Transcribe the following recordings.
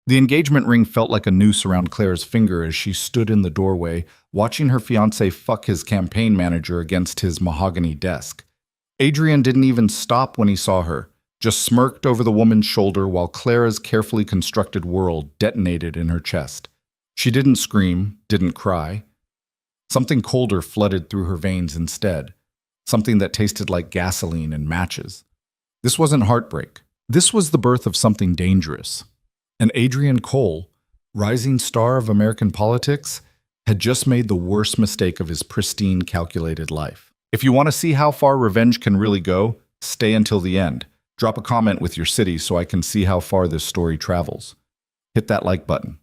The engagement ring felt like a noose around Claire's finger as she stood in the doorway, watching her fiancé fuck his campaign manager against his mahogany desk. Adrien didn't even stop when he saw her, just smirked over the woman's shoulder while Clara's carefully constructed world detonated in her chest. She didn't scream, didn't cry. Something colder flooded through her veins instead, something that tasted like gasoline and matches. This wasn't heartbreak. This was the birth of something dangerous. And Adrien Cole, rising star of American politics, had just made the worst mistake of his pristine, calculated life. If you want to see how far revenge can really go, stay until the end. Drop a comment with your city so I can see how far this story travels. Hit that like button.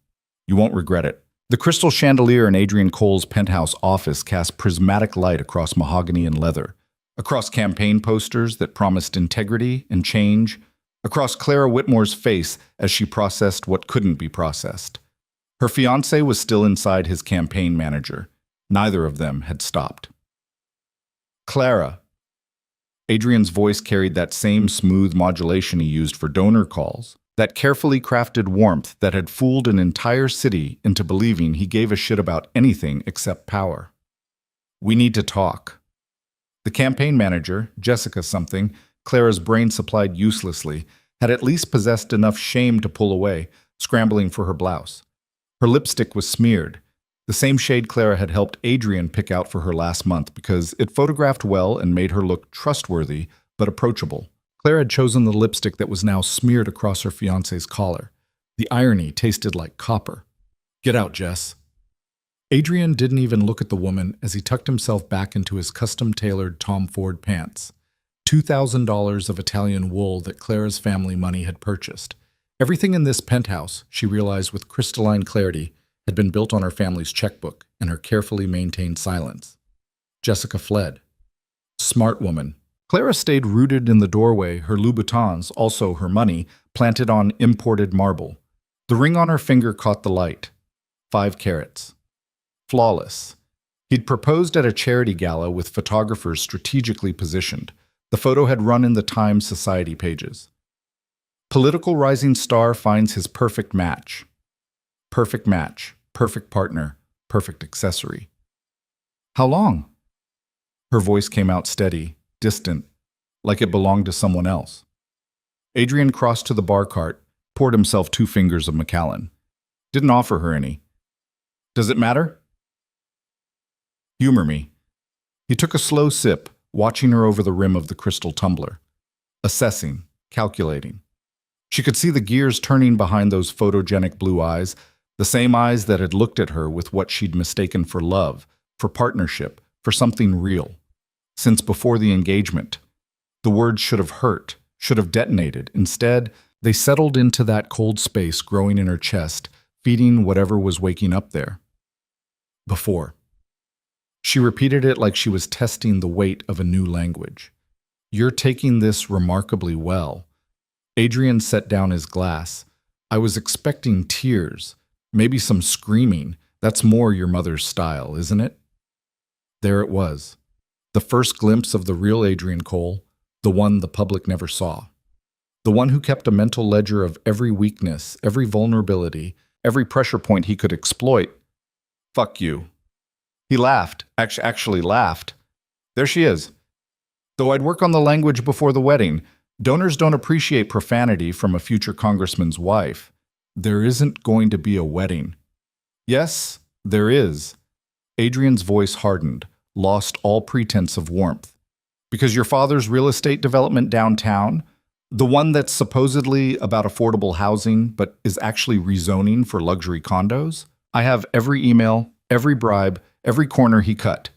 You won't regret it. The crystal chandelier in Adrien Cole's penthouse office cast prismatic light across mahogany and leather, across campaign posters that promised integrity and change, across Clara Whitmore's face as she processed what couldn't be processed. Her fiancé was still inside his campaign manager. Neither of them had stopped. Clara. Adrien's voice carried that same smooth modulation he used for donor calls, that carefully crafted warmth that had fooled an entire city into believing he gave a shit about anything except power. We need to talk. The campaign manager, Jessica something, Clara's brain supplied uselessly, had at least possessed enough shame to pull away, scrambling for her blouse. Her lipstick was smeared, the same shade Clara had helped Adrien pick out for her last month because it photographed well and made her look trustworthy but approachable. Clara had chosen the lipstick that was now smeared across her fiancé's collar. The irony tasted like copper. Get out, Jess. Adrien didn't even look at the woman as he tucked himself back into his custom-tailored Tom Ford pants. $2,000 of Italian wool that Clara's family money had purchased. Everything in this penthouse, she realized with crystalline clarity, had been built on her family's checkbook and her carefully maintained silence. Jessica fled. Smart woman. Clara stayed rooted in the doorway, her Louboutins, also her money, planted on imported marble. The ring on her finger caught the light. 5 carats. Flawless. He'd proposed at a charity gala with photographers strategically positioned. The photo had run in the Times Society pages. Political rising star finds his perfect match. Perfect match, perfect partner, perfect accessory. How long? Her voice came out steady, distant, like it belonged to someone else. Adrien crossed to the bar cart, poured himself 2 fingers of Macallan. Didn't offer her any. Does it matter? Humor me. He took a slow sip, watching her over the rim of the crystal tumbler. Assessing, calculating. She could see the gears turning behind those photogenic blue eyes, the same eyes that had looked at her with what she'd mistaken for love, for partnership, for something real. Since before the engagement. The words should have hurt, should have detonated. Instead, they settled into that cold space growing in her chest, feeding whatever was waking up there. Before. She repeated it like she was testing the weight of a new language. You're taking this remarkably well. Adrien set down his glass. I was expecting tears. Maybe some screaming. That's more your mother's style, isn't it? There it was. The first glimpse of the real Adrien Cole, the one the public never saw. The one who kept a mental ledger of every weakness, every vulnerability, every pressure point he could exploit. Fuck you. He laughed, actually laughed. There she is. Though I'd work on the language before the wedding, donors don't appreciate profanity from a future congressman's wife. There isn't going to be a wedding. Yes, there is. Adrien's voice hardened, lost all pretense of warmth. Because your father's real estate development downtown, the one that's supposedly about affordable housing but is actually rezoning for luxury condos, I have every email, every bribe, every corner he cut.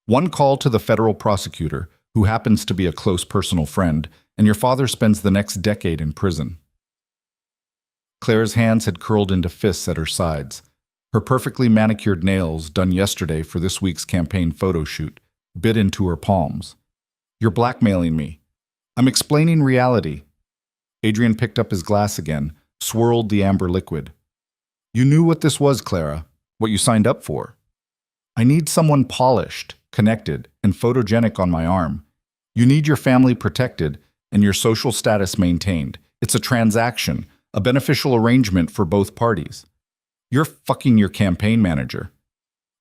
One call to the federal prosecutor, who happens to be a close personal friend, and your father spends the next decade in prison. Clara's hands had curled into fists at her sides. Her perfectly manicured nails, done yesterday for this week's campaign photo shoot, bit into her palms. You're blackmailing me. I'm explaining reality. Adrien picked up his glass again, swirled the amber liquid. You knew what this was, Clara, what you signed up for. I need someone polished, connected, and photogenic on my arm. You need your family protected and your social status maintained. It's a transaction, a beneficial arrangement for both parties. You're fucking your campaign manager.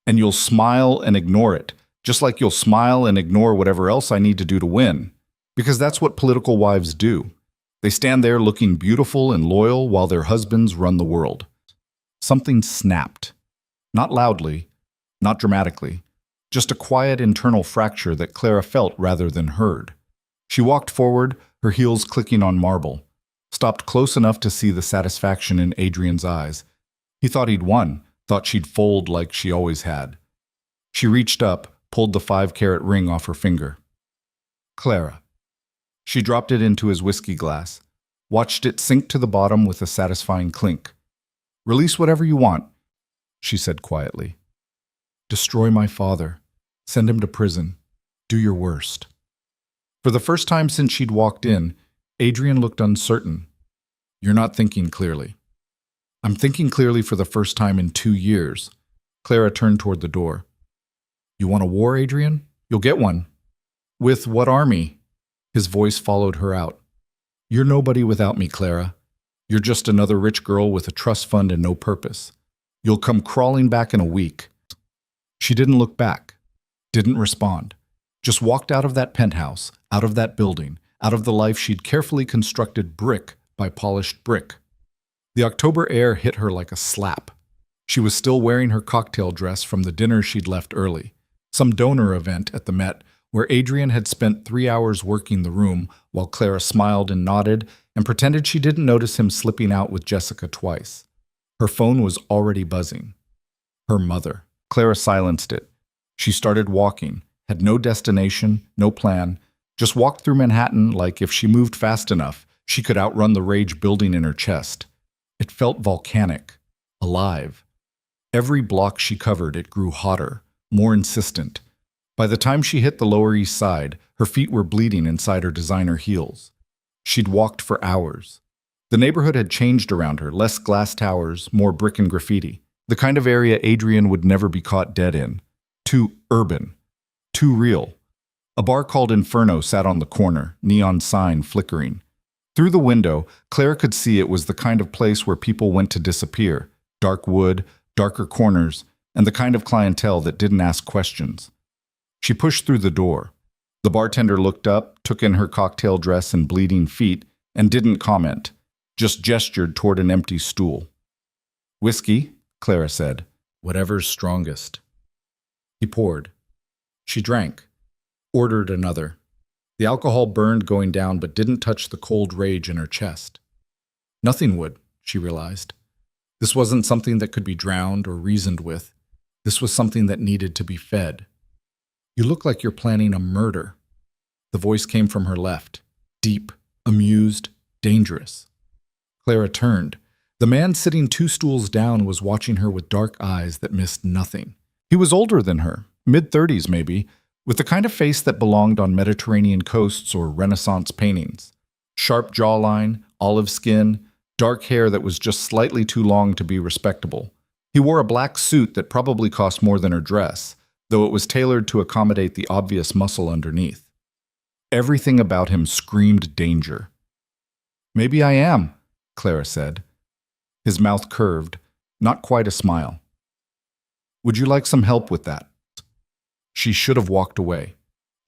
And you'll smile and ignore it, just like you'll smile and ignore whatever else I need to do to win. Because that's what political wives do. They stand there looking beautiful and loyal while their husbands run the world. Something snapped. Not loudly, not dramatically, just a quiet internal fracture that Clara felt rather than heard. She walked forward, her heels clicking on marble, stopped close enough to see the satisfaction in Adrien's eyes. He thought he'd won, thought she'd fold like she always had. She reached up, pulled the 5-carat ring off her finger. Clara. She dropped it into his whiskey glass, watched it sink to the bottom with a satisfying clink. Release whatever you want, she said quietly. Destroy my father. Send him to prison. Do your worst. For the first time since she'd walked in, Adrien looked uncertain. You're not thinking clearly. I'm thinking clearly for the first time in 2 years. Clara turned toward the door. You want a war, Adrien? You'll get one. With what army? His voice followed her out. You're nobody without me, Clara. You're just another rich girl with a trust fund and no purpose. You'll come crawling back in a week. She didn't look back, didn't respond, just walked out of that penthouse, out of that building, out of the life she'd carefully constructed brick by polished brick. The October air hit her like a slap. She was still wearing her cocktail dress from the dinner she'd left early, some donor event at the Met where Adrien had spent 3 hours working the room while Clara smiled and nodded and pretended she didn't notice him slipping out with Jessica twice. Her phone was already buzzing. Her mother. Clara silenced it. She started walking, had no destination, no plan, just walked through Manhattan like if she moved fast enough, she could outrun the rage building in her chest. It felt volcanic, alive. Every block she covered, it grew hotter, more insistent. By the time she hit the Lower East Side, her feet were bleeding inside her designer heels. She'd walked for hours. The neighborhood had changed around her, less glass towers, more brick and graffiti. The kind of area Adrien would never be caught dead in. Too urban. Too real. A bar called Inferno sat on the corner, neon sign flickering. Through the window, Clara could see it was the kind of place where people went to disappear. Dark wood, darker corners, and the kind of clientele that didn't ask questions. She pushed through the door. The bartender looked up, took in her cocktail dress and bleeding feet, and didn't comment, just gestured toward an empty stool. Whiskey, Clara said. Whatever's strongest. He poured. She drank. Ordered another. The alcohol burned going down but didn't touch the cold rage in her chest. Nothing would, she realized. This wasn't something that could be drowned or reasoned with. This was something that needed to be fed. You look like you're planning a murder. The voice came from her left, deep, amused, dangerous. Clara turned. The man sitting 2 stools down was watching her with dark eyes that missed nothing. He was older than her, mid-30s maybe, with the kind of face that belonged on Mediterranean coasts or Renaissance paintings. Sharp jawline, olive skin, dark hair that was just slightly too long to be respectable. He wore a black suit that probably cost more than her dress, though it was tailored to accommodate the obvious muscle underneath. Everything about him screamed danger. Maybe I am, Clara said. His mouth curved, not quite a smile. Would you like some help with that? She should have walked away.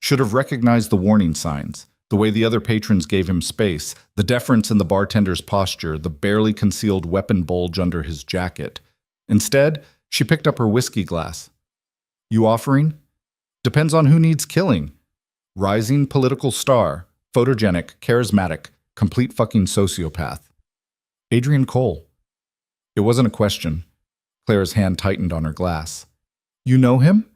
Should have recognized the warning signs, the way the other patrons gave him space, the deference in the bartender's posture, the barely concealed weapon bulge under his jacket. Instead, she picked up her whiskey glass. You offering? Depends on who needs killing. Rising political star, photogenic, charismatic, complete fucking sociopath. Adrien Cole. It wasn't a question. Clara's hand tightened on her glass. You know him?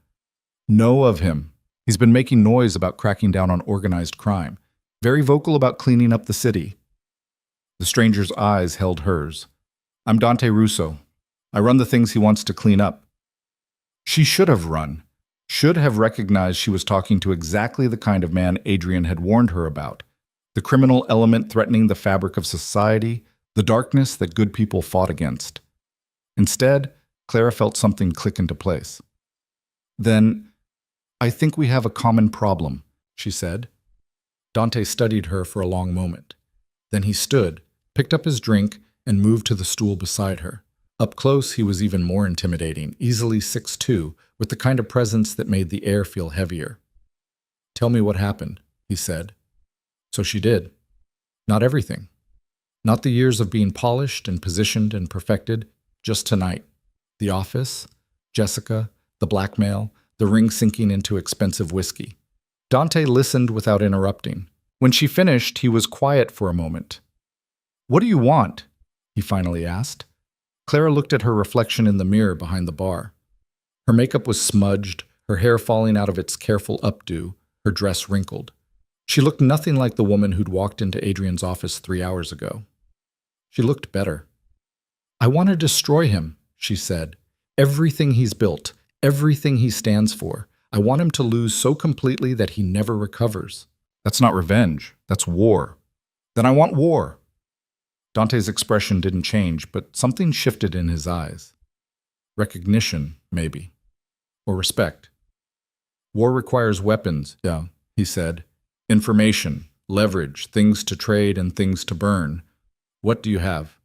Know of him. He's been making noise about cracking down on organized crime. Very vocal about cleaning up the city. The stranger's eyes held hers. I'm Dante Russo. I run the things he wants to clean up. She should have run. Should have recognized she was talking to exactly the kind of man Adrien had warned her about. The criminal element threatening the fabric of society, the darkness that good people fought against. Instead, Clara felt something click into place. Then, I think we have a common problem, she said. Dante studied her for a long moment. Then he stood, picked up his drink, and moved to the stool beside her. Up close, he was even more intimidating, easily 6'2", with the kind of presence that made the air feel heavier. "Tell me what happened," he said. So she did. Not everything. Not the years of being polished and positioned and perfected, just tonight. The office, Jessica, the blackmail, the ring sinking into expensive whiskey. Dante listened without interrupting. When she finished, he was quiet for a moment. "What do you want?" he finally asked. Clara looked at her reflection in the mirror behind the bar. Her makeup was smudged, her hair falling out of its careful updo, her dress wrinkled. She looked nothing like the woman who'd walked into Adrien's office 3 hours ago. She looked better. "I want to destroy him," she said. "Everything he's built, everything he stands for. I want him to lose so completely that he never recovers." "That's not revenge. That's war." "Then I want war." Dante's expression didn't change, but something shifted in his eyes. Recognition, maybe. Or respect. "War requires weapons, yeah," he said. "Information, leverage, things to trade and things to burn. What do you have?"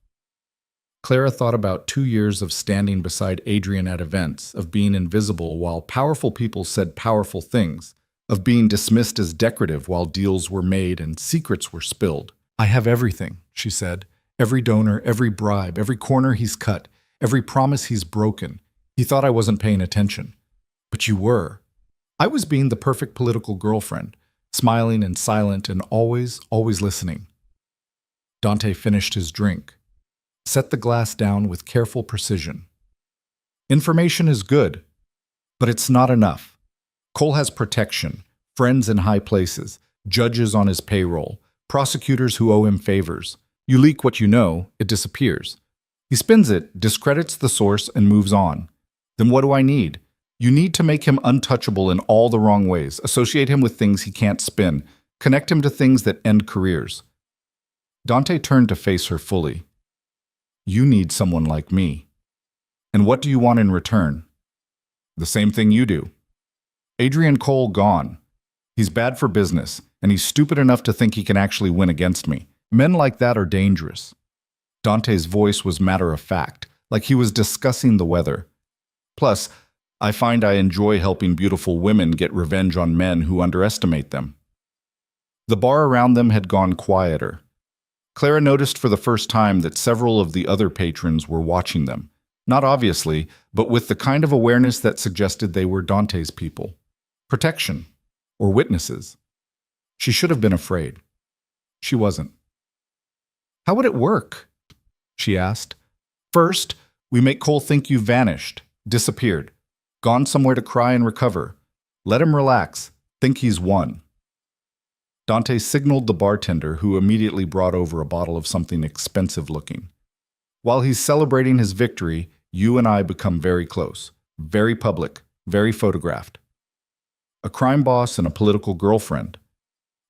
Clara thought about 2 years of standing beside Adrien at events, of being invisible while powerful people said powerful things, of being dismissed as decorative while deals were made and secrets were spilled. "I have everything," she said. "Every donor, every bribe, every corner he's cut, every promise he's broken. He thought I wasn't paying attention. But you were. I was being the perfect political girlfriend, smiling and silent and always listening." Dante finished his drink, set the glass down with careful precision. "Information is good, but it's not enough. Cole has protection, friends in high places, judges on his payroll, prosecutors who owe him favors. You leak what you know, it disappears. He spins it, discredits the source, and moves on. Then what do I need? You need to make him untouchable in all the wrong ways, associate him with things he can't spin, connect him to things that end careers." Dante turned to face her fully. "You need someone like me. And what do you want in return?" "The same thing you do. Adrien Cole gone. He's bad for business, and he's stupid enough to think he can actually win against me. Men like that are dangerous." Dante's voice was matter-of-fact, like he was discussing the weather. "Plus, I find I enjoy helping beautiful women get revenge on men who underestimate them." The bar around them had gone quieter. Clara noticed for the first time that several of the other patrons were watching them, not obviously, but with the kind of awareness that suggested they were Dante's people. Protection, or witnesses. She should have been afraid. She wasn't. "How would it work?" she asked. "First, we make Cole think you vanished, disappeared, gone somewhere to cry and recover. Let him relax, think he's won." Dante signaled the bartender, who immediately brought over a bottle of something expensive-looking. "While he's celebrating his victory, you and I become very close, very public, very photographed. A crime boss and a political girlfriend.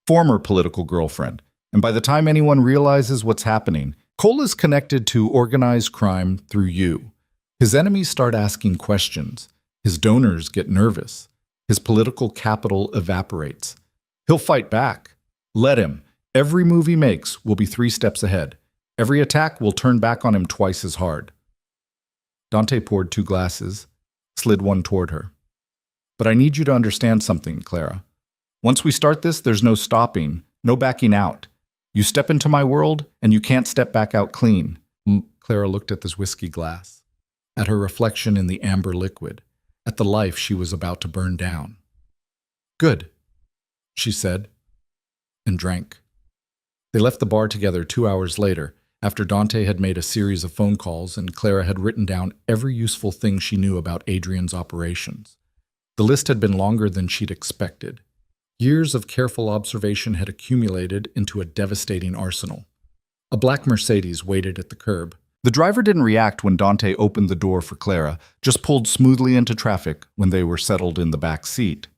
Former political girlfriend. And by the time anyone realizes what's happening, Cole is connected to organized crime through you. His enemies start asking questions. His donors get nervous. His political capital evaporates. He'll fight back. Let him. Every move he makes will be 3 steps ahead. Every attack will turn back on him twice as hard." Dante poured 2 glasses, slid one toward her. "But I need you to understand something, Clara. Once we start this, there's no stopping, no backing out. You step into my world, and you can't step back out clean." Clara looked at this whiskey glass, at her reflection in the amber liquid, at the life she was about to burn down. "Good," she said, and drank. They left the bar together 2 hours later, after Dante had made a series of phone calls and Clara had written down every useful thing she knew about Adrien's operations. The list had been longer than she'd expected. Years of careful observation had accumulated into a devastating arsenal. A black Mercedes waited at the curb. The driver didn't react when Dante opened the door for Clara, just pulled smoothly into traffic when they were settled in the back seat.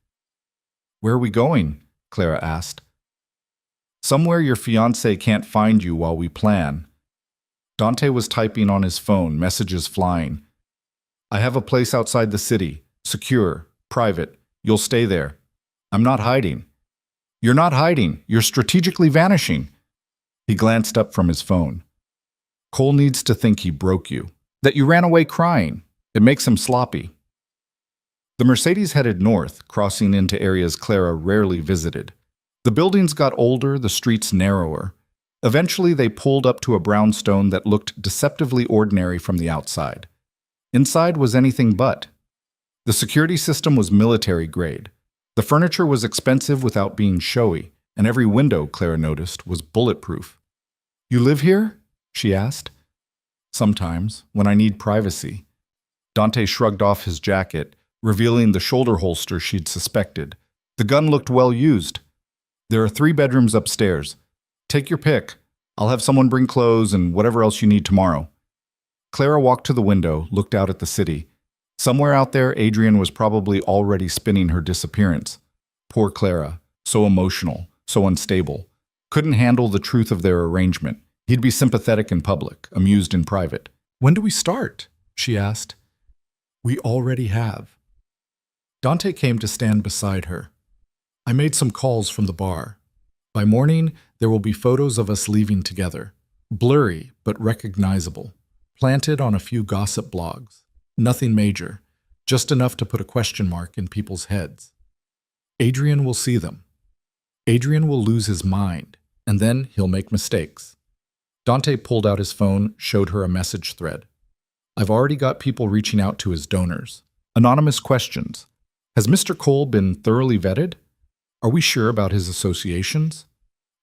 "Where are we going?" Clara asked. "Somewhere your fiancé can't find you while we plan." Dante was typing on his phone, messages flying. "I have a place outside the city, secure, private. You'll stay there. I'm not hiding." "You're not hiding. You're strategically vanishing." He glanced up from his phone. Cole needs to think he broke you, that you ran away crying. It makes him sloppy. The Mercedes headed north, crossing into areas Clara rarely visited. The buildings got older, the streets narrower. Eventually, they pulled up to a brownstone that looked deceptively ordinary from the outside. Inside was anything but. The security system was military grade. The furniture was expensive without being showy, and every window, Clara noticed, was bulletproof. "You live here?" she asked. "Sometimes, when I need privacy." Dante shrugged off his jacket, revealing the shoulder holster she'd suspected. The gun looked well used. "There are 3 bedrooms upstairs. Take your pick. I'll have someone bring clothes and whatever else you need tomorrow." Clara walked to the window, looked out at the city. Somewhere out there, Adrien was probably already spinning her disappearance. Poor Clara, so emotional, so unstable. Couldn't handle the truth of their arrangement. He'd be sympathetic in public, amused in private. "When do we start?" she asked. "We already have." Dante came to stand beside her. "I made some calls from the bar. By morning, there will be photos of us leaving together. Blurry, but recognizable. Planted on a few gossip blogs. Nothing major, just enough to put a question mark in people's heads. Adrien will see them. Adrien will lose his mind, and then he'll make mistakes." Dante pulled out his phone, showed her a message thread. "I've already got people reaching out to his donors. Anonymous questions. Has Mr. Cole been thoroughly vetted? Are we sure about his associations?"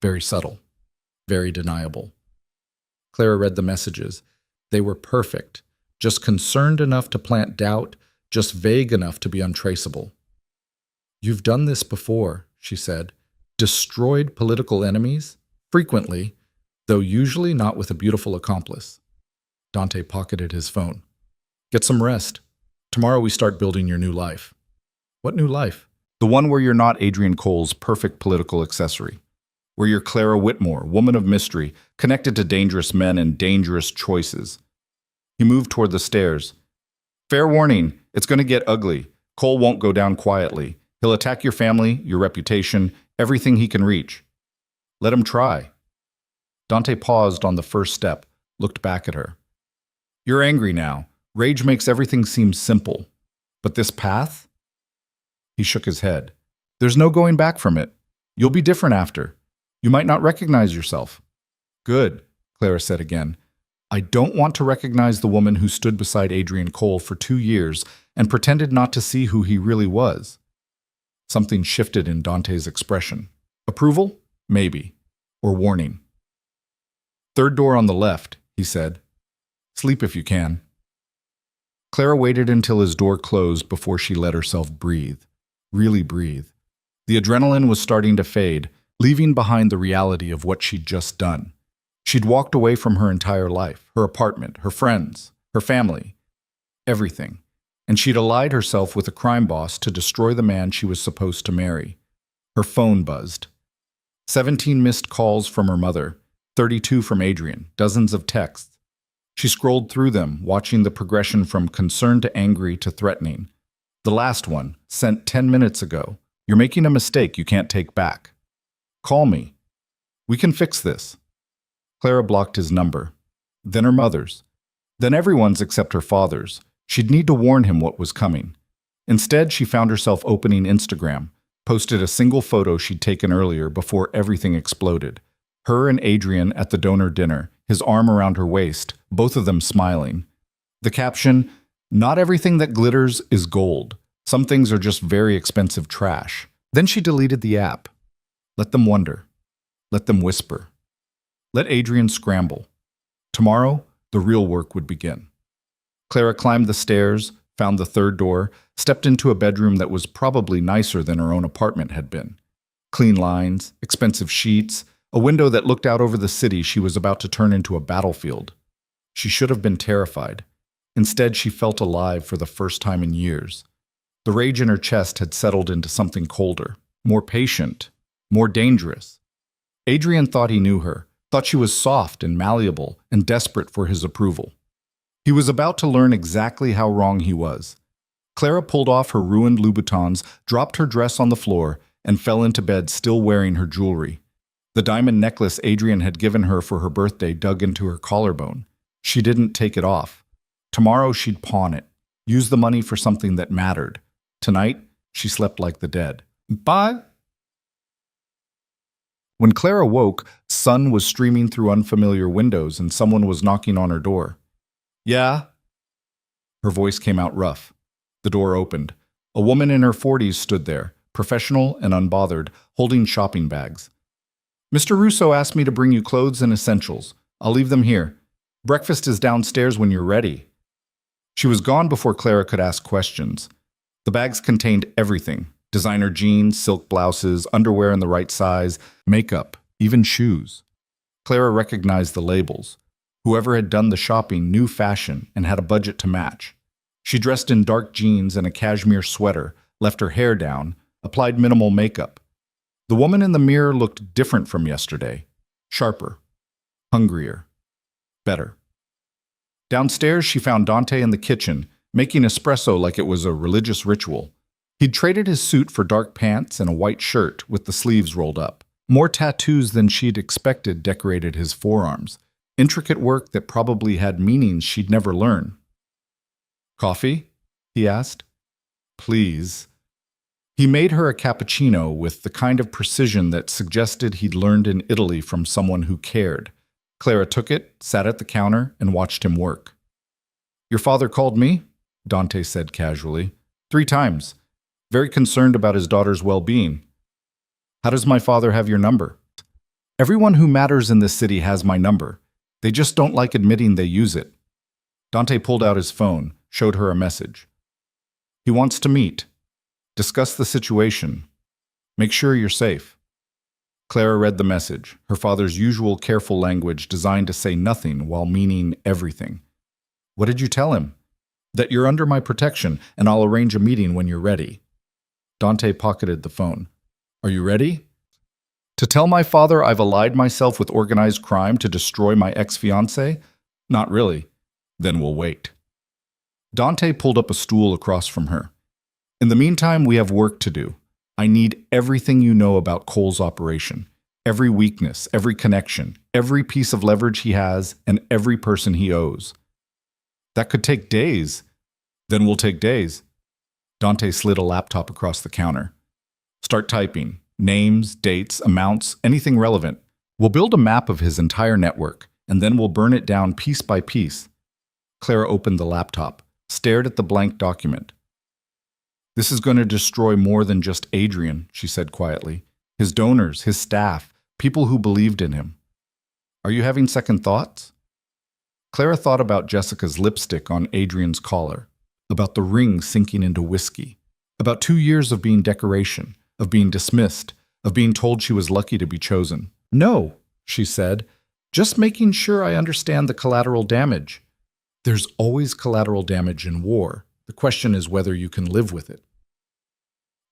Very subtle. Very deniable. Clara read the messages. They were perfect. Just concerned enough to plant doubt, just vague enough to be untraceable. "You've done this before," she said. "Destroyed political enemies? Frequently, though usually not with a beautiful accomplice." Dante pocketed his phone. "Get some rest. Tomorrow we start building your new life." "What new life?" "The one where you're not Adrien Cole's perfect political accessory. Where you're Clara Whitmore, woman of mystery, connected to dangerous men and dangerous choices." He moved toward the stairs. "Fair warning, it's going to get ugly. Cole won't go down quietly. He'll attack your family, your reputation, everything he can reach. Let him try." Dante paused on the first step, looked back at her. "You're angry now. Rage makes everything seem simple. But this path?" He shook his head. "There's no going back from it. You'll be different after. You might not recognize yourself." "Good," Clara said again. "I don't want to recognize the woman who stood beside Adrien Cole for 2 years and pretended not to see who he really was." Something shifted in Dante's expression. Approval? Maybe. Or warning. "Third door on the left," he said. "Sleep if you can." Clara waited until his door closed before she let herself breathe. Really breathe. The adrenaline was starting to fade, leaving behind the reality of what she'd just done. She'd walked away from her entire life, her apartment, her friends, her family, everything. And she'd allied herself with a crime boss to destroy the man she was supposed to marry. Her phone buzzed. 17 missed calls from her mother, 32 from Adrien, dozens of texts. She scrolled through them, watching the progression from concerned to angry to threatening. The last one, sent 10 minutes ago. "You're making a mistake you can't take back. Call me. We can fix this." Clara blocked his number. Then her mother's. Then everyone's except her father's. She'd need to warn him what was coming. Instead, she found herself opening Instagram, posted a single photo she'd taken earlier before everything exploded. Her and Adrien at the donor dinner, his arm around her waist, both of them smiling. The caption, "Not everything that glitters is gold. Some things are just very expensive trash." Then she deleted the app. Let them wonder. Let them whisper. Let Adrien scramble. Tomorrow, the real work would begin. Clara climbed the stairs, found the third door, stepped into a bedroom that was probably nicer than her own apartment had been. Clean lines, expensive sheets, a window that looked out over the city she was about to turn into a battlefield. She should have been terrified. Instead, she felt alive for the first time in years. The rage in her chest had settled into something colder, more patient, more dangerous. Adrien thought he knew her, thought she was soft and malleable and desperate for his approval. He was about to learn exactly how wrong he was. Clara pulled off her ruined Louboutins, dropped her dress on the floor, and fell into bed still wearing her jewelry. The diamond necklace Adrien had given her for her birthday dug into her collarbone. She didn't take it off. Tomorrow she'd pawn it, use the money for something that mattered. Tonight, she slept like the dead. Bye. When Clara woke, sun was streaming through unfamiliar windows and someone was knocking on her door. Yeah? Her voice came out rough. The door opened. A woman in her 40s stood there, professional and unbothered, holding shopping bags. Mr. Russo asked me to bring you clothes and essentials. I'll leave them here. Breakfast is downstairs when you're ready. She was gone before Clara could ask questions. The bags contained everything: designer jeans, silk blouses, underwear in the right size, makeup, even shoes. Clara recognized the labels. Whoever had done the shopping knew fashion and had a budget to match. She dressed in dark jeans and a cashmere sweater, left her hair down, applied minimal makeup. The woman in the mirror looked different from yesterday. Sharper, hungrier, better. Downstairs, she found Dante in the kitchen, making espresso like it was a religious ritual. He'd traded his suit for dark pants and a white shirt with the sleeves rolled up. More tattoos than she'd expected decorated his forearms. Intricate work that probably had meanings she'd never learn. Coffee? He asked. Please. He made her a cappuccino with the kind of precision that suggested he'd learned in Italy from someone who cared. Clara took it, sat at the counter, and watched him work. Your father called me, Dante said casually. 3 times. Very concerned about his daughter's well-being. How does my father have your number? Everyone who matters in this city has my number. They just don't like admitting they use it. Dante pulled out his phone, showed her a message. He wants to meet. Discuss the situation. Make sure you're safe. Clara read the message, her father's usual careful language designed to say nothing while meaning everything. What did you tell him? That you're under my protection and I'll arrange a meeting when you're ready. Dante pocketed the phone. Are you ready? To tell my father I've allied myself with organized crime to destroy my ex-fiancé? Not really. Then we'll wait. Dante pulled up a stool across from her. In the meantime, we have work to do. I need everything you know about Cole's operation. Every weakness, every connection, every piece of leverage he has, and every person he owes. That could take days. Then we'll take days. Dante slid a laptop across the counter. Start typing. Names, dates, amounts, anything relevant. We'll build a map of his entire network, and then we'll burn it down piece by piece. Clara opened the laptop, stared at the blank document. This is going to destroy more than just Adrien, she said quietly. His donors, his staff, people who believed in him. Are you having second thoughts? Clara thought about Jessica's lipstick on Adrien's collar, about the ring sinking into whiskey, about 2 years of being decoration, of being dismissed, of being told she was lucky to be chosen. No, she said, just making sure I understand the collateral damage. There's always collateral damage in war. The question is whether you can live with it.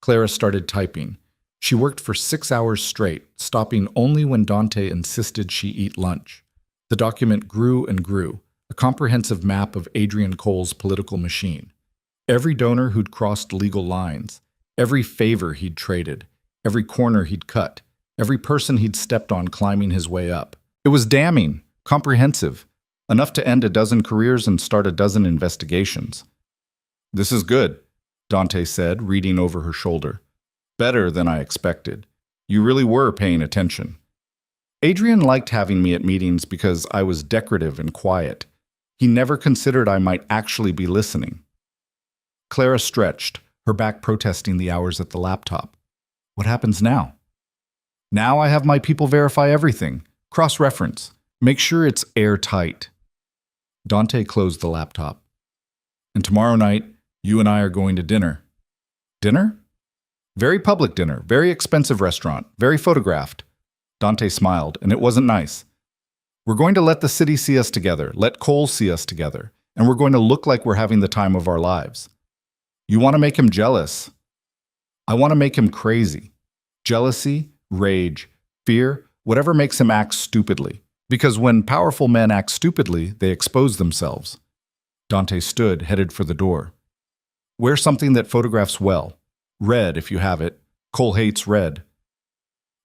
Clara started typing. She worked for 6 hours straight, stopping only when Dante insisted she eat lunch. The document grew and grew, a comprehensive map of Adrien Cole's political machine. Every donor who'd crossed legal lines, every favor he'd traded, every corner he'd cut, every person he'd stepped on climbing his way up. It was damning, comprehensive, enough to end a dozen careers and start a dozen investigations. This is good, Dante said, reading over her shoulder. Better than I expected. You really were paying attention. Adrien liked having me at meetings because I was decorative and quiet. He never considered I might actually be listening. Clara stretched, her back protesting the hours at the laptop. What happens now? Now I have my people verify everything, cross-reference, make sure it's airtight. Dante closed the laptop. And tomorrow night, you and I are going to dinner. Dinner? Very public dinner, very expensive restaurant, very photographed. Dante smiled, and it wasn't nice. We're going to let the city see us together, let Cole see us together, and we're going to look like we're having the time of our lives. You want to make him jealous. I want to make him crazy. Jealousy, rage, fear, whatever makes him act stupidly. Because when powerful men act stupidly, they expose themselves. Dante stood, headed for the door. Wear something that photographs well. Red, if you have it. Cole hates red.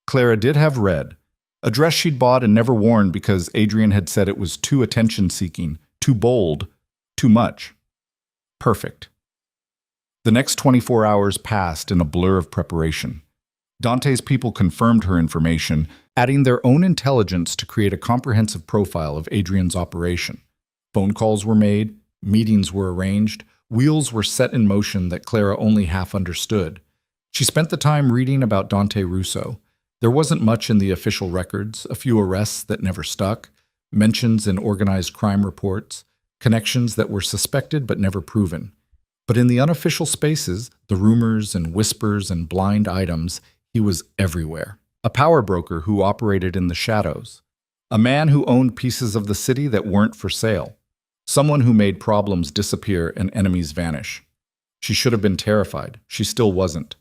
Clara did have red. A dress she'd bought and never worn because Adrien had said it was too attention-seeking, too bold, too much. Perfect. The next 24 hours passed in a blur of preparation. Dante's people confirmed her information, adding their own intelligence to create a comprehensive profile of Adrien's operation. Phone calls were made, meetings were arranged, wheels were set in motion that Clara only half understood. She spent the time reading about Dante Russo. There wasn't much in the official records, a few arrests that never stuck, mentions in organized crime reports, connections that were suspected but never proven. But in the unofficial spaces, the rumors and whispers and blind items, he was everywhere. A power broker who operated in the shadows. A man who owned pieces of the city that weren't for sale. Someone who made problems disappear and enemies vanish. She should have been terrified. She still wasn't.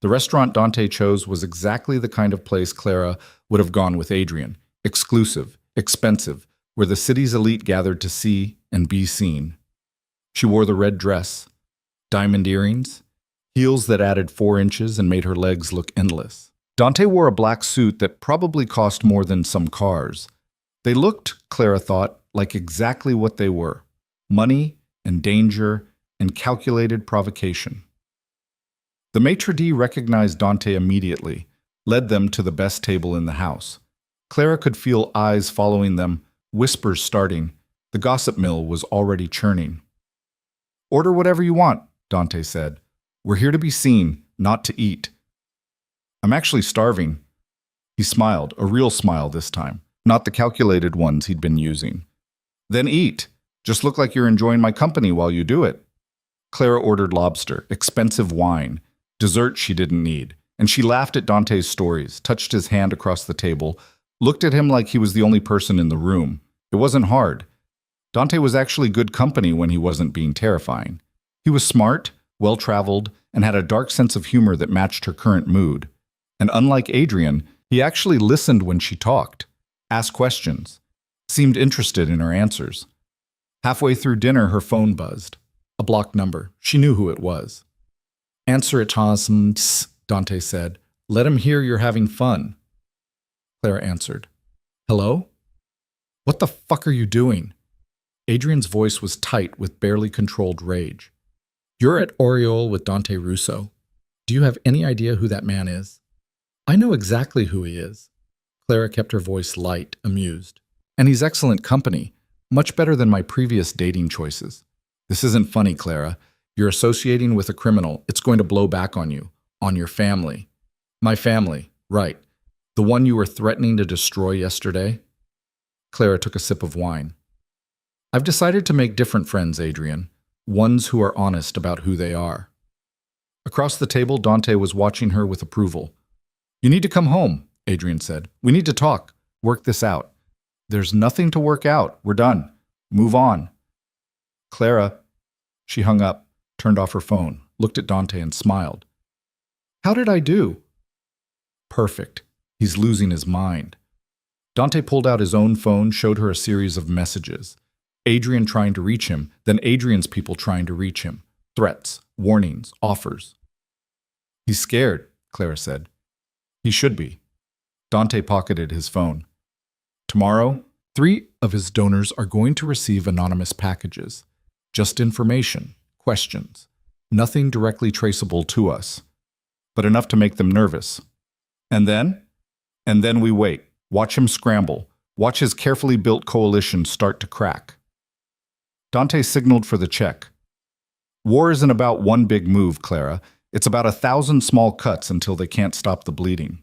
The restaurant Dante chose was exactly the kind of place Clara would have gone with Adrien. Exclusive, expensive, where the city's elite gathered to see and be seen. She wore the red dress, diamond earrings, heels that added 4 inches and made her legs look endless. Dante wore a black suit that probably cost more than some cars. They looked, Clara thought, like exactly what they were: money and danger and calculated provocation. The maitre d' recognized Dante immediately, led them to the best table in the house. Clara could feel eyes following them, whispers starting. The gossip mill was already churning. "Order whatever you want," Dante said. "We're here to be seen, not to eat." "I'm actually starving." He smiled, a real smile this time, not the calculated ones he'd been using. "Then eat. Just look like you're enjoying my company while you do it." Clara ordered lobster, expensive wine, dessert she didn't need, and she laughed at Dante's stories, touched his hand across the table, looked at him like he was the only person in the room. It wasn't hard. Dante was actually good company when he wasn't being terrifying. He was smart, well-traveled, and had a dark sense of humor that matched her current mood. And unlike Adrien, he actually listened when she talked, asked questions, seemed interested in her answers. Halfway through dinner, her phone buzzed. A blocked number. She knew who it was. "Answer it, Thompson," Dante said. "Let him hear you're having fun." Clara answered. "Hello? What the fuck are you doing?" Adrien's voice was tight with barely controlled rage. "You're at Oriole with Dante Russo. Do you have any idea who that man is?" "I know exactly who he is." Clara kept her voice light, amused. "And he's excellent company, much better than my previous dating choices." "This isn't funny, Clara. You're associating with a criminal. It's going to blow back on you, on your family." "My family, right. The one you were threatening to destroy yesterday?" Clara took a sip of wine. "I've decided to make different friends, Adrien. Ones who are honest about who they are." Across the table, Dante was watching her with approval. "You need to come home," Adrien said. "We need to talk, work this out." "There's nothing to work out. We're done. Move on." Clara, she hung up, turned off her phone, looked at Dante and smiled. "How did I do?" "Perfect. He's losing his mind." Dante pulled out his own phone, showed her a series of messages. Adrien trying to reach him, then Adrien's people trying to reach him. Threats, warnings, offers. "He's scared," Clara said. "He should be." Dante pocketed his phone. "Tomorrow, 3 of his donors are going to receive anonymous packages. Just information, questions. Nothing directly traceable to us, but enough to make them nervous. And then? And then we wait. Watch him scramble. Watch his carefully built coalition start to crack." Dante signaled for the check. "War isn't about one big move, Clara. It's about 1,000 small cuts until they can't stop the bleeding."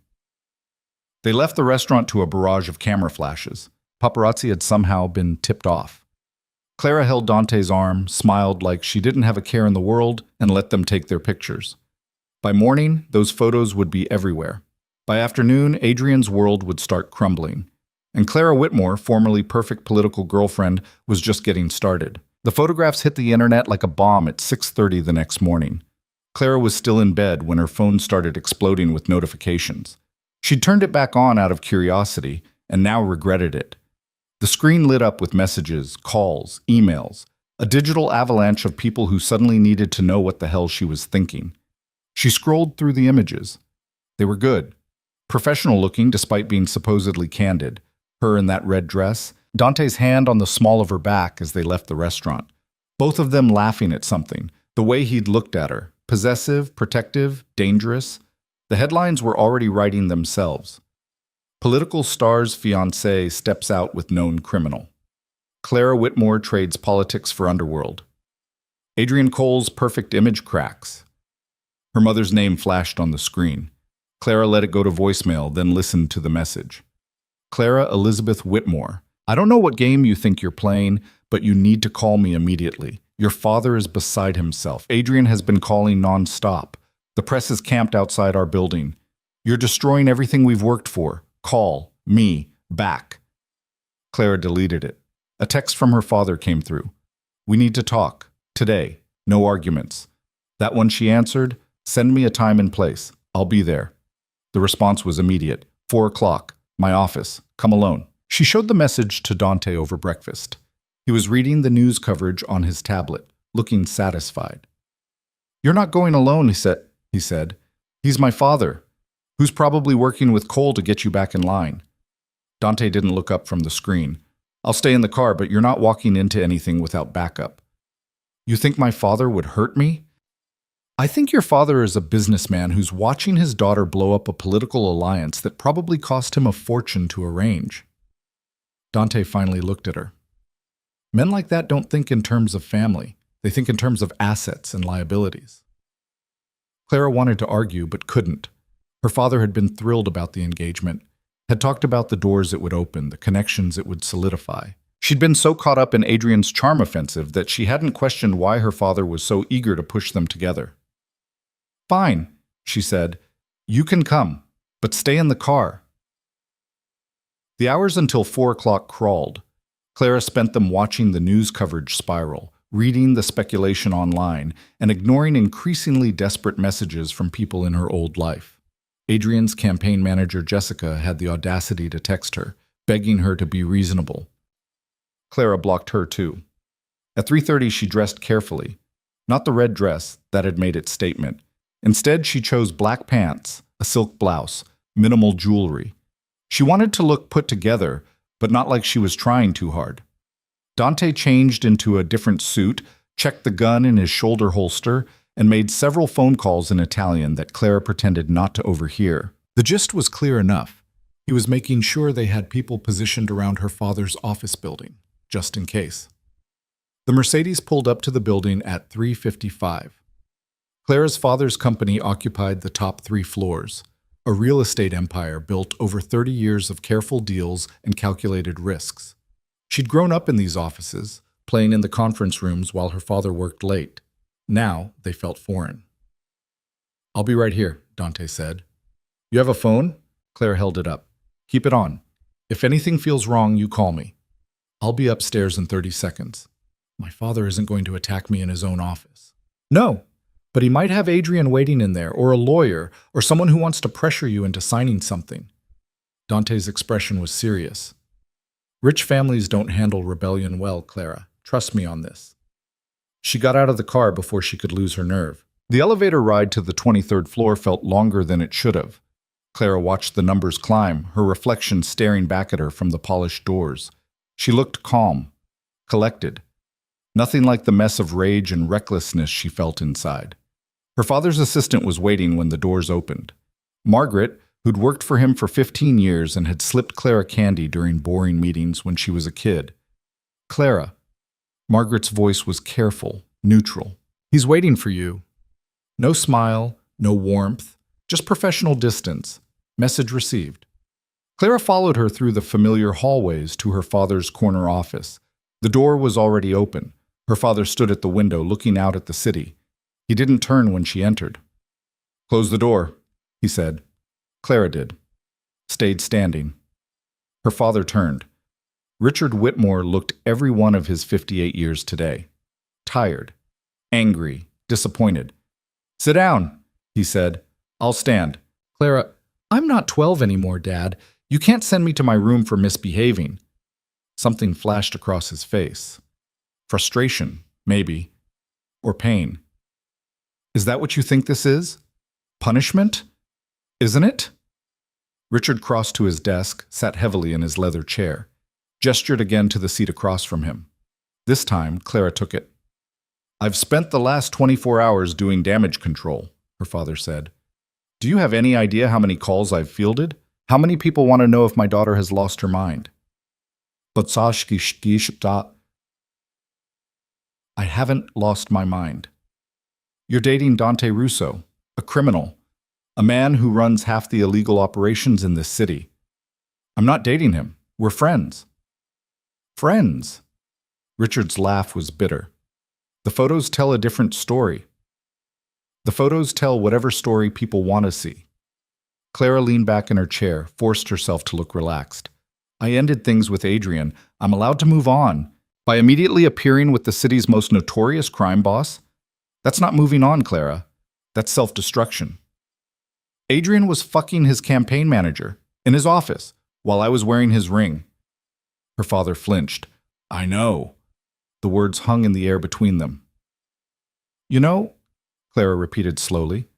They left the restaurant to a barrage of camera flashes. Paparazzi had somehow been tipped off. Clara held Dante's arm, smiled like she didn't have a care in the world, and let them take their pictures. By morning, those photos would be everywhere. By afternoon, Adrien's world would start crumbling. And Clara Whitmore, formerly perfect political girlfriend, was just getting started. The photographs hit the internet like a bomb at 6:30 the next morning. Clara was still in bed when her phone started exploding with notifications. She'd turned it back on out of curiosity, and now regretted it. The screen lit up with messages, calls, emails, a digital avalanche of people who suddenly needed to know what the hell she was thinking. She scrolled through the images. They were good. Professional looking despite being supposedly candid. Her in that red dress, Dante's hand on the small of her back as they left the restaurant. Both of them laughing at something, the way he'd looked at her. Possessive, protective, dangerous. The headlines were already writing themselves. Political star's fiancé steps out with known criminal. Clara Whitmore trades politics for underworld. Adrien Cole's perfect image cracks. Her mother's name flashed on the screen. Clara let it go to voicemail, then listened to the message. Clara Elizabeth Whitmore, I don't know what game you think you're playing, but you need to call me immediately. Your father is beside himself. Adrien has been calling non-stop. The press is camped outside our building. You're destroying everything we've worked for. Call me back. Clara deleted it. A text from her father came through. We need to talk. Today. No arguments. That one she answered, send me a time and place. I'll be there. The response was immediate. 4 o'clock. My office. Come alone. She showed the message to Dante over breakfast. He was reading the news coverage on his tablet, looking satisfied. You're not going alone, he said. He's my father, who's probably working with Cole to get you back in line. Dante didn't look up from the screen. I'll stay in the car, but you're not walking into anything without backup. You think my father would hurt me? I think your father is a businessman who's watching his daughter blow up a political alliance that probably cost him a fortune to arrange. Dante finally looked at her. Men like that don't think in terms of family. They think in terms of assets and liabilities. Clara wanted to argue, but couldn't. Her father had been thrilled about the engagement, had talked about the doors it would open, the connections it would solidify. She'd been so caught up in Adrien's charm offensive that she hadn't questioned why her father was so eager to push them together. Fine, she said. You can come, but stay in the car. The hours until 4 o'clock crawled. Clara spent them watching the news coverage spiral, reading the speculation online, and ignoring increasingly desperate messages from people in her old life. Adrien's campaign manager Jessica had the audacity to text her, begging her to be reasonable. Clara blocked her too. At 3:30 she dressed carefully. Not the red dress that had made its statement. Instead she chose black pants, a silk blouse, minimal jewelry. She wanted to look put together, but not like she was trying too hard. Dante changed into a different suit, checked the gun in his shoulder holster, and made several phone calls in Italian that Clara pretended not to overhear. The gist was clear enough. He was making sure they had people positioned around her father's office building, just in case. The Mercedes pulled up to the building at 3:55. Clara's father's company occupied the top 3 floors, a real estate empire built over 30 years of careful deals and calculated risks. She'd grown up in these offices, playing in the conference rooms while her father worked late. Now they felt foreign. I'll be right here, Dante said. You have a phone? Clara held it up. Keep it on. If anything feels wrong, you call me. I'll be upstairs in 30 seconds. My father isn't going to attack me in his own office. No, but he might have Adrien waiting in there, or a lawyer, or someone who wants to pressure you into signing something. Dante's expression was serious. Rich families don't handle rebellion well, Clara. Trust me on this. She got out of the car before she could lose her nerve. The elevator ride to the 23rd floor felt longer than it should have. Clara watched the numbers climb, her reflection staring back at her from the polished doors. She looked calm, collected. Nothing like the mess of rage and recklessness she felt inside. Her father's assistant was waiting when the doors opened. Margaret, who'd worked for him for 15 years and had slipped Clara candy during boring meetings when she was a kid. Clara. Margaret's voice was careful, neutral. He's waiting for you. No smile, no warmth, just professional distance. Message received. Clara followed her through the familiar hallways to her father's corner office. The door was already open. Her father stood at the window looking out at the city. He didn't turn when she entered. Close the door, he said. Clara did. Stayed standing. Her father turned. Richard Whitmore looked every one of his 58 years today. Tired, angry, disappointed. Sit down, he said. I'll stand. Clara, I'm not 12 anymore, Dad. You can't send me to my room for misbehaving. Something flashed across his face. Frustration, maybe. Or pain. Is that what you think this is? Punishment? Isn't it? Richard crossed to his desk, sat heavily in his leather chair, gestured again to the seat across from him. This time, Clara took it. "I've spent the last 24 hours doing damage control," her father said. "Do you have any idea how many calls I've fielded? How many people want to know if my daughter has lost her mind?" "I haven't lost my mind. You're dating Dante Russo, a criminal, a man who runs half the illegal operations in this city. I'm not dating him. We're friends." "Friends?" Richard's laugh was bitter. "The photos tell a different story. The photos tell whatever story people want to see." Clara leaned back in her chair, forced herself to look relaxed. "I ended things with Adrien. I'm allowed to move on. By immediately appearing with the city's most notorious crime boss? That's not moving on, Clara. That's self-destruction. Adrien was fucking his campaign manager in his office while I was wearing his ring." Her father flinched. "I know." The words hung in the air between them. "You know," Clara repeated slowly,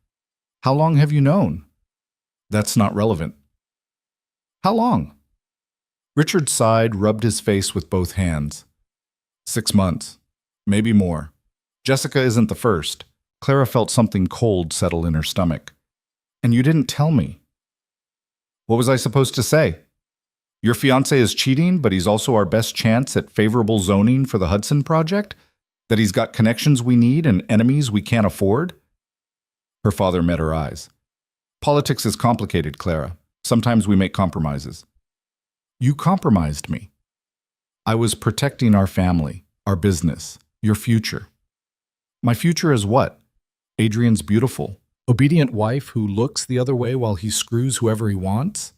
"how long have you known?" "That's not relevant." "How long?" Richard sighed, rubbed his face with both hands. 6 months. Maybe more. Jessica isn't the first. Clara felt something cold settle in her stomach. "And you didn't tell me." "What was I supposed to say? Your fiancé is cheating, but he's also our best chance at favorable zoning for the Hudson project? That he's got connections we need and enemies we can't afford?" Her father met her eyes. "Politics is complicated, Clara. Sometimes we make compromises." "You compromised me." "I was protecting our family, our business, your future." "My future is what? Adrien's beautiful, obedient wife who looks the other way while he screws whoever he wants?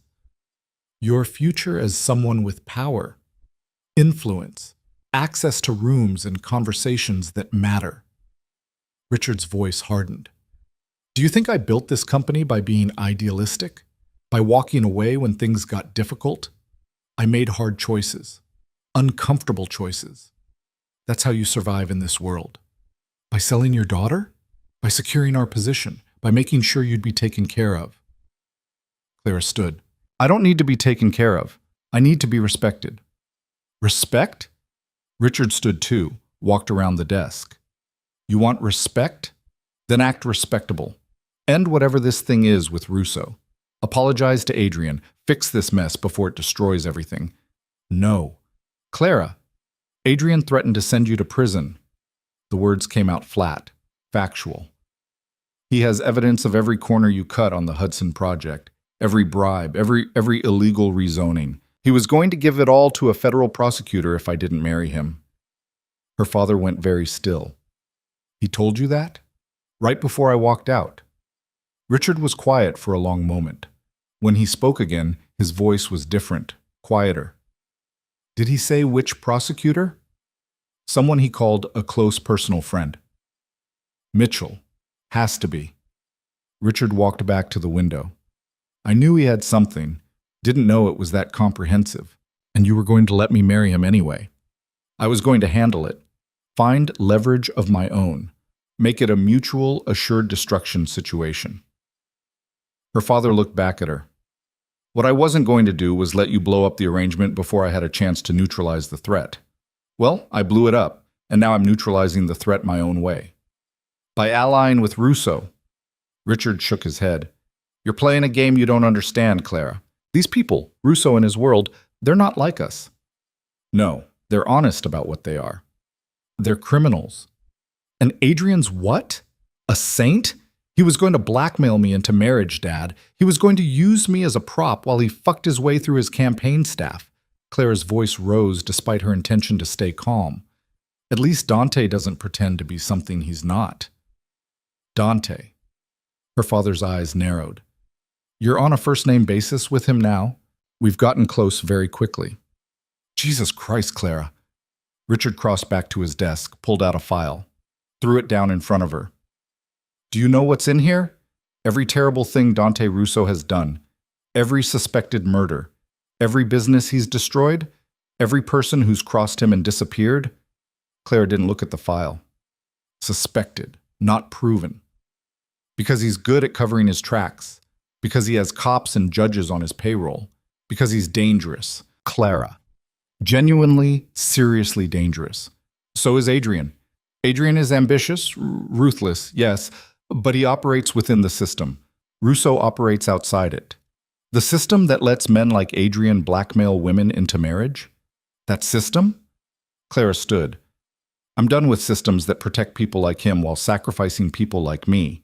Your future as someone with power, influence, access to rooms and conversations that matter." Richard's voice hardened. "Do you think I built this company by being idealistic? By walking away when things got difficult? I made hard choices, uncomfortable choices. That's how you survive in this world. By selling your daughter? By securing our position? By making sure you'd be taken care of?" Clara stood. "I don't need to be taken care of. I need to be respected." "Respect?" Richard stood too, walked around the desk. "You want respect? Then act respectable. End whatever this thing is with Russo. Apologize to Adrien. Fix this mess before it destroys everything." "No." "Clara, Adrien threatened to send you to prison." The words came out flat, factual. "He has evidence of every corner you cut on the Hudson project, every bribe, every illegal rezoning. He was going to give it all to a federal prosecutor if I didn't marry him." Her father went very still. "He told you that?" "Right before I walked out." Richard was quiet for a long moment. When he spoke again, his voice was different, quieter. "Did he say which prosecutor?" "Someone he called a close personal friend." "Mitchell. Has to be." Richard walked back to the window. "I knew he had something. Didn't know it was that comprehensive. And you were going to let me marry him anyway. I was going to handle it. Find leverage of my own. Make it a mutual, assured destruction situation." Her father looked back at her. "What I wasn't going to do was let you blow up the arrangement before I had a chance to neutralize the threat. Well, I blew it up, and now I'm neutralizing the threat my own way. By allying with Russo." Richard shook his head. "You're playing a game you don't understand, Clara. These people, Russo and his world, they're not like us. No, they're honest about what they are. They're criminals. And Adrien's what? A saint? He was going to blackmail me into marriage, Dad. He was going to use me as a prop while he fucked his way through his campaign staff." Clara's voice rose despite her intention to stay calm. "At least Dante doesn't pretend to be something he's not." "Dante." Her father's eyes narrowed. "You're on a first-name basis with him now? We've gotten close very quickly." "Jesus Christ, Clara." Richard crossed back to his desk, pulled out a file, threw it down in front of her. "Do you know what's in here? Every terrible thing Dante Russo has done. Every suspected murder. Every business he's destroyed. Every person who's crossed him and disappeared." Clara didn't look at the file. "Suspected, not proven. Because he's good at covering his tracks. because he has cops and judges on his payroll, because he's dangerous. Clara. Genuinely, seriously dangerous. So is Adrien. Adrien is ambitious, ruthless, yes, but he operates within the system. Russo operates outside it. The system that lets men like Adrien blackmail women into marriage? That system? Clara stood. I'm done with systems that protect people like him while sacrificing people like me.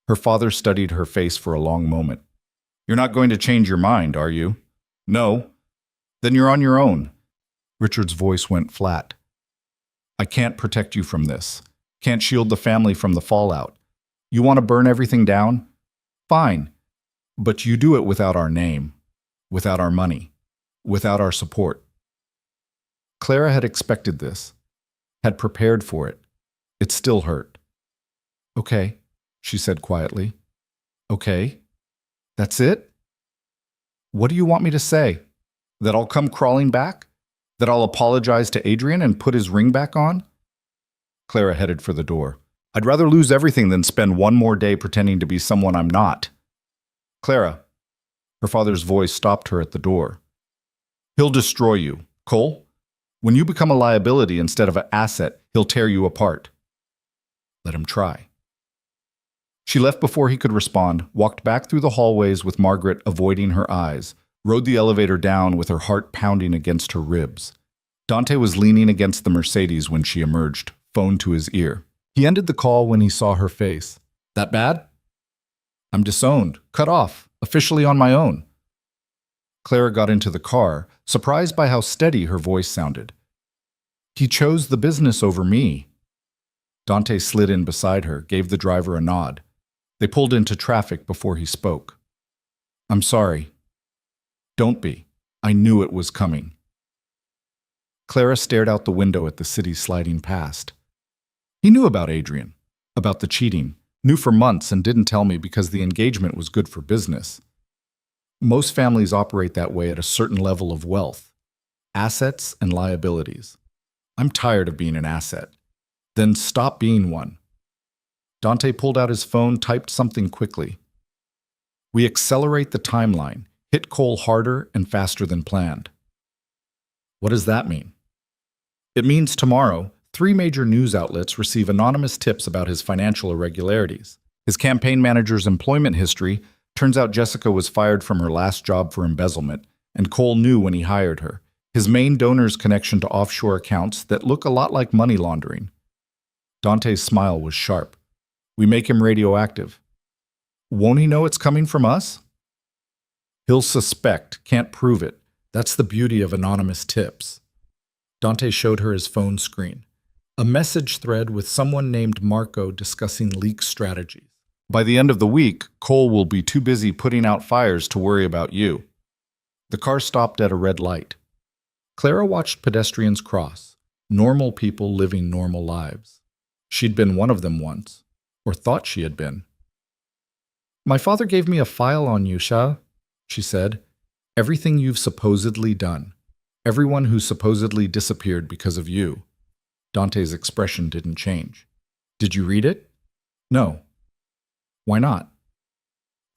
Her father studied her face for a long moment. You're not going to change your mind, are you? No. Then you're on your own. Richard's voice went flat. I can't protect you from this. Can't shield the family from the fallout. You want to burn everything down? Fine. But you do it without our name, without our money, without our support. Clara had expected this, had prepared for it. It still hurt. Okay, she said quietly. Okay. That's it? What do you want me to say? That I'll come crawling back? That I'll apologize to Adrien and put his ring back on? Clara headed for the door. I'd rather lose everything than spend one more day pretending to be someone I'm not. Clara. Her father's voice stopped her at the door. He'll destroy you, Cole. When you become a liability instead of an asset, he'll tear you apart. Let him try. She left before he could respond, walked back through the hallways with Margaret avoiding her eyes, rode the elevator down with her heart pounding against her ribs. Dante was leaning against the Mercedes when she emerged, phone to his ear. He ended the call when he saw her face. That bad? I'm disowned, cut off, officially on my own. Clara got into the car, surprised by how steady her voice sounded. He chose the business over me. Dante slid in beside her, gave the driver a nod. They pulled into traffic before he spoke. I'm sorry. Don't be. I knew it was coming. Clara stared out the window at the city sliding past. He knew about Adrien, about the cheating, knew for months and didn't tell me because the engagement was good for business. Most families operate that way at a certain level of wealth, assets and liabilities. I'm tired of being an asset. Then stop being one. Dante pulled out his phone, typed something quickly. We accelerate the timeline, hit Cole harder and faster than planned. What does that mean? It means tomorrow, 3 major news outlets receive anonymous tips about his financial irregularities. His campaign manager's employment history. Turns out Jessica was fired from her last job for embezzlement, and Cole knew when he hired her. His main donor's connection to offshore accounts that look a lot like money laundering. Dante's smile was sharp. We make him radioactive. Won't he know it's coming from us? He'll suspect, can't prove it. That's the beauty of anonymous tips. Dante showed her his phone screen. A message thread with someone named Marco discussing leak strategies. By the end of the week, Cole will be too busy putting out fires to worry about you. The car stopped at a red light. Clara watched pedestrians cross, normal people living normal lives. She'd been one of them once, or thought she had been. My father gave me a file on you, Shah, she said. Everything you've supposedly done. Everyone who supposedly disappeared because of you. Dante's expression didn't change. Did you read it? No. Why not?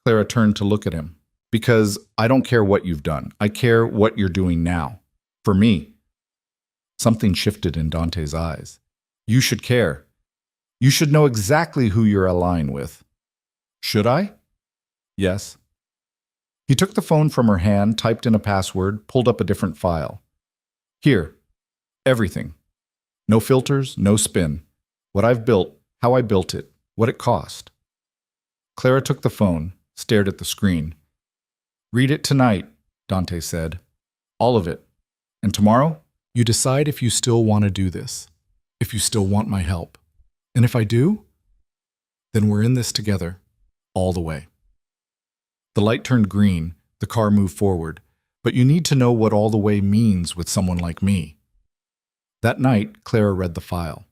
Clara turned to look at him. Because I don't care what you've done. I care what you're doing now. For me. Something shifted in Dante's eyes. You should care. You should know exactly who you're aligned with. Should I? Yes. He took the phone from her hand, typed in a password, pulled up a different file. Here. Everything. No filters, no spin. What I've built, how I built it, what it cost. Clara took the phone, stared at the screen. Read it tonight, Dante said. All of it. And tomorrow, you decide if you still want to do this, if you still want my help. And if I do, then we're in this together, all the way. The light turned green, the car moved forward, but you need to know what all the way means with someone like me. That night, Clara read the file.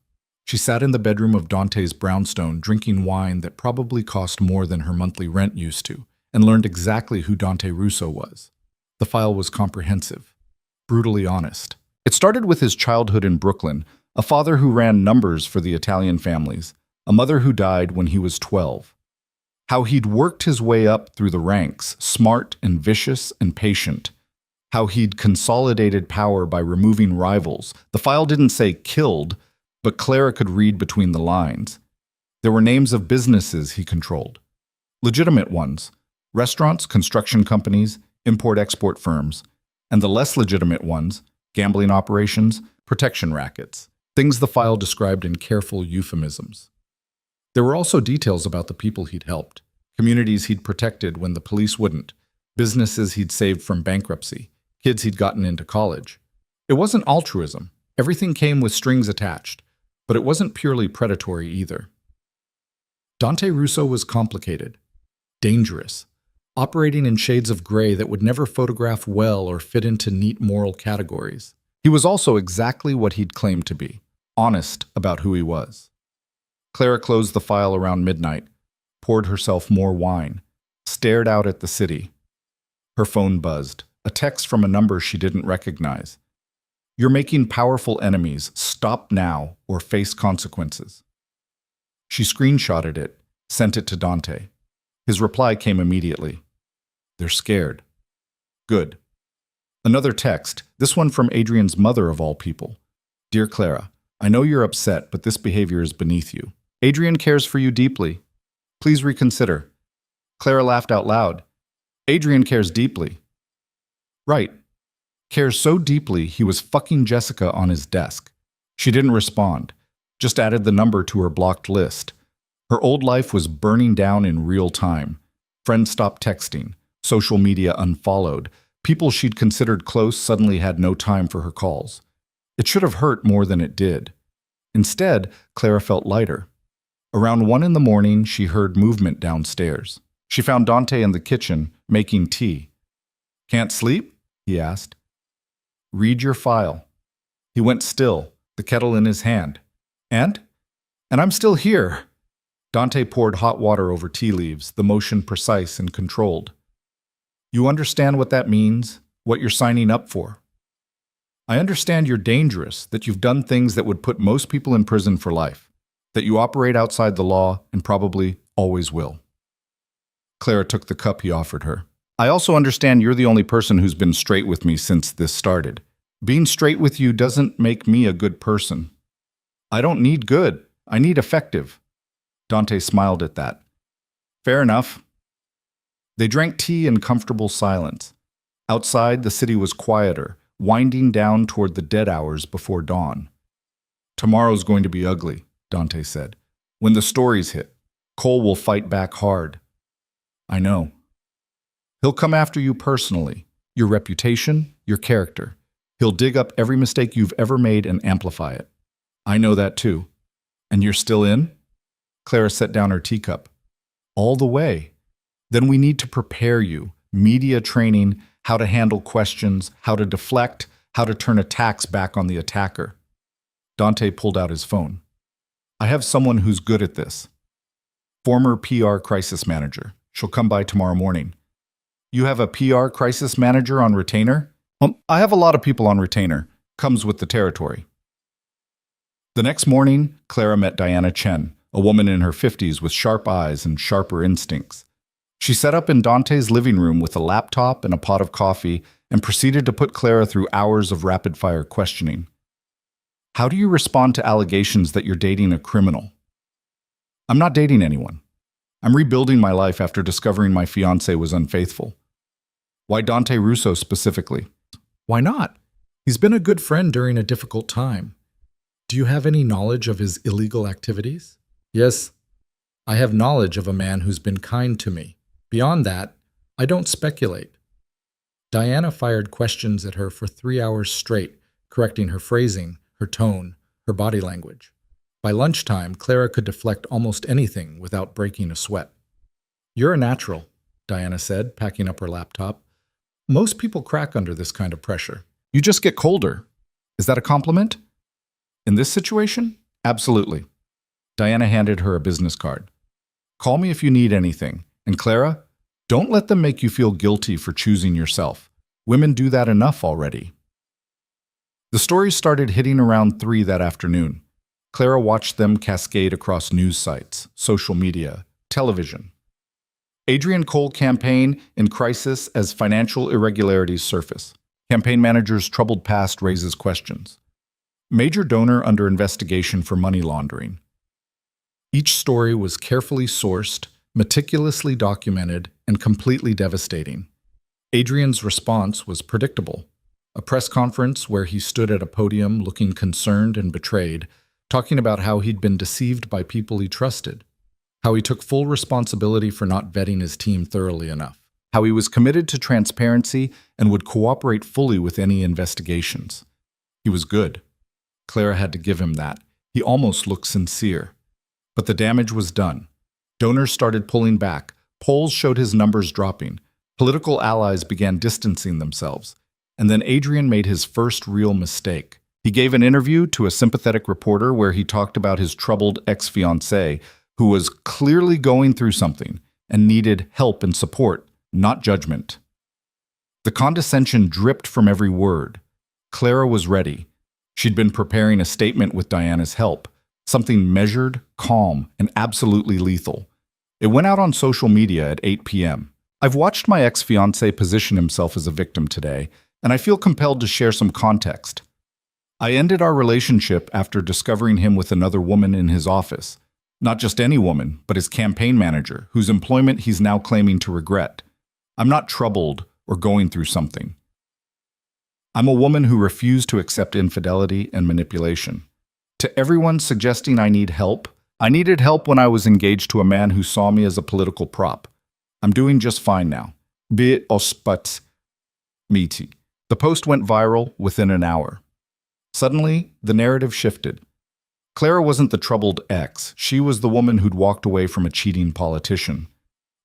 She sat in the bedroom of Dante's brownstone, drinking wine that probably cost more than her monthly rent used to, and learned exactly who Dante Russo was. The file was comprehensive, brutally honest. It started with his childhood in Brooklyn, a father who ran numbers for the Italian families, a mother who died when he was 12. How he'd worked his way up through the ranks, smart and vicious and patient. How he'd consolidated power by removing rivals. The file didn't say killed, but Clara could read between the lines. There were names of businesses he controlled. Legitimate ones, restaurants, construction companies, import-export firms, and the less legitimate ones, gambling operations, protection rackets, things the file described in careful euphemisms. There were also details about the people he'd helped, communities he'd protected when the police wouldn't, businesses he'd saved from bankruptcy, kids he'd gotten into college. It wasn't altruism. Everything came with strings attached, but it wasn't purely predatory either. Dante Russo was complicated, dangerous, operating in shades of gray that would never photograph well or fit into neat moral categories. He was also exactly what he'd claimed to be, honest about who he was. Clara closed the file around midnight, poured herself more wine, stared out at the city. Her phone buzzed, a text from a number she didn't recognize. "You're making powerful enemies. Stop now or face consequences." She screenshotted it, sent it to Dante. His reply came immediately. "They're scared." Good. Another text, this one from Adrien's mother of all people. "Dear Clara, I know you're upset, but this behavior is beneath you. Adrien cares for you deeply. Please reconsider." Clara laughed out loud. "Adrien cares deeply." Right. Cares so deeply he was fucking Jessica on his desk. She didn't respond, just added the number to her blocked list. Her old life was burning down in real time. Friends stopped texting, social media unfollowed. People she'd considered close suddenly had no time for her calls. It should have hurt more than it did. Instead, Clara felt lighter. Around 1 in the morning, she heard movement downstairs. She found Dante in the kitchen, making tea. "Can't sleep?" he asked. "Read your file." He went still, the kettle in his hand. And I'm still here." Dante poured hot water over tea leaves, the motion precise and controlled. "You understand what that means, what you're signing up for. I understand you're dangerous, that you've done things that would put most people in prison for life, that you operate outside the law and probably always will." Clara took the cup he offered her. "I also understand you're the only person who's been straight with me since this started. Being straight with you doesn't make me a good person." "I don't need good. I need effective." Dante smiled at that. "Fair enough." They drank tea in comfortable silence. Outside, the city was quieter, winding down toward the dead hours before dawn. "Tomorrow's going to be ugly," Dante said. "When the stories hit, Cole will fight back hard." "I know." "He'll come after you personally, your reputation, your character. He'll dig up every mistake you've ever made and amplify it." "I know that too." "And you're still in?" Clara set down her teacup. "All the way. Then we need to prepare you, media training, how to handle questions, how to deflect, how to turn attacks back on the attacker." Dante pulled out his phone. "I have someone who's good at this. Former PR crisis manager. She'll come by tomorrow morning." "You have a PR crisis manager on retainer?" "I have a lot of people on retainer. Comes with the territory." The next morning, Clara met Diana Chen, a woman in her 50s with sharp eyes and sharper instincts. She sat up in Dante's living room with a laptop and a pot of coffee and proceeded to put Clara through hours of rapid-fire questioning. "How do you respond to allegations that you're dating a criminal?" "I'm not dating anyone. I'm rebuilding my life after discovering my fiancé was unfaithful." "Why Dante Russo specifically?" "Why not? He's been a good friend during a difficult time. Do you have any knowledge of his illegal activities?" "Yes. I have knowledge of a man who's been kind to me. Beyond that, I don't speculate." Diana fired questions at her for 3 hours straight, correcting her phrasing, her tone, her body language. By lunchtime, Clara could deflect almost anything without breaking a sweat. "You're a natural," Diana said, packing up her laptop. "Most people crack under this kind of pressure. You just get colder. Is that a compliment?" "In this situation? Absolutely." Diana handed her a business card. "Call me if you need anything. And Clara, don't let them make you feel guilty for choosing yourself. Women do that enough already." The stories started hitting around 3 that afternoon. Clara watched them cascade across news sites, social media, television. Adrien Cole campaign in crisis as financial irregularities surface. Campaign manager's troubled past raises questions. Major donor under investigation for money laundering. Each story was carefully sourced, meticulously documented, and completely devastating. Adrien's response was predictable. A press conference where he stood at a podium looking concerned and betrayed, talking about how he'd been deceived by people he trusted, how he took full responsibility for not vetting his team thoroughly enough, how he was committed to transparency and would cooperate fully with any investigations. He was good. Clara had to give him that. He almost looked sincere. But the damage was done. Donors started pulling back. Polls showed his numbers dropping. Political allies began distancing themselves. And then Adrien made his first real mistake. He gave an interview to a sympathetic reporter where he talked about his troubled ex-fiancé, who was clearly going through something and needed help and support, not judgment. The condescension dripped from every word. Clara was ready. She'd been preparing a statement with Diana's help, something measured, calm, and absolutely lethal. It went out on social media at 8 p.m. I've watched my ex-fiancé position himself as a victim today, and I feel compelled to share some context. I ended our relationship after discovering him with another woman in his office. Not just any woman, but his campaign manager, whose employment he's now claiming to regret. I'm not troubled or going through something. I'm a woman who refused to accept infidelity and manipulation. To everyone suggesting I need help, I needed help when I was engaged to a man who saw me as a political prop. I'm doing just fine now. Be ospat miti. The post went viral within an hour. Suddenly, the narrative shifted. Clara wasn't the troubled ex. She was the woman who'd walked away from a cheating politician.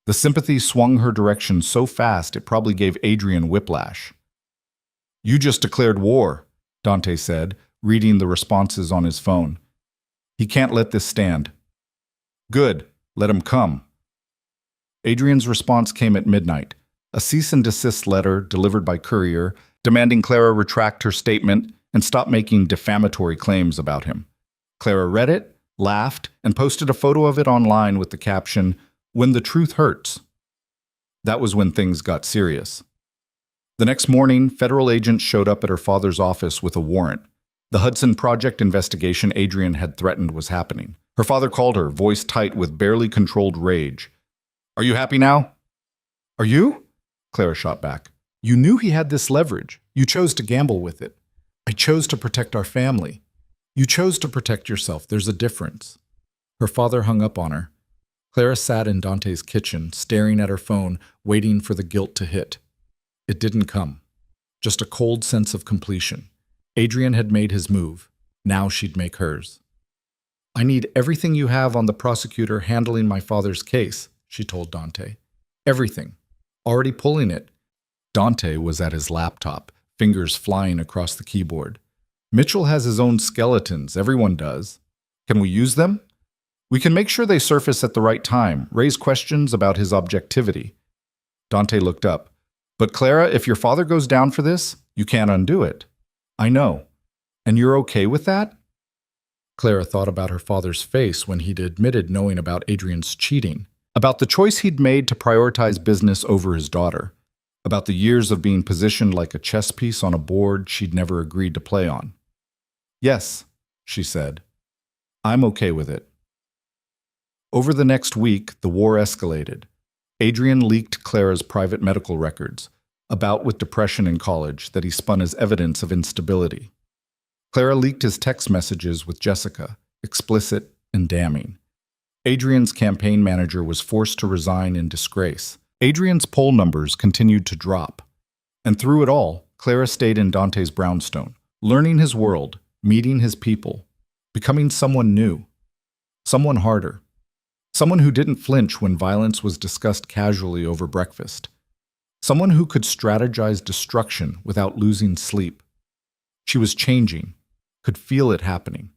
The sympathy swung her direction so fast it probably gave Adrien whiplash. "You just declared war," Dante said, reading the responses on his phone. "He can't let this stand." "Good, let him come." Adrien's response came at midnight, a cease and desist letter delivered by courier, demanding Clara retract her statement and stop making defamatory claims about him. Clara read it, laughed, and posted a photo of it online with the caption, "When the truth hurts." That was when things got serious. The next morning, federal agents showed up at her father's office with a warrant. The Hudson Project investigation Adrien had threatened was happening. Her father called her, voice tight with barely controlled rage. "Are you happy now?" "Are you?" Clara shot back. "You knew he had this leverage. You chose to gamble with it. I chose to protect our family. You chose to protect yourself. There's a difference." Her father hung up on her. Clara sat in Dante's kitchen, staring at her phone, waiting for the guilt to hit. It didn't come. Just a cold sense of completion. Adrien had made his move. Now she'd make hers. "I need everything you have on the prosecutor handling my father's case," she told Dante. "Everything. Already pulling it." Dante was at his laptop, fingers flying across the keyboard. "Mitchell has his own skeletons. Everyone does. Can we use them? We can make sure they surface at the right time, raise questions about his objectivity." Dante looked up. "But Clara, if your father goes down for this, you can't undo it." "I know. And you're okay with that?" Clara thought about her father's face when he'd admitted knowing about Adrien's cheating, about the choice he'd made to prioritize business over his daughter, about the years of being positioned like a chess piece on a board she'd never agreed to play on. "Yes," she said. "I'm okay with it." Over the next week, the war escalated. Adrien leaked Clara's private medical records, a bout with depression in college that he spun as evidence of instability. Clara leaked his text messages with Jessica, explicit and damning. Adrien's campaign manager was forced to resign in disgrace. Adrien's poll numbers continued to drop. And through it all, Clara stayed in Dante's brownstone, learning his world, meeting his people, becoming someone new, someone harder, someone who didn't flinch when violence was discussed casually over breakfast, someone who could strategize destruction without losing sleep. She was changing, could feel it happening.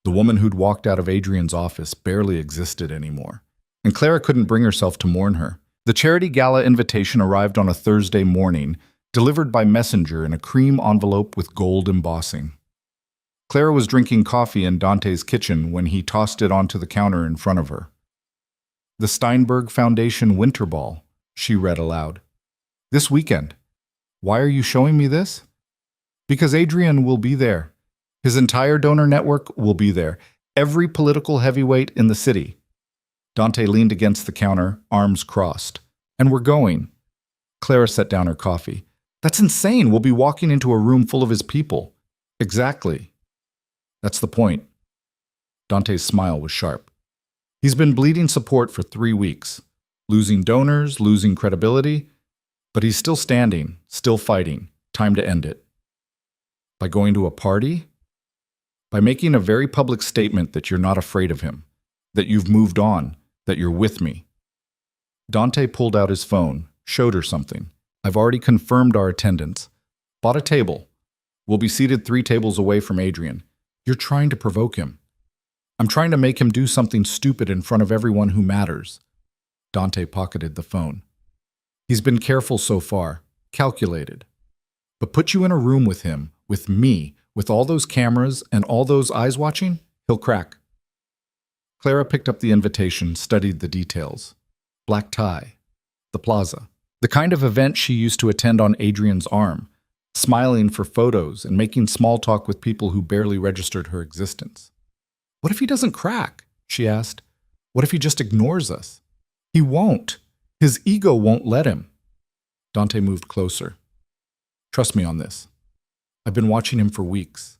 The woman who'd walked out of Adrien's office barely existed anymore, and Clara couldn't bring herself to mourn her. The charity gala invitation arrived on a Thursday morning, delivered by messenger in a cream envelope with gold embossing. Clara was drinking coffee in Dante's kitchen when he tossed it onto the counter in front of her. The Steinberg Foundation Winter Ball, she read aloud. This weekend. Why are you showing me this? Because Adrien will be there. His entire donor network will be there. Every political heavyweight in the city. Dante leaned against the counter, arms crossed. And we're going. Clara set down her coffee. That's insane. We'll be walking into a room full of his people. Exactly. That's the point. Dante's smile was sharp. He's been bleeding support for 3 weeks. Losing donors, losing credibility. But he's still standing, still fighting. Time to end it. By going to a party? By making a very public statement that you're not afraid of him, that you've moved on, that you're with me. Dante pulled out his phone, showed her something. I've already confirmed our attendance. Bought a table. We'll be seated 3 tables away from Adrien. You're trying to provoke him. I'm trying to make him do something stupid in front of everyone who matters. Dante pocketed the phone. He's been careful so far, calculated. But put you in a room with him, with me, with all those cameras and all those eyes watching, he'll crack. Clara picked up the invitation, studied the details. Black tie. The plaza. The kind of event she used to attend on Adrien's arm, smiling for photos and making small talk with people who barely registered her existence. What if he doesn't crack? She asked. What if he just ignores us? He won't. His ego won't let him. Dante moved closer. Trust me on this. I've been watching him for weeks.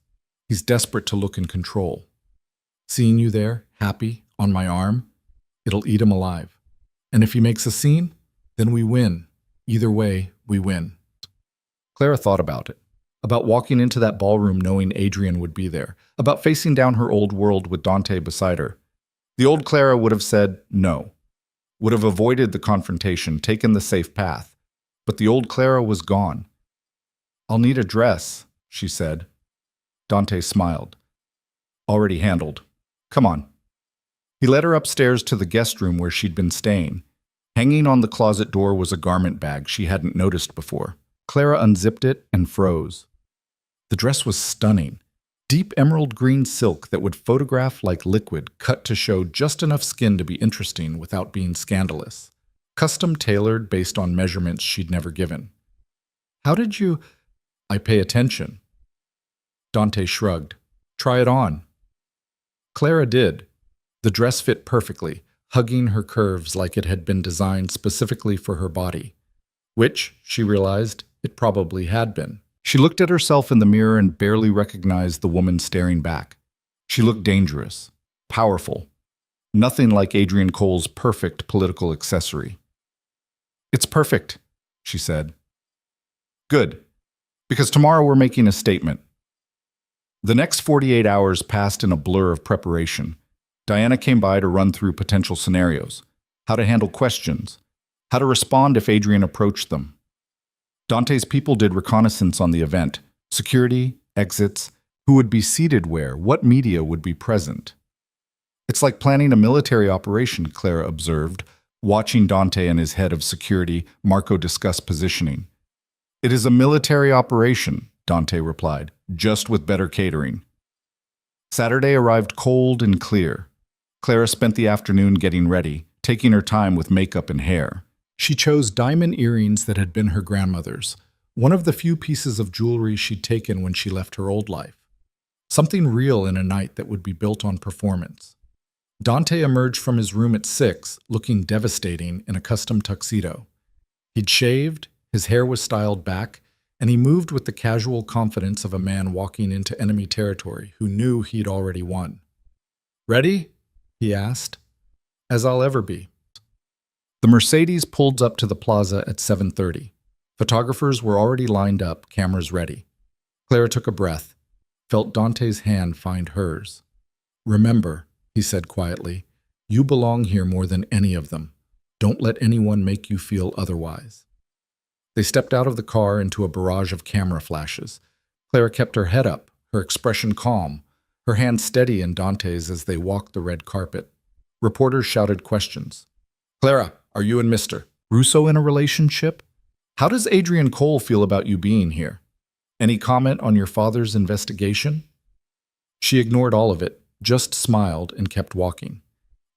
He's desperate to look in control. Seeing you there, happy, on my arm, it'll eat him alive. And if he makes a scene, then we win. Either way, we win. Clara thought about it. About walking into that ballroom knowing Adrien would be there. About facing down her old world with Dante beside her. The old Clara would have said no. Would have avoided the confrontation, taken the safe path. But the old Clara was gone. I'll need a dress, she said. Dante smiled. Already handled. Come on. He led her upstairs to the guest room where she'd been staying. Hanging on the closet door was a garment bag she hadn't noticed before. Clara unzipped it and froze. The dress was stunning. Deep emerald green silk that would photograph like liquid, cut to show just enough skin to be interesting without being scandalous. Custom tailored based on measurements she'd never given. How did you... I pay attention. Dante shrugged. Try it on. Clara did. The dress fit perfectly, hugging her curves like it had been designed specifically for her body. Which, she realized, it probably had been. She looked at herself in the mirror and barely recognized the woman staring back. She looked dangerous, powerful. Nothing like Adrien Cole's perfect political accessory. It's perfect, she said. Good, because tomorrow we're making a statement. The next 48 hours passed in a blur of preparation. Diana came by to run through potential scenarios, how to handle questions, how to respond if Adrien approached them. Dante's people did reconnaissance on the event, security, exits, who would be seated where, what media would be present. It's like planning a military operation, Clara observed, watching Dante and his head of security, Marco, discuss positioning. It is a military operation, Dante replied, just with better catering. Saturday arrived cold and clear. Clara spent the afternoon getting ready, taking her time with makeup and hair. She chose diamond earrings that had been her grandmother's, one of the few pieces of jewelry she'd taken when she left her old life. Something real in a night that would be built on performance. Dante emerged from his room at 6, looking devastating in a custom tuxedo. He'd shaved, his hair was styled back, and he moved with the casual confidence of a man walking into enemy territory who knew he'd already won. Ready? He asked. As I'll ever be. The Mercedes pulled up to the plaza at 7:30. Photographers were already lined up, cameras ready. Clara took a breath, felt Dante's hand find hers. Remember, he said quietly, you belong here more than any of them. Don't let anyone make you feel otherwise. They stepped out of the car into a barrage of camera flashes. Clara kept her head up, her expression calm, her hand steady in Dante's as they walked the red carpet. Reporters shouted questions. Clara, are you and Mr. Russo in a relationship? How does Adrien Cole feel about you being here? Any comment on your father's investigation? She ignored all of it, just smiled and kept walking.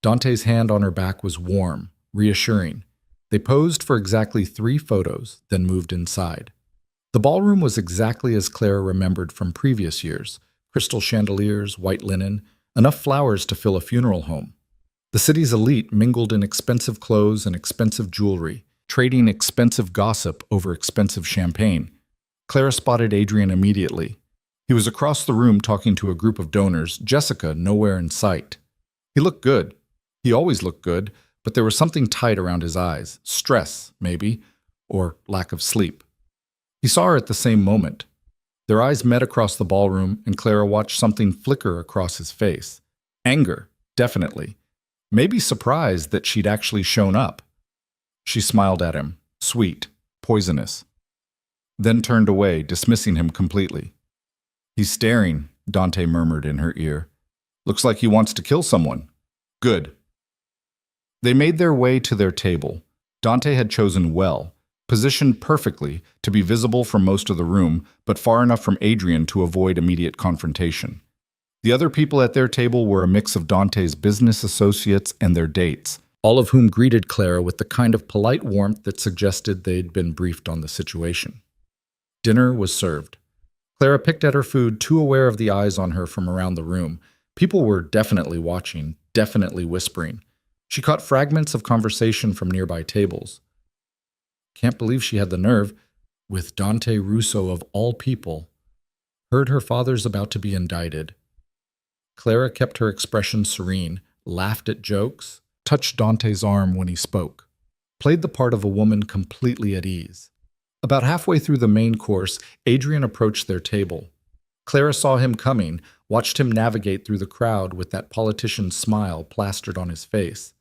Dante's hand on her back was warm, reassuring. They posed for exactly 3 photos, then moved inside. The ballroom was exactly as Clara remembered from previous years. Crystal chandeliers, white linen, enough flowers to fill a funeral home. The city's elite mingled in expensive clothes and expensive jewelry, trading expensive gossip over expensive champagne. Clara spotted Adrien immediately. He was across the room talking to a group of donors, Jessica nowhere in sight. He looked good. He always looked good, but there was something tight around his eyes. Stress, maybe, or lack of sleep. He saw her at the same moment. Their eyes met across the ballroom, and Clara watched something flicker across his face. Anger, definitely. Maybe surprised that she'd actually shown up. She smiled at him, sweet, poisonous. Then turned away, dismissing him completely. "He's staring," Dante murmured in her ear. "Looks like he wants to kill someone." "Good." They made their way to their table. Dante had chosen well, positioned perfectly to be visible from most of the room, but far enough from Adrien to avoid immediate confrontation. The other people at their table were a mix of Dante's business associates and their dates, all of whom greeted Clara with the kind of polite warmth that suggested they'd been briefed on the situation. Dinner was served. Clara picked at her food, too aware of the eyes on her from around the room. People were definitely watching, definitely whispering. She caught fragments of conversation from nearby tables. Can't believe she had the nerve, with Dante Russo of all people. Heard her father's about to be indicted. Clara kept her expression serene, laughed at jokes, touched Dante's arm when he spoke, played the part of a woman completely at ease. About halfway through the main course, Adrien approached their table. Clara saw him coming, watched him navigate through the crowd with that politician's smile plastered on his face.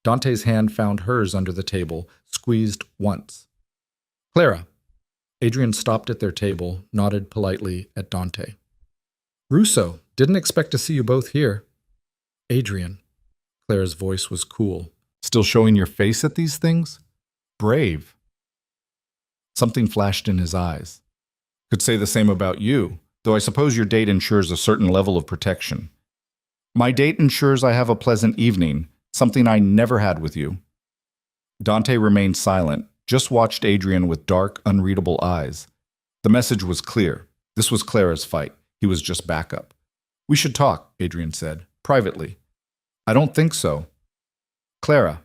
Dante's hand found hers under the table, squeezed once. "Clara." Adrien stopped at their table, nodded politely at Dante. "Russo, didn't expect to see you both here." "Adrien." Clara's voice was cool. "Still showing your face at these things? Brave." Something flashed in his eyes. "Could say the same about you, though I suppose your date ensures a certain level of protection." "My date ensures I have a pleasant evening, something I never had with you." Dante remained silent, just watched Adrien with dark, unreadable eyes. The message was clear. This was Clara's fight. He was just backup. "We should talk," Adrien said, privately. "I don't think so." "Clara."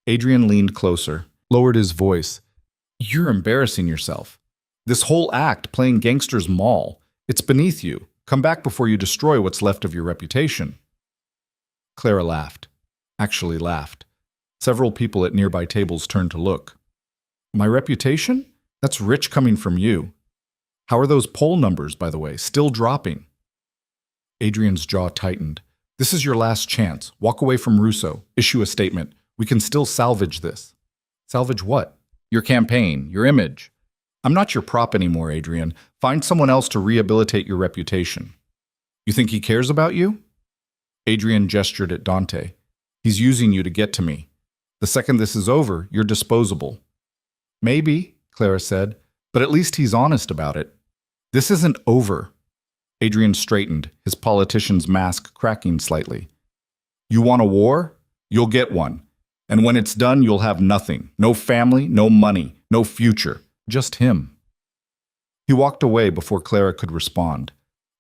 Adrien leaned closer, lowered his voice. "You're embarrassing yourself. This whole act, playing gangster's mall, it's beneath you. Come back before you destroy what's left of your reputation." Clara laughed. Actually laughed. Several people at nearby tables turned to look. "My reputation? That's rich coming from you. How are those poll numbers, by the way, still dropping?" Adrien's jaw tightened. "This is your last chance. Walk away from Russo. Issue a statement. We can still salvage this." "Salvage what?" "Your campaign, your image." "I'm not your prop anymore, Adrien. Find someone else to rehabilitate your reputation." "You think he cares about you?" Adrien gestured at Dante. "He's using you to get to me. The second this is over, you're disposable." "Maybe," Clara said, "but at least he's honest about it." "This isn't over." Adrien straightened, his politician's mask cracking slightly. "You want a war? You'll get one. And when it's done, you'll have nothing. No family, no money, no future. Just him." He walked away before Clara could respond.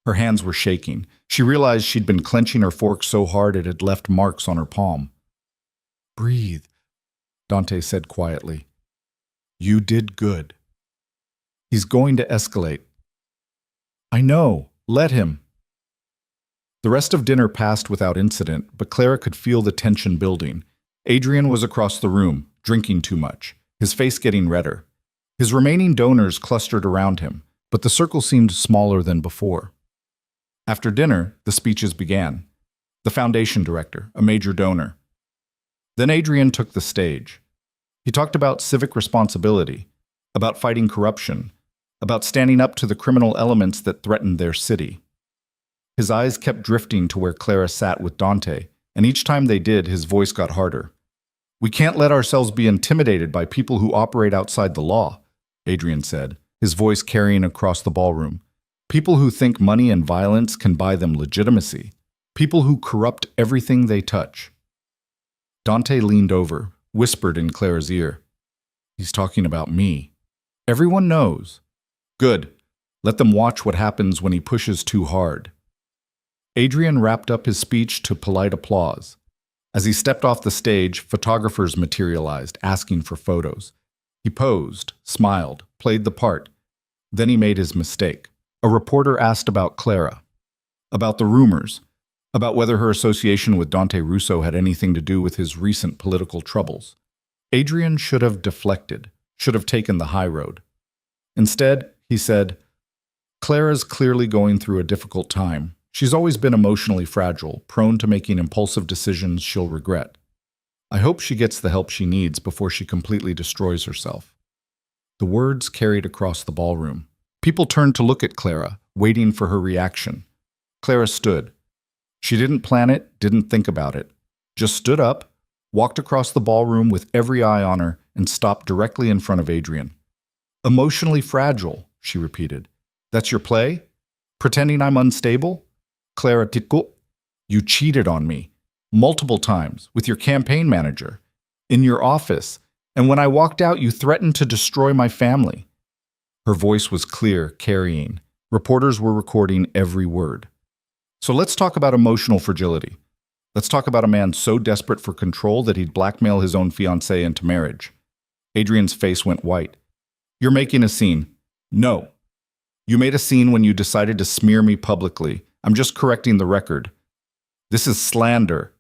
Her hands were shaking. She realized she'd been clenching her fork so hard it had left marks on her palm. "Breathe," Dante said quietly. "You did good." "He's going to escalate." "I know. Let him." The rest of dinner passed without incident, but Clara could feel the tension building. Adrien was across the room, drinking too much, his face getting redder. His remaining donors clustered around him, but the circle seemed smaller than before. After dinner, the speeches began. The foundation director, a major donor. Then Adrien took the stage. He talked about civic responsibility, about fighting corruption, about standing up to the criminal elements that threatened their city. His eyes kept drifting to where Clara sat with Dante, and each time they did, his voice got harder. "We can't let ourselves be intimidated by people who operate outside the law," Adrien said, his voice carrying across the ballroom. "People who think money and violence can buy them legitimacy. People who corrupt everything they touch." Dante leaned over, whispered in Clara's ear. He's talking about me. Everyone knows. Good. Let them watch what happens when he pushes too hard. Adrien wrapped up his speech to polite applause. As he stepped off the stage, photographers materialized, asking for photos. He posed, smiled, played the part. Then he made his mistake. A reporter asked about Clara, about the rumors, about whether her association with Dante Russo had anything to do with his recent political troubles. Adrien should have deflected, should have taken the high road. Instead, he said, Clara's clearly going through a difficult time. She's always been emotionally fragile, prone to making impulsive decisions she'll regret. I hope she gets the help she needs before she completely destroys herself. The words carried across the ballroom. People turned to look at Clara, waiting for her reaction. Clara stood. She didn't plan it, didn't think about it. Just stood up, walked across the ballroom with every eye on her, and stopped directly in front of Adrien. Emotionally fragile, she repeated. That's your play? Pretending I'm unstable? Clara Tico, you cheated on me. Multiple times, with your campaign manager. In your office. And when I walked out, you threatened to destroy my family. Her voice was clear, carrying. Reporters were recording every word. So let's talk about emotional fragility. Let's talk about a man so desperate for control that he'd blackmail his own fiancée into marriage. Adrien's face went white. You're making a scene. No. You made a scene when you decided to smear me publicly. I'm just correcting the record. This is slander.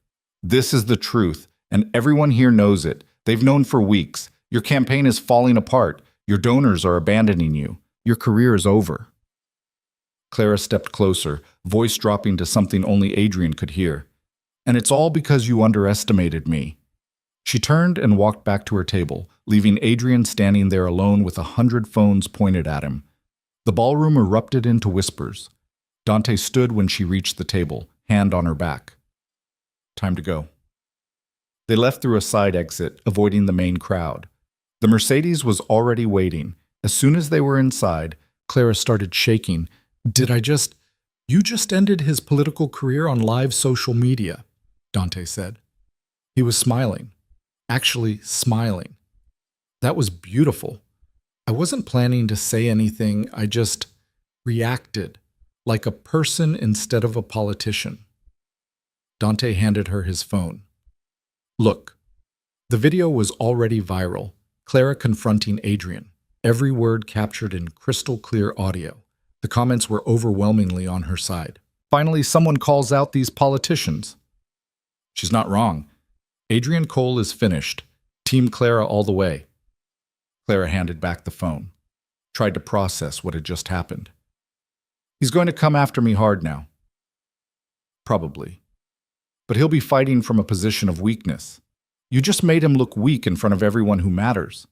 This is the truth, and everyone here knows it. They've known for weeks. Your campaign is falling apart. Your donors are abandoning you. Your career is over. Clara stepped closer, voice dropping to something only Adrien could hear. And it's all because you underestimated me. She turned and walked back to her table, leaving Adrien standing there alone with 100 phones pointed at him. The ballroom erupted into whispers. Dante stood when she reached the table, hand on her back. Time to go. They left through a side exit, avoiding the main crowd. The Mercedes was already waiting. As soon as they were inside, Clara started shaking. You just ended his political career on live social media, Dante said. He was smiling. Actually smiling. That was beautiful. I wasn't planning to say anything, I just reacted, like a person instead of a politician. Dante handed her his phone. Look. The video was already viral, Clara confronting Adrien, every word captured in crystal clear audio. The comments were overwhelmingly on her side. Finally, someone calls out these politicians. She's not wrong. Adrien Cole is finished. Team Clara all the way. Clara handed back the phone, tried to process what had just happened. He's going to come after me hard now. Probably. But he'll be fighting from a position of weakness. You just made him look weak in front of everyone who matters.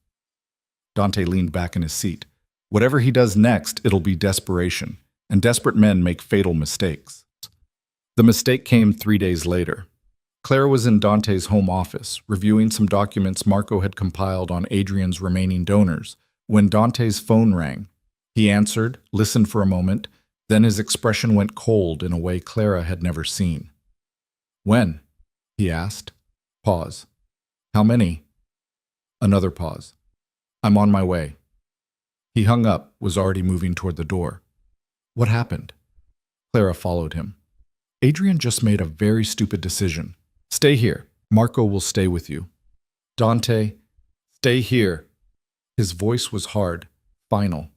Dante leaned back in his seat. Whatever he does next, it'll be desperation, and desperate men make fatal mistakes. The mistake came 3 days later. Clara was in Dante's home office, reviewing some documents Marco had compiled on Adrien's remaining donors, when Dante's phone rang. He answered, listened for a moment, then his expression went cold in a way Clara had never seen. When? He asked. Pause. How many? Another pause. I'm on my way. He hung up, was already moving toward the door. What happened? Clara followed him. Adrien just made a very stupid decision. Stay here. Marco will stay with you. Dante, stay here. His voice was hard, final.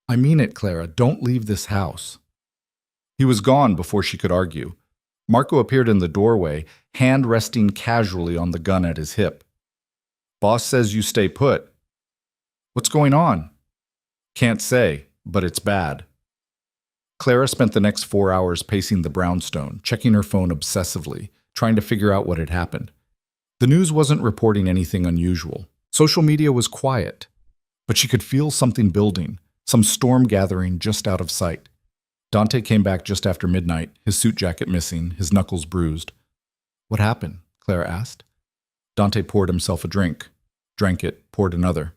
I mean it, Clara. Don't leave this house. He was gone before she could argue. Marco appeared in the doorway, hand resting casually on the gun at his hip. Boss says you stay put. What's going on? Can't say, but it's bad. Clara spent the next 4 hours pacing the brownstone, checking her phone obsessively, trying to figure out what had happened. The news wasn't reporting anything unusual. Social media was quiet, but she could feel something building, some storm gathering just out of sight. Dante came back just after midnight, his suit jacket missing, his knuckles bruised. What happened? Clara asked. Dante poured himself a drink, drank it, poured another.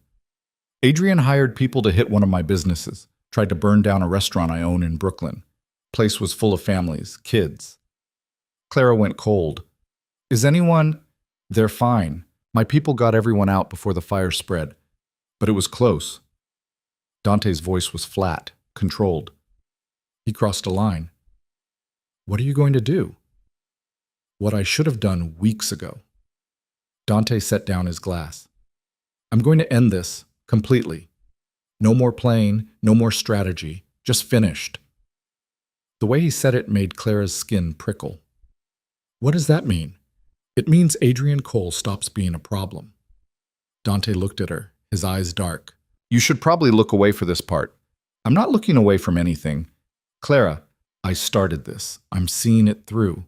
Adrien hired people to hit one of my businesses, tried to burn down a restaurant I own in Brooklyn. Place was full of families, kids. Clara went cold. Is anyone... They're fine. My people got everyone out before the fire spread. But it was close. Dante's voice was flat, controlled. He crossed a line. What are you going to do? What I should have done weeks ago. Dante set down his glass. I'm going to end this completely. No more playing, no more strategy, just finished. The way he said it made Clara's skin prickle. What does that mean? It means Adrien Cole stops being a problem. Dante looked at her, his eyes dark. You should probably look away for this part. I'm not looking away from anything. Clara, I started this. I'm seeing it through.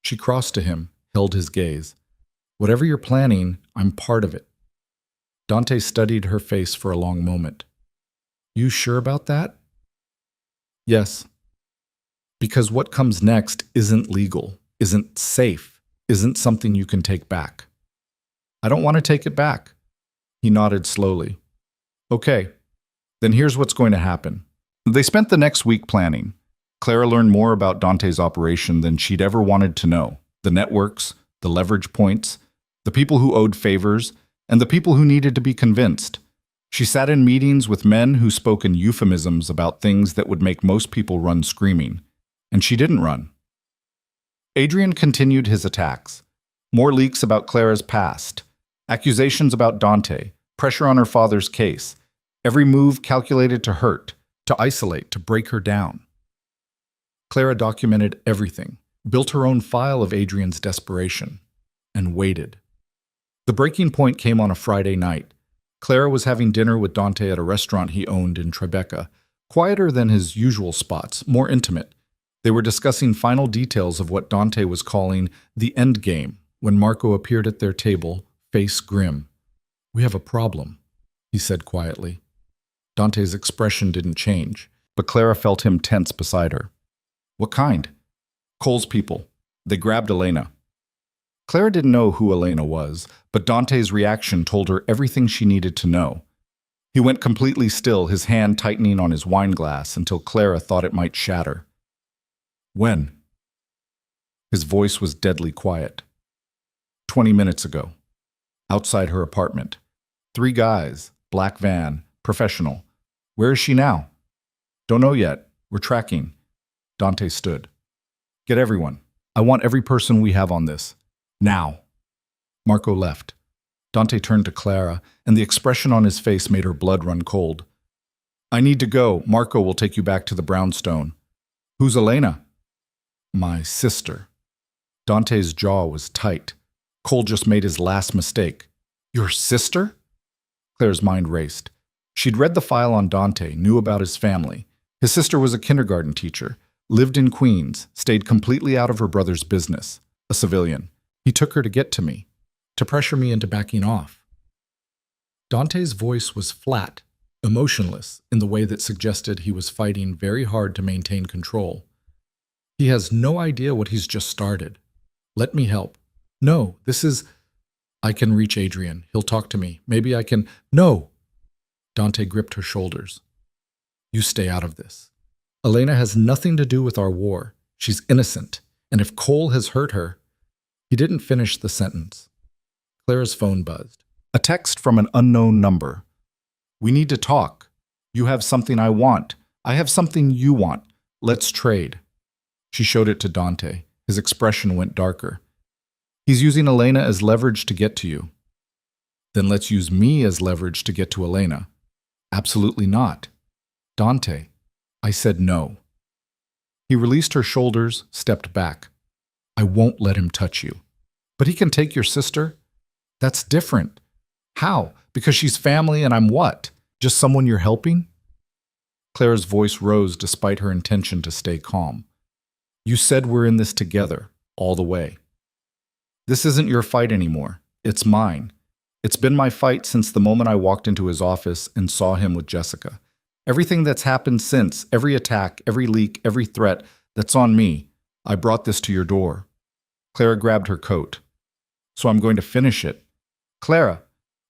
She crossed to him, held his gaze. Whatever you're planning, I'm part of it. Dante studied her face for a long moment. You sure about that? Yes. Because what comes next isn't legal, isn't safe, isn't something you can take back. I don't want to take it back. He nodded slowly. Okay, then here's what's going to happen. They spent the next week planning. Clara learned more about Dante's operation than she'd ever wanted to know. The networks, the leverage points, the people who owed favors, and the people who needed to be convinced. She sat in meetings with men who spoke in euphemisms about things that would make most people run screaming. And she didn't run. Adrien continued his attacks. More leaks about Clara's past, accusations about Dante, pressure on her father's case, every move calculated to hurt, to isolate, to break her down. Clara documented everything, built her own file of Adrien's desperation, and waited. The breaking point came on a Friday night. Clara was having dinner with Dante at a restaurant he owned in Tribeca, quieter than his usual spots, more intimate. They were discussing final details of what Dante was calling the end game when Marco appeared at their table, face grim. We have a problem, he said quietly. Dante's expression didn't change, but Clara felt him tense beside her. What kind? Cole's people. They grabbed Elena. Clara didn't know who Elena was, but Dante's reaction told her everything she needed to know. He went completely still, his hand tightening on his wine glass until Clara thought it might shatter. When? His voice was deadly quiet. 20 minutes ago. Outside her apartment. 3 guys, black van, professional. Where is she now? Don't know yet. We're tracking. Dante stood. Get everyone. I want every person we have on this. Now. Marco left. Dante turned to Clara, and the expression on his face made her blood run cold. I need to go. Marco will take you back to the brownstone. Who's Elena? My sister. Dante's jaw was tight. Cole just made his last mistake. Your sister? Claire's mind raced. She'd read the file on Dante, knew about his family. His sister was a kindergarten teacher, lived in Queens, stayed completely out of her brother's business, a civilian. He took her to get to me, to pressure me into backing off. Dante's voice was flat, emotionless, in the way that suggested he was fighting very hard to maintain control. He has no idea what he's just started. Let me help. No, this is... I can reach Adrien. He'll talk to me. Maybe I can... No! Dante gripped her shoulders. You stay out of this. Elena has nothing to do with our war. She's innocent. And if Cole has hurt her... He didn't finish the sentence. Clara's phone buzzed. A text from an unknown number. We need to talk. You have something I want. I have something you want. Let's trade. She showed it to Dante. His expression went darker. He's using Elena as leverage to get to you. Then let's use me as leverage to get to Elena. Absolutely not. Dante, I said no. He released her shoulders, stepped back. I won't let him touch you. But he can take your sister? That's different. How? Because she's family and I'm what? Just someone you're helping? Clara's voice rose despite her intention to stay calm. You said we're in this together, all the way. This isn't your fight anymore. It's mine. It's been my fight since the moment I walked into his office and saw him with Jessica. Everything that's happened since, every attack, every leak, every threat, that's on me. I brought this to your door. Clara grabbed her coat. So I'm going to finish it. Clara,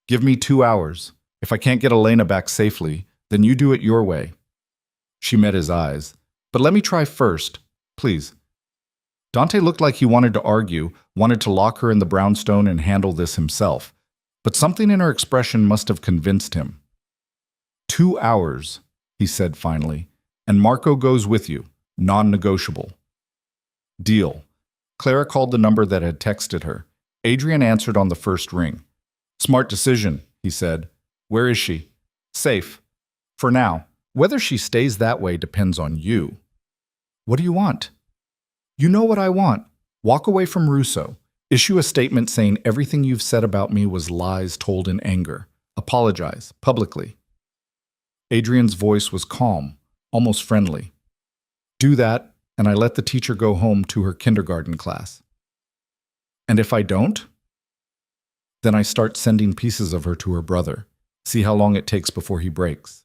give me 2 hours. If I can't get Elena back safely, then you do it your way. She met his eyes. But let me try first. Please. Dante looked like he wanted to argue, wanted to lock her in the brownstone and handle this himself. But something in her expression must have convinced him. 2 hours, he said finally, and Marco goes with you, non-negotiable. Deal. Clara called the number that had texted her. Adrien answered on the first ring. Smart decision, he said. Where is she? Safe. For now. Whether she stays that way depends on you. What do you want? You know what I want. Walk away from Russo. Issue a statement saying everything you've said about me was lies told in anger. Apologize, publicly. Adrien's voice was calm, almost friendly. Do that, and I let the teacher go home to her kindergarten class. And if I don't? Then I start sending pieces of her to her brother. See how long it takes before he breaks.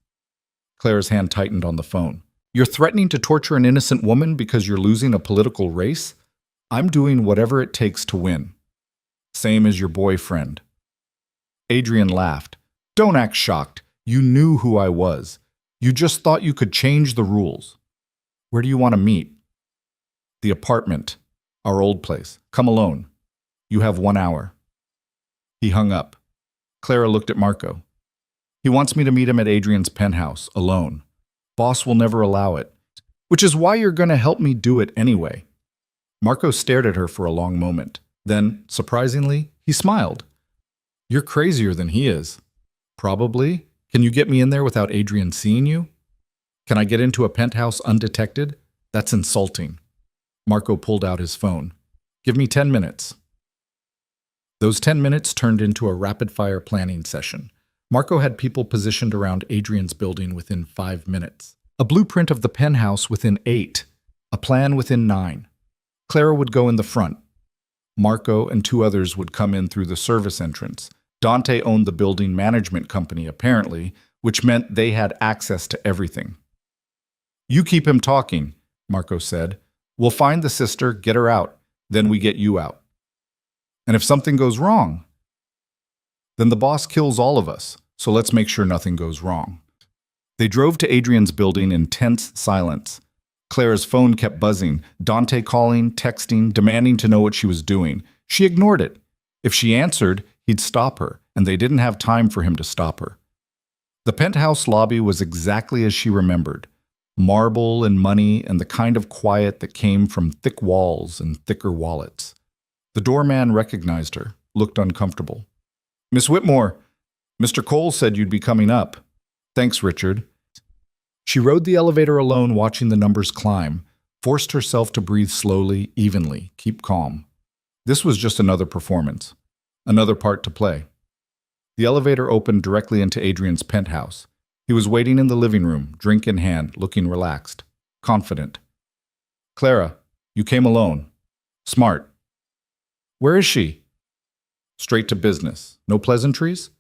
Clara's hand tightened on the phone. You're threatening to torture an innocent woman because you're losing a political race? I'm doing whatever it takes to win. Same as your boyfriend. Adrien laughed. Don't act shocked. You knew who I was. You just thought you could change the rules. Where do you want to meet? The apartment. Our old place. Come alone. You have 1 hour. He hung up. Clara looked at Marco. He wants me to meet him at Adrien's penthouse, alone. Boss will never allow it. Which is why you're going to help me do it anyway. Marco stared at her for a long moment. Then, surprisingly, he smiled. You're crazier than he is. Probably. Can you get me in there without Adrien seeing you? Can I get into a penthouse undetected? That's insulting. Marco pulled out his phone. Give me 10 minutes. Those 10 minutes turned into a rapid-fire planning session. Marco had people positioned around Adrien's building within 5 minutes. A blueprint of the penthouse within 8. A plan within 9. Clara would go in the front. Marco and 2 others would come in through the service entrance. Dante owned the building management company, apparently, which meant they had access to everything. You keep him talking, Marco said. We'll find the sister, get her out, then we get you out. And if something goes wrong, then the boss kills all of us, so let's make sure nothing goes wrong. They drove to Adrien's building in tense silence. Clara's phone kept buzzing, Dante calling, texting, demanding to know what she was doing. She ignored it. If she answered, he'd stop her, and they didn't have time for him to stop her. The penthouse lobby was exactly as she remembered. Marble and money and the kind of quiet that came from thick walls and thicker wallets. The doorman recognized her, looked uncomfortable. Miss Whitmore, Mr. Cole said you'd be coming up. Thanks, Richard. She rode the elevator alone, watching the numbers climb, forced herself to breathe slowly, evenly, keep calm. This was just another performance, another part to play. The elevator opened directly into Adrien's penthouse. He was waiting in the living room, drink in hand, looking relaxed, confident. Clara, you came alone. Smart. Where is she? Straight to business. No pleasantries?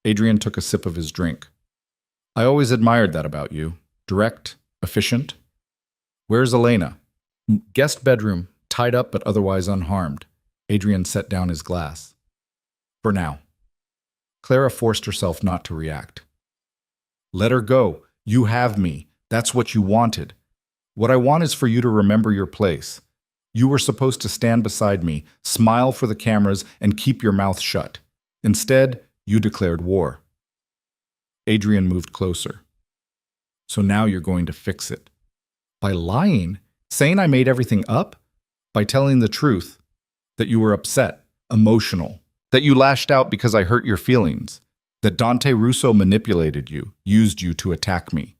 Adrien took a sip of his drink. I always admired that about you. Direct, efficient. Where's Elena? Guest bedroom, tied up but otherwise unharmed. Adrien set down his glass. For now. Clara forced herself not to react. Let her go. You have me. That's what you wanted. What I want is for you to remember your place. You were supposed to stand beside me, smile for the cameras, and keep your mouth shut. Instead, you declared war. Adrien moved closer. So now you're going to fix it. By lying? Saying I made everything up? By telling the truth. That you were upset, emotional. That you lashed out because I hurt your feelings. That Dante Russo manipulated you, used you to attack me.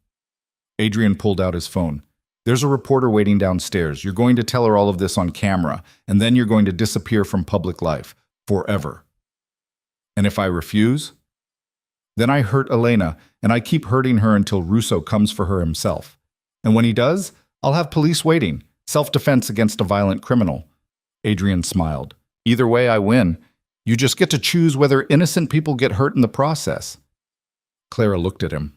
Adrien pulled out his phone. There's a reporter waiting downstairs. You're going to tell her all of this on camera, and then you're going to disappear from public life. Forever. And if I refuse? Then I hurt Elena, and I keep hurting her until Russo comes for her himself. And when he does, I'll have police waiting. Self-defense against a violent criminal. Adrien smiled. Either way, I win. You just get to choose whether innocent people get hurt in the process. Clara looked at him.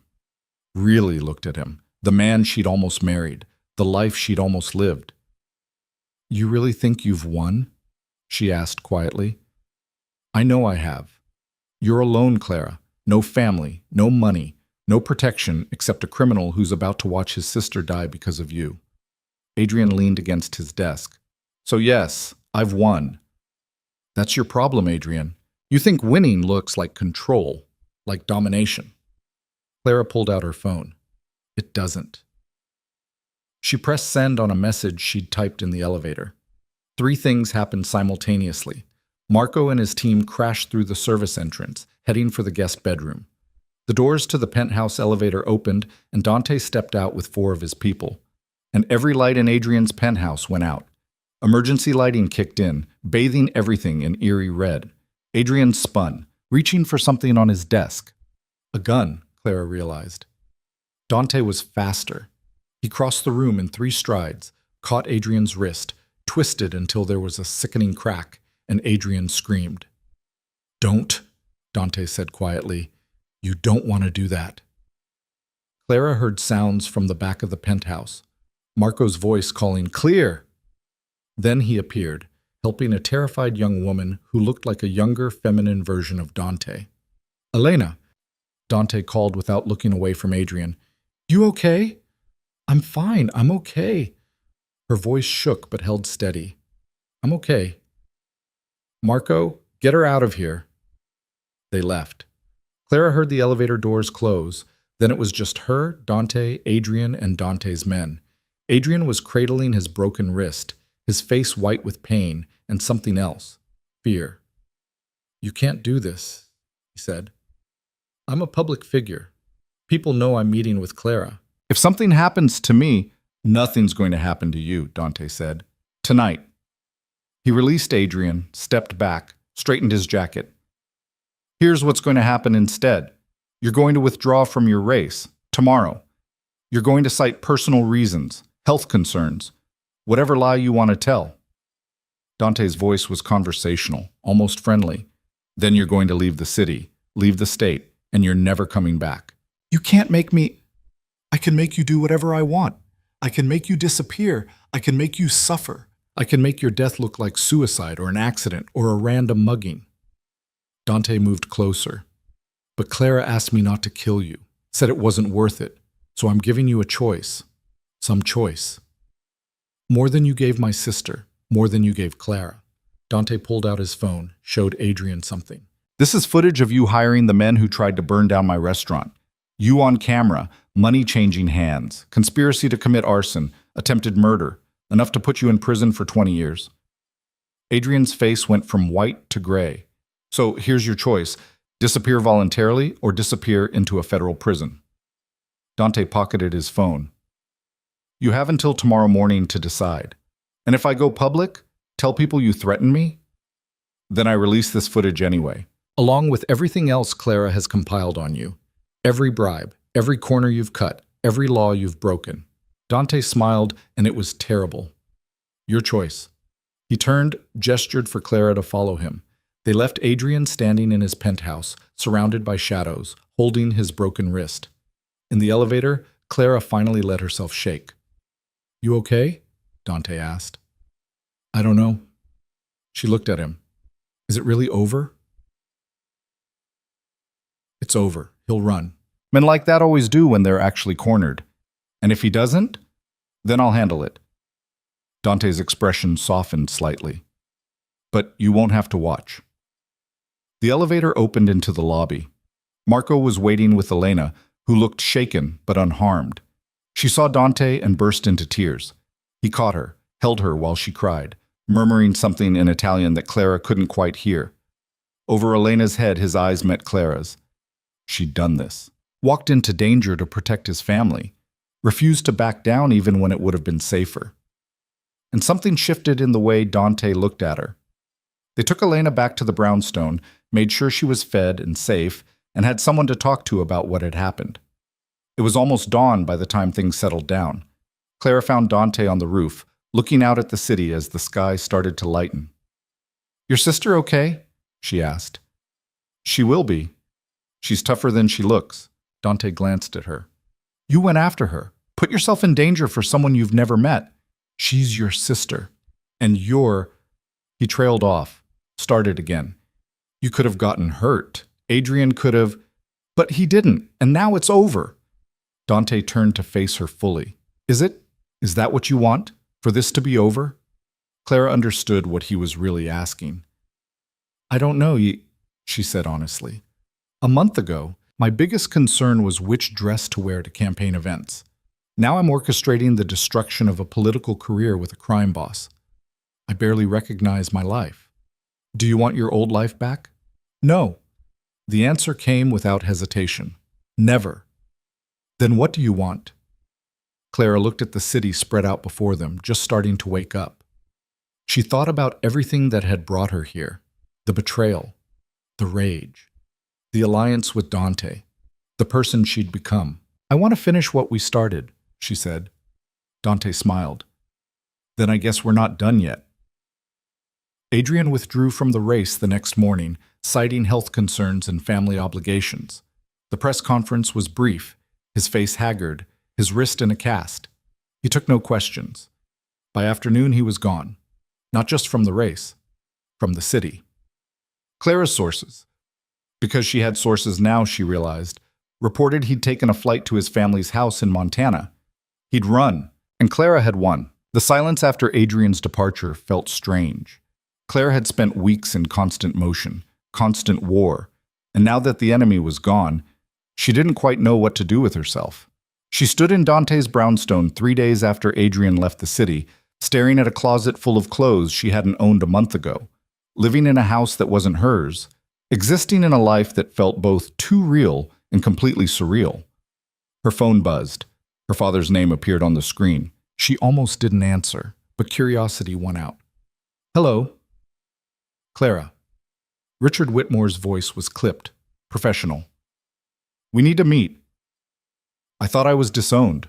Really looked at him. The man she'd almost married. The life she'd almost lived. You really think you've won? She asked quietly. I know I have. You're alone, Clara. No family, no money, no protection except a criminal who's about to watch his sister die because of you. Adrien leaned against his desk. So yes, I've won. That's your problem, Adrien. You think winning looks like control, like domination. Clara pulled out her phone. It doesn't. She pressed send on a message she'd typed in the elevator. 3 things happened simultaneously. Marco and his team crashed through the service entrance, heading for the guest bedroom. The doors to the penthouse elevator opened, and Dante stepped out with 4 of his people. And every light in Adrien's penthouse went out. Emergency lighting kicked in, bathing everything in eerie red. Adrien spun, reaching for something on his desk. A gun, Clara realized. Dante was faster. He crossed the room in 3 strides, caught Adrien's wrist, twisted until there was a sickening crack, and Adrien screamed. "Don't," Dante said quietly. "You don't want to do that." Clara heard sounds from the back of the penthouse. Marco's voice calling, "Clear!" Then he appeared, helping a terrified young woman who looked like a younger, feminine version of Dante. "Elena," Dante called without looking away from Adrien. "You okay?" "I'm fine, I'm okay." Her voice shook but held steady. "I'm okay." "Marco, get her out of here." They left. Clara heard the elevator doors close. Then it was just her, Dante, Adrien, and Dante's men. Adrien was cradling his broken wrist, his face white with pain, and something else, fear. "You can't do this," he said. "I'm a public figure. People know I'm meeting with Clara. If something happens to me, nothing's going to happen to you," Dante said. "Tonight." He released Adrien, stepped back, straightened his jacket. "Here's what's going to happen instead. You're going to withdraw from your race, tomorrow. You're going to cite personal reasons, health concerns, whatever lie you want to tell." Dante's voice was conversational, almost friendly. "Then you're going to leave the city, leave the state, and you're never coming back." "You can't make me—" "I can make you do whatever I want. I can make you disappear. I can make you suffer. I can make your death look like suicide or an accident or a random mugging." Dante moved closer. "But Clara asked me not to kill you, said it wasn't worth it, so I'm giving you a choice. Some choice. More than you gave my sister, more than you gave Clara." Dante pulled out his phone, showed Adrien something. "This is footage of you hiring the men who tried to burn down my restaurant. You on camera, money changing hands, conspiracy to commit arson, attempted murder, enough to put you in prison for 20 years. Adrien's face went from white to gray. "So here's your choice. Disappear voluntarily or disappear into a federal prison." Dante pocketed his phone. "You have until tomorrow morning to decide. And if I go public, tell people you threaten me, then I release this footage anyway, along with everything else Clara has compiled on you. Every bribe, every corner you've cut, every law you've broken." Dante smiled, and it was terrible. "Your choice." He turned, gestured for Clara to follow him. They left Adrien standing in his penthouse, surrounded by shadows, holding his broken wrist. In the elevator, Clara finally let herself shake. "You okay?" Dante asked. "I don't know." She looked at him. "Is it really over?" "It's over. He'll run. Men like that always do when they're actually cornered. And if he doesn't, then I'll handle it." Dante's expression softened slightly. "But you won't have to watch." The elevator opened into the lobby. Marco was waiting with Elena, who looked shaken but unharmed. She saw Dante and burst into tears. He caught her, held her while she cried, murmuring something in Italian that Clara couldn't quite hear. Over Elena's head, his eyes met Clara's. She'd done this. Walked into danger to protect his family. Refused to back down even when it would have been safer. And something shifted in the way Dante looked at her. They took Elena back to the brownstone, made sure she was fed and safe, and had someone to talk to about what had happened. It was almost dawn by the time things settled down. Clara found Dante on the roof, looking out at the city as the sky started to lighten. "Your sister okay?" she asked. "She will be. She's tougher than she looks." Dante glanced at her. "You went after her. Put yourself in danger for someone you've never met. She's your sister. And you're—" He trailed off, started again. "You could have gotten hurt. Adrien could have—" "But he didn't, and now it's over." Dante turned to face her fully. Is that what you want? For this to be over?" Clara understood what he was really asking. I don't know, she said honestly. A month ago, my biggest concern was which dress to wear to campaign events. Now I'm orchestrating the destruction of a political career with a crime boss. I barely recognize my life. Do you want your old life back? No. The answer came without hesitation. Never. Then what do you want? Clara looked at the city spread out before them, just starting to wake up. She thought about everything that had brought her here. The betrayal, the rage, the alliance with Dante, the person she'd become. I want to finish what we started, she said. Dante smiled. Then I guess we're not done yet. Adrien withdrew from the race the next morning, citing health concerns and family obligations. The press conference was brief, his face haggard, his wrist in a cast. He took no questions. By afternoon, he was gone. Not just from the race, from the city. Clara's sources, because she had sources now, she realized, reported he'd taken a flight to his family's house in Montana. He'd run, and Clara had won. The silence after Adrien's departure felt strange. Clara had spent weeks in constant motion, constant war, and now that the enemy was gone, she didn't quite know what to do with herself. She stood in Dante's brownstone 3 days after Adrien left the city, staring at a closet full of clothes she hadn't owned a month ago, living in a house that wasn't hers, existing in a life that felt both too real and completely surreal. Her phone buzzed. Her father's name appeared on the screen. She almost didn't answer, but curiosity won out. Hello. Clara. Richard Whitmore's voice was clipped, professional. We need to meet. I thought I was disowned.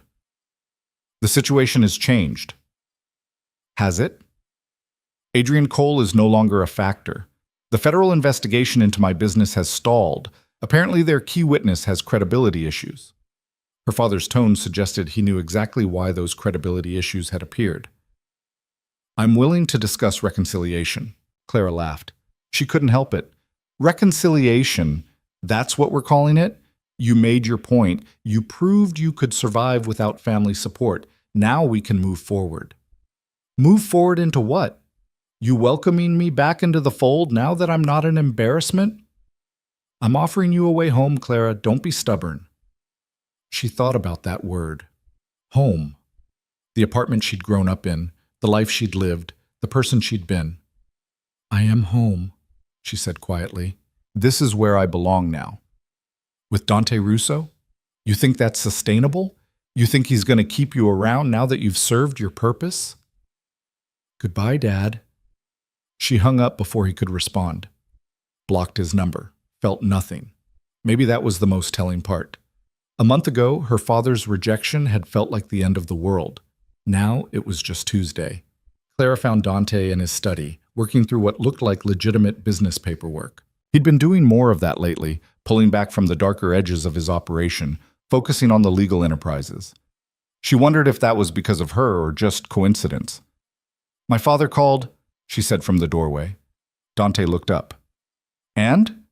The situation has changed. Has it? Adrien Cole is no longer a factor. The federal investigation into my business has stalled. Apparently their key witness has credibility issues. Her father's tone suggested he knew exactly why those credibility issues had appeared. I'm willing to discuss reconciliation. Clara laughed. She couldn't help it. Reconciliation, that's what we're calling it? You made your point. You proved you could survive without family support. Now we can move forward. Move forward into what? You welcoming me back into the fold now that I'm not an embarrassment? I'm offering you a way home, Clara. Don't be stubborn. She thought about that word. Home. The apartment she'd grown up in, the life she'd lived, the person she'd been. I am home, she said quietly. This is where I belong now. With Dante Russo? You think that's sustainable? You think he's going to keep you around now that you've served your purpose? Goodbye, Dad. She hung up before he could respond. Blocked his number. Felt nothing. Maybe that was the most telling part. A month ago, her father's rejection had felt like the end of the world. Now it was just Tuesday. Clara found Dante in his study, working through what looked like legitimate business paperwork. He'd been doing more of that lately, pulling back from the darker edges of his operation, focusing on the legal enterprises. She wondered if that was because of her or just coincidence. My father called, she said from the doorway. Dante looked up. And?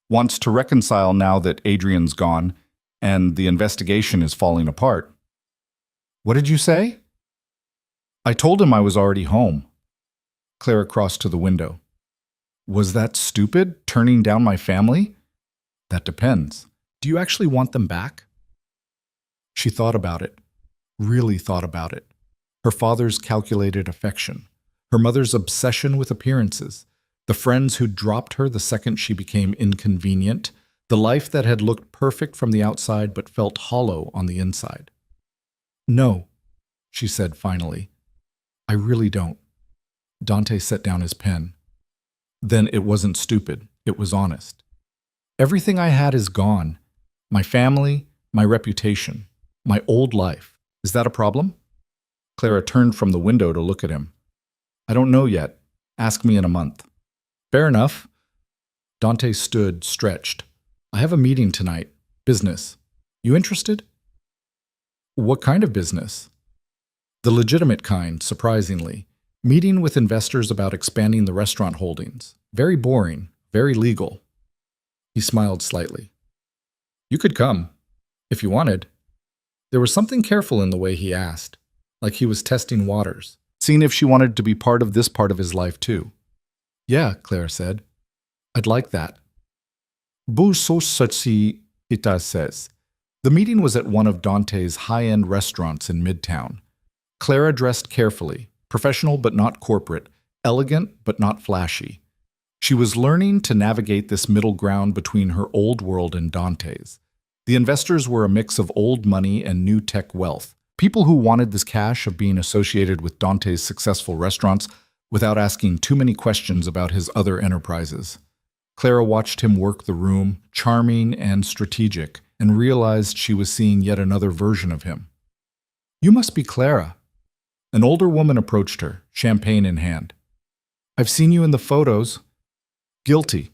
Wants to reconcile now that Adrien's gone and the investigation is falling apart. What did you say? I told him I was already home. Clara crossed to the window. Was that stupid, turning down my family? That depends. Do you actually want them back? She thought about it, really thought about it. Her father's calculated affection, her mother's obsession with appearances, the friends who dropped her the second she became inconvenient, the life that had looked perfect from the outside but felt hollow on the inside. No, she said finally. I really don't. Dante set down his pen. Then it wasn't stupid, it was honest. Everything I had is gone. My family, my reputation, my old life. Is that a problem? Clara turned from the window to look at him. I don't know yet. Ask me in a month. Fair enough. Dante stood, stretched. I have a meeting tonight. Business. You interested? What kind of business? The legitimate kind, surprisingly. Meeting with investors about expanding the restaurant holdings. Very boring, very legal. He smiled slightly. You could come, if you wanted. There was something careful in the way he asked, like he was testing waters, seeing if she wanted to be part of this part of his life too. Yeah, Clara said. I'd like that. Bu ceci ita says. The meeting was at one of Dante's high-end restaurants in Midtown. Clara dressed carefully, professional but not corporate, elegant but not flashy. She was learning to navigate this middle ground between her old world and Dante's. The investors were a mix of old money and new tech wealth, people who wanted this cash of being associated with Dante's successful restaurants without asking too many questions about his other enterprises. Clara watched him work the room, charming and strategic, and realized she was seeing yet another version of him. You must be Clara. An older woman approached her, champagne in hand. I've seen you in the photos. Guilty.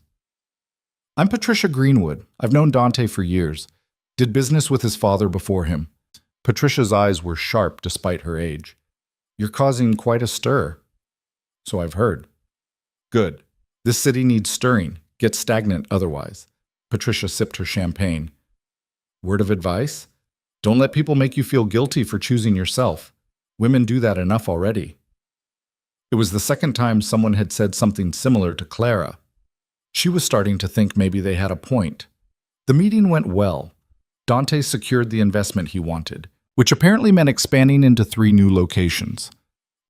I'm Patricia Greenwood. I've known Dante for years. Did business with his father before him. Patricia's eyes were sharp despite her age. You're causing quite a stir. So I've heard. Good. This city needs stirring. Get stagnant otherwise. Patricia sipped her champagne. Word of advice? Don't let people make you feel guilty for choosing yourself. Women do that enough already. It was the second time someone had said something similar to Clara. She was starting to think maybe they had a point. The meeting went well. Dante secured the investment he wanted, which apparently meant expanding into 3 new locations.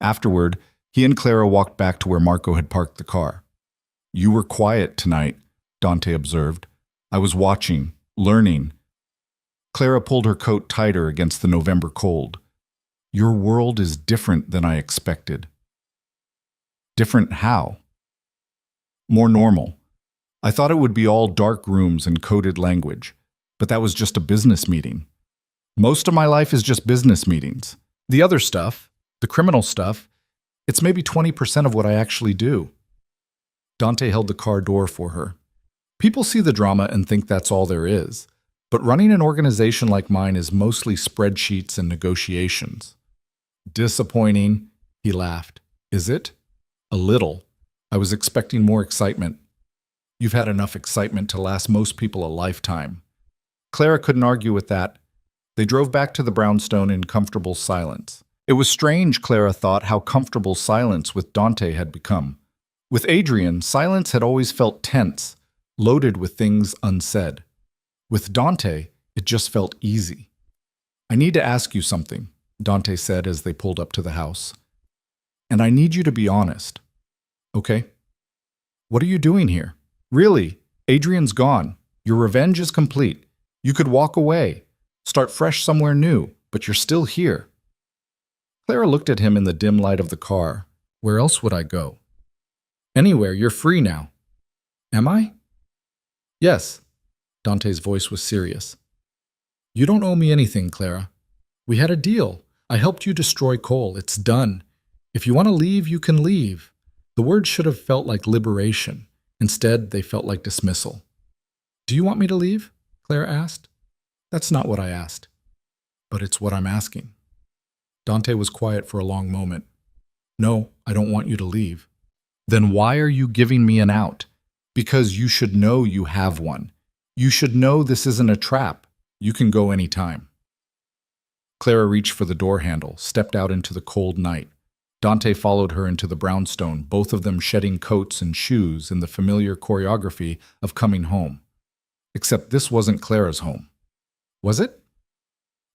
Afterward, he and Clara walked back to where Marco had parked the car. You were quiet tonight, Dante observed. I was watching, learning. Clara pulled her coat tighter against the November cold. Your world is different than I expected. Different how? More normal. I thought it would be all dark rooms and coded language, but that was just a business meeting. Most of my life is just business meetings. The other stuff, the criminal stuff, it's maybe 20% of what I actually do. Dante held the car door for her. People see the drama and think that's all there is, but running an organization like mine is mostly spreadsheets and negotiations. Disappointing, he laughed. Is it? A little. I was expecting more excitement. You've had enough excitement to last most people a lifetime. Clara couldn't argue with that. They drove back to the brownstone in comfortable silence. It was strange, Clara thought, how comfortable silence with Dante had become. With Adrien, silence had always felt tense, loaded with things unsaid. With Dante, it just felt easy. I need to ask you something, Dante said as they pulled up to the house. And I need you to be honest. Okay? What are you doing here? Really, Adrien's gone. Your revenge is complete. You could walk away, start fresh somewhere new, but you're still here. Clara looked at him in the dim light of the car. Where else would I go? Anywhere, you're free now. Am I? Yes. Dante's voice was serious. You don't owe me anything, Clara. We had a deal. I helped you destroy Cole. It's done. If you want to leave, you can leave. The words should have felt like liberation. Instead, they felt like dismissal. Do you want me to leave? Clara asked. That's not what I asked. But it's what I'm asking. Dante was quiet for a long moment. No, I don't want you to leave. Then why are you giving me an out? Because you should know you have one. You should know this isn't a trap. You can go any time. Clara reached for the door handle, stepped out into the cold night. Dante followed her into the brownstone, both of them shedding coats and shoes in the familiar choreography of coming home. Except this wasn't Clara's home. Was it?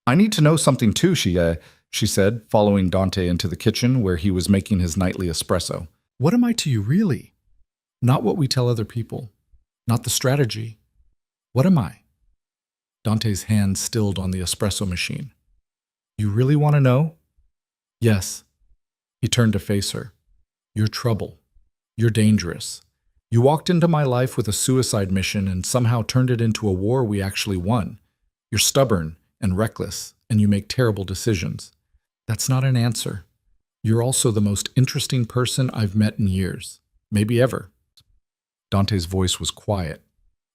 I need to know something too, she said, following Dante into the kitchen where he was making his nightly espresso. What am I to you, really? Not what we tell other people. Not the strategy. What am I? Dante's hand stilled on the espresso machine. You really want to know? Yes. He turned to face her. You're trouble. You're dangerous. You walked into my life with a suicide mission and somehow turned it into a war we actually won. You're stubborn and reckless, and you make terrible decisions. That's not an answer. You're also the most interesting person I've met in years, maybe ever. Dante's voice was quiet,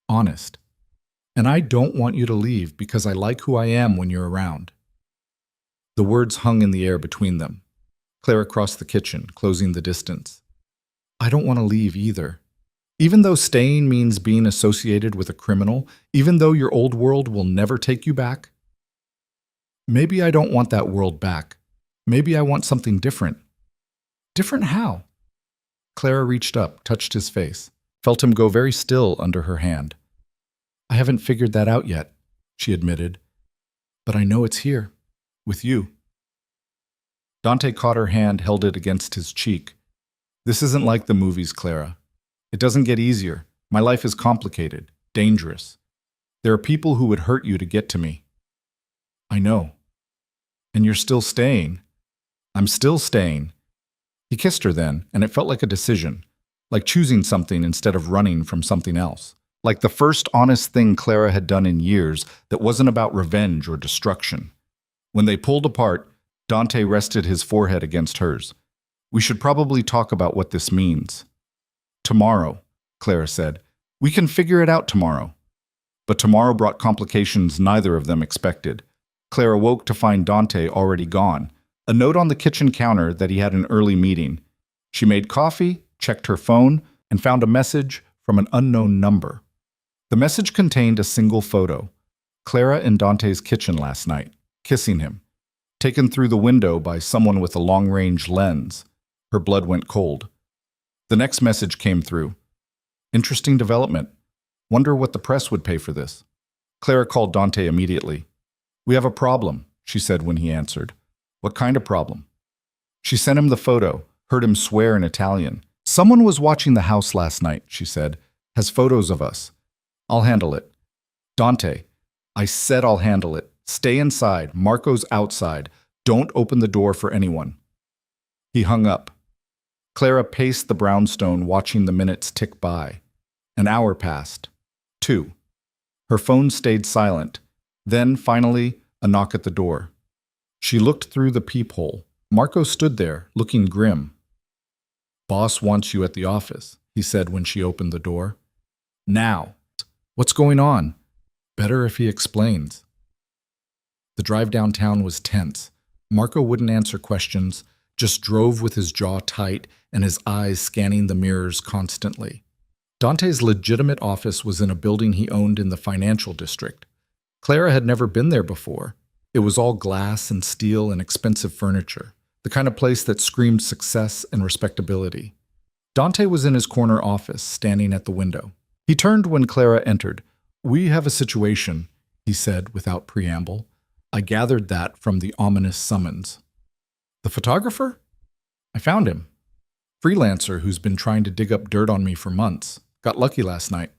honest. And I don't want you to leave because I like who I am when you're around. The words hung in the air between them. Clara crossed the kitchen, closing the distance. I don't want to leave either. Even though staying means being associated with a criminal, even though your old world will never take you back. Maybe I don't want that world back. Maybe I want something different. Different how? Clara reached up, touched his face, felt him go very still under her hand. I haven't figured that out yet, she admitted. But I know it's here, with you. Dante caught her hand, held it against his cheek. This isn't like the movies, Clara. It doesn't get easier. My life is complicated, dangerous. There are people who would hurt you to get to me. I know. And you're still staying. I'm still staying. He kissed her then, and it felt like a decision, like choosing something instead of running from something else. Like the first honest thing Clara had done in years that wasn't about revenge or destruction. When they pulled apart, Dante rested his forehead against hers. We should probably talk about what this means. Tomorrow, Clara said. We can figure it out tomorrow. But tomorrow brought complications neither of them expected. Clara woke to find Dante already gone. A note on the kitchen counter that he had an early meeting. She made coffee, checked her phone, and found a message from an unknown number. The message contained a single photo. Clara in Dante's kitchen last night, kissing him. Taken through the window by someone with a long-range lens. Her blood went cold. The next message came through. Interesting development. Wonder what the press would pay for this. Clara called Dante immediately. We have a problem, she said when he answered. What kind of problem? She sent him the photo, heard him swear in Italian. Someone was watching the house last night, she said. Has photos of us. I'll handle it. Dante, I said I'll handle it. Stay inside. Marco's outside. Don't open the door for anyone. He hung up. Clara paced the brownstone, watching the minutes tick by. An hour passed. 2. Her phone stayed silent. Then, finally, a knock at the door. She looked through the peephole. Marco stood there, looking grim. Boss wants you at the office, he said when she opened the door. Now. What's going on? Better if he explains. The drive downtown was tense. Marco wouldn't answer questions, just drove with his jaw tight and his eyes scanning the mirrors constantly. Dante's legitimate office was in a building he owned in the financial district. Clara had never been there before. It was all glass and steel and expensive furniture, the kind of place that screamed success and respectability. Dante was in his corner office, standing at the window. He turned when Clara entered. We have a situation, he said without preamble. I gathered that from the ominous summons. The photographer? I found him. Freelancer who's been trying to dig up dirt on me for months. Got lucky last night.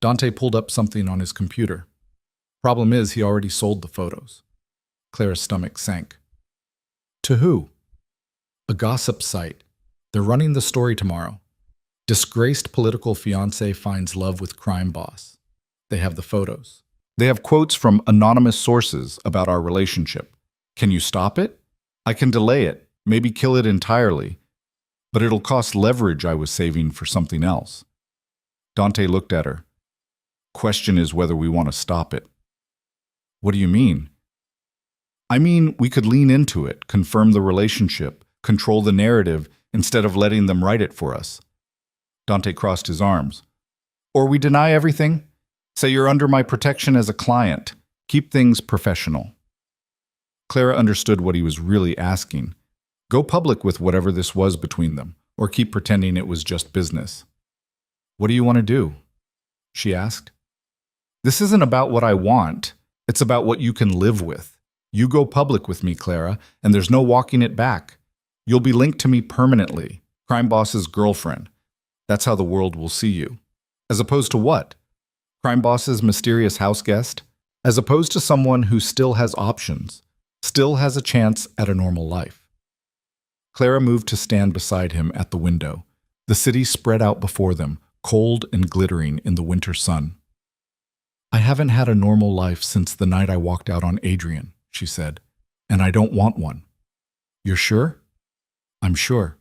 Dante pulled up something on his computer. Problem is, he already sold the photos. Clara's stomach sank. To who? A gossip site. They're running the story tomorrow. Disgraced political fiancé finds love with crime boss. They have the photos. They have quotes from anonymous sources about our relationship. Can you stop it? I can delay it, maybe kill it entirely. But it'll cost leverage I was saving for something else. Dante looked at her. Question is whether we want to stop it. What do you mean? I mean, we could lean into it, confirm the relationship, control the narrative, instead of letting them write it for us. Dante crossed his arms. Or we deny everything? Say you're under my protection as a client. Keep things professional. Clara understood what he was really asking. Go public with whatever this was between them, or keep pretending it was just business. What do you want to do? She asked. This isn't about what I want. It's about what you can live with. You go public with me, Clara, and there's no walking it back. You'll be linked to me permanently, crime boss's girlfriend. That's how the world will see you. As opposed to what? Crime boss's mysterious house guest? As opposed to someone who still has options, still has a chance at a normal life. Clara moved to stand beside him at the window. The city spread out before them, cold and glittering in the winter sun. I haven't had a normal life since the night I walked out on Adrien, she said, and I don't want one. You're sure? I'm sure.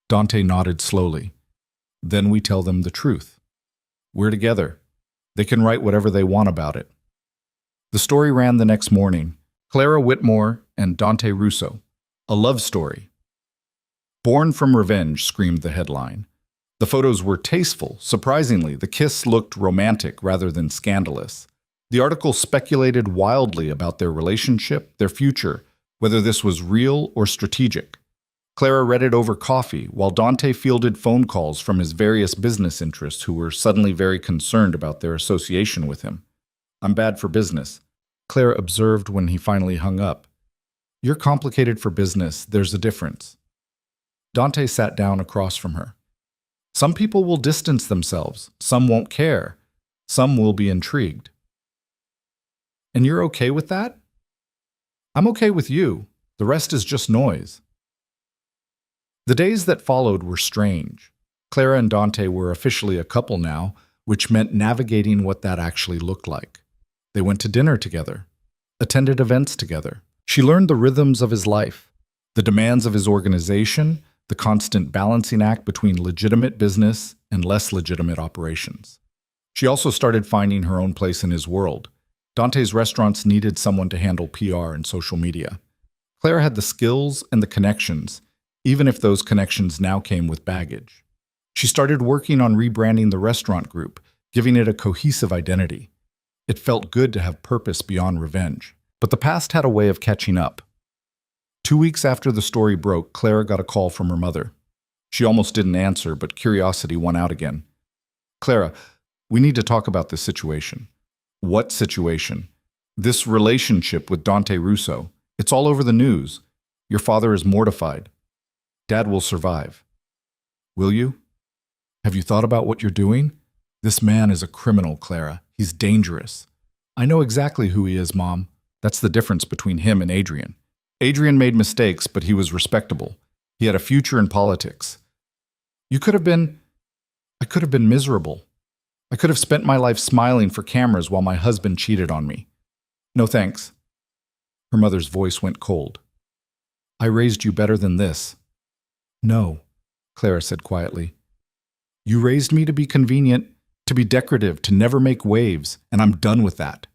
Dante nodded slowly. Then we tell them the truth. We're together. They can write whatever they want about it. The story ran the next morning. Clara Whitmore and Dante Russo. A love story. Born from revenge, screamed the headline. The photos were tasteful. Surprisingly, the kiss looked romantic rather than scandalous. The article speculated wildly about their relationship, their future, whether this was real or strategic. Clara read it over coffee, while Dante fielded phone calls from his various business interests who were suddenly very concerned about their association with him. "I'm bad for business," Clara observed when he finally hung up. "You're complicated for business, there's a difference." Dante sat down across from her. "Some people will distance themselves, some won't care, some will be intrigued." "And you're okay with that?" "I'm okay with you. The rest is just noise." The days that followed were strange. Clara and Dante were officially a couple now, which meant navigating what that actually looked like. They went to dinner together, attended events together. She learned the rhythms of his life, the demands of his organization, the constant balancing act between legitimate business and less legitimate operations. She also started finding her own place in his world. Dante's restaurants needed someone to handle PR and social media. Clara had the skills and the connections, even if those connections now came with baggage. She started working on rebranding the restaurant group, giving it a cohesive identity. It felt good to have purpose beyond revenge. But the past had a way of catching up. 2 weeks after the story broke, Clara got a call from her mother. She almost didn't answer, but curiosity won out again. "Clara, we need to talk about this situation." "What situation?" "This relationship with Dante Russo. It's all over the news. Your father is mortified. Dad will survive." "Will you? Have you thought about what you're doing? This man is a criminal, Clara. He's dangerous." "I know exactly who he is, Mom. That's the difference between him and Adrien. Adrien made mistakes, but he was respectable. He had a future in politics. I could have been miserable. I could have spent my life smiling for cameras while my husband cheated on me." "No thanks." Her mother's voice went cold. "I raised you better than this." "No," Clara said quietly. "You raised me to be convenient, to be decorative, to never make waves, and I'm done with that."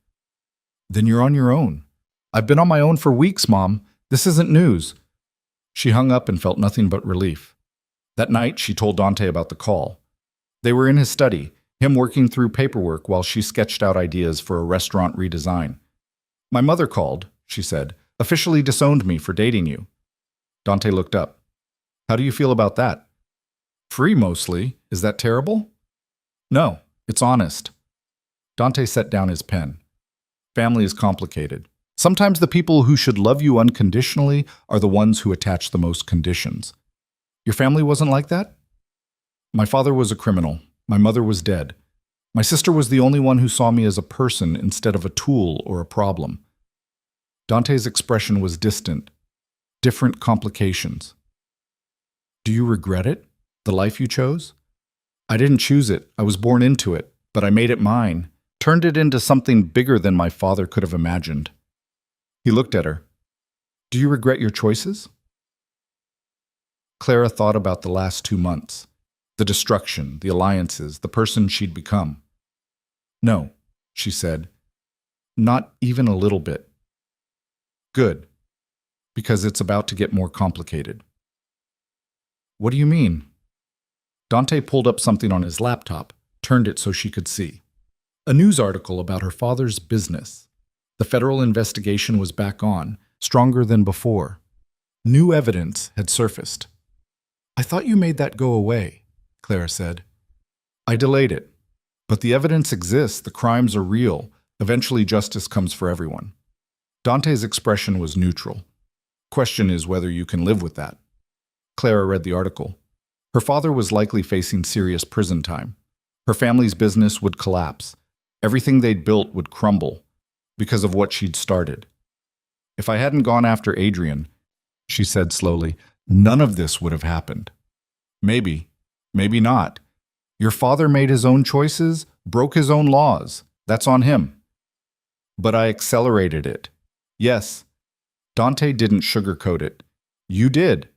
"Then you're on your own." "I've been on my own for weeks, Mom. This isn't news." She hung up and felt nothing but relief. That night, she told Dante about the call. They were in his study, him working through paperwork while she sketched out ideas for a restaurant redesign. "My mother called," she said, "officially disowned me for dating you." Dante looked up. "How do you feel about that?" "Free, mostly. Is that terrible?" "No, it's honest." Dante set down his pen. Family is complicated. Sometimes the people who should love you unconditionally are the ones who attach the most conditions. Your family wasn't like that? My father was a criminal. My mother was dead. My sister was the only one who saw me as a person instead of a tool or a problem. Dante's expression was distant. Different complications. "Do you regret it? The life you chose?" "I didn't choose it. I was born into it, but I made it mine. Turned it into something bigger than my father could have imagined." He looked at her. "Do you regret your choices?" Clara thought about the last 2 months. The destruction, the alliances, the person she'd become. "No," she said. "Not even a little bit." "Good. Because it's about to get more complicated." "What do you mean?" Dante pulled up something on his laptop, turned it so she could see. A news article about her father's business. The federal investigation was back on, stronger than before. New evidence had surfaced. "I thought you made that go away," Clara said. "I delayed it. But the evidence exists, the crimes are real. Eventually justice comes for everyone." Dante's expression was neutral. "Question is whether you can live with that." Clara read the article. Her father was likely facing serious prison time. Her family's business would collapse. Everything they'd built would crumble because of what she'd started. "If I hadn't gone after Adrien," she said slowly, "none of this would have happened." "Maybe. Maybe not. Your father made his own choices, broke his own laws. That's on him." "But I accelerated it." "Yes." Dante didn't sugarcoat it. "You did.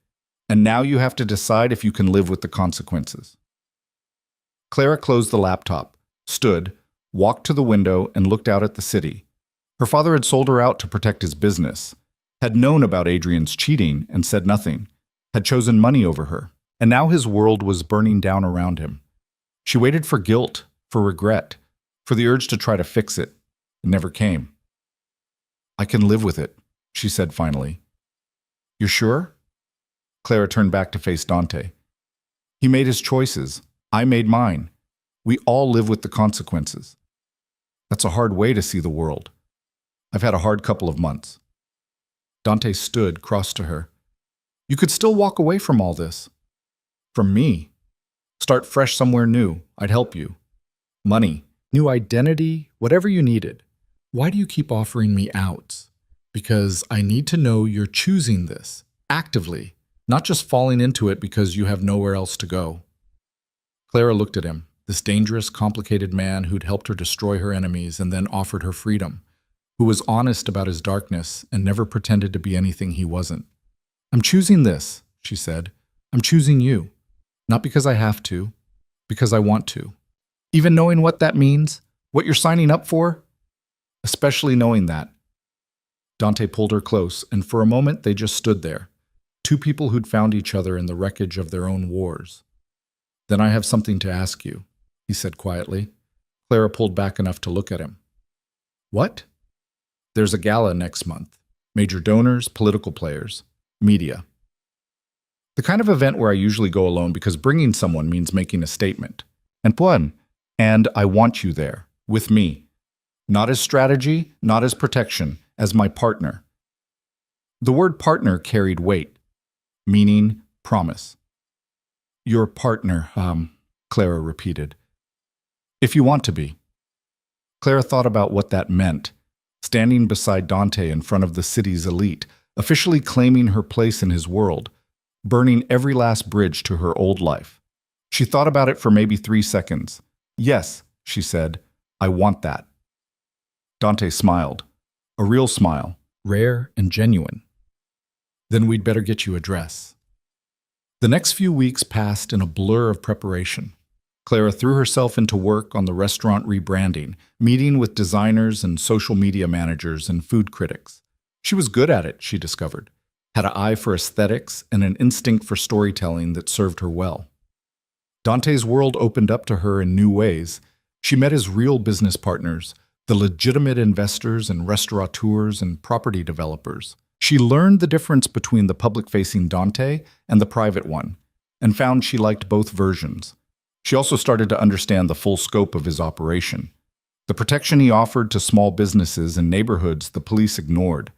And now you have to decide if you can live with the consequences." Clara closed the laptop, stood, walked to the window, and looked out at the city. Her father had sold her out to protect his business, had known about Adrien's cheating and said nothing, had chosen money over her, and now his world was burning down around him. She waited for guilt, for regret, for the urge to try to fix it. It never came. "I can live with it," she said finally. "You're sure?" Clara turned back to face Dante. He made his choices. I made mine. We all live with the consequences. That's a hard way to see the world. I've had a hard couple of months. Dante stood, crossed to her. You could still walk away from all this. From me. Start fresh somewhere new. I'd help you. Money, new identity, whatever you needed. Why do you keep offering me outs? Because I need to know you're choosing this, actively, not just falling into it because you have nowhere else to go. Clara looked at him, this dangerous, complicated man who'd helped her destroy her enemies and then offered her freedom, who was honest about his darkness and never pretended to be anything he wasn't. I'm choosing this, she said. I'm choosing you. Not because I have to, because I want to. Even knowing what that means, what you're signing up for, especially knowing that. Dante pulled her close, and for a moment they just stood there, two people who'd found each other in the wreckage of their own wars. Then I have something to ask you, he said quietly. Clara pulled back enough to look at him. What? There's a gala next month. Major donors, political players, media. The kind of event where I usually go alone because bringing someone means making a statement. And I want you there, with me. Not as strategy, not as protection, as my partner. The word partner carried weight, meaning promise. Your partner, Clara repeated. If you want to be. Clara thought about what that meant, standing beside Dante in front of the city's elite, officially claiming her place in his world, burning every last bridge to her old life. She thought about it for maybe 3 seconds. Yes, she said, I want that. Dante smiled, a real smile, rare and genuine. Then we'd better get you a dress. The next few weeks passed in a blur of preparation. Clara threw herself into work on the restaurant rebranding, meeting with designers and social media managers and food critics. She was good at it, she discovered, had an eye for aesthetics and an instinct for storytelling that served her well. Dante's world opened up to her in new ways. She met his real business partners, the legitimate investors and restaurateurs and property developers. She learned the difference between the public-facing Dante and the private one, and found she liked both versions. She also started to understand the full scope of his operation. The protection he offered to small businesses and neighborhoods the police ignored.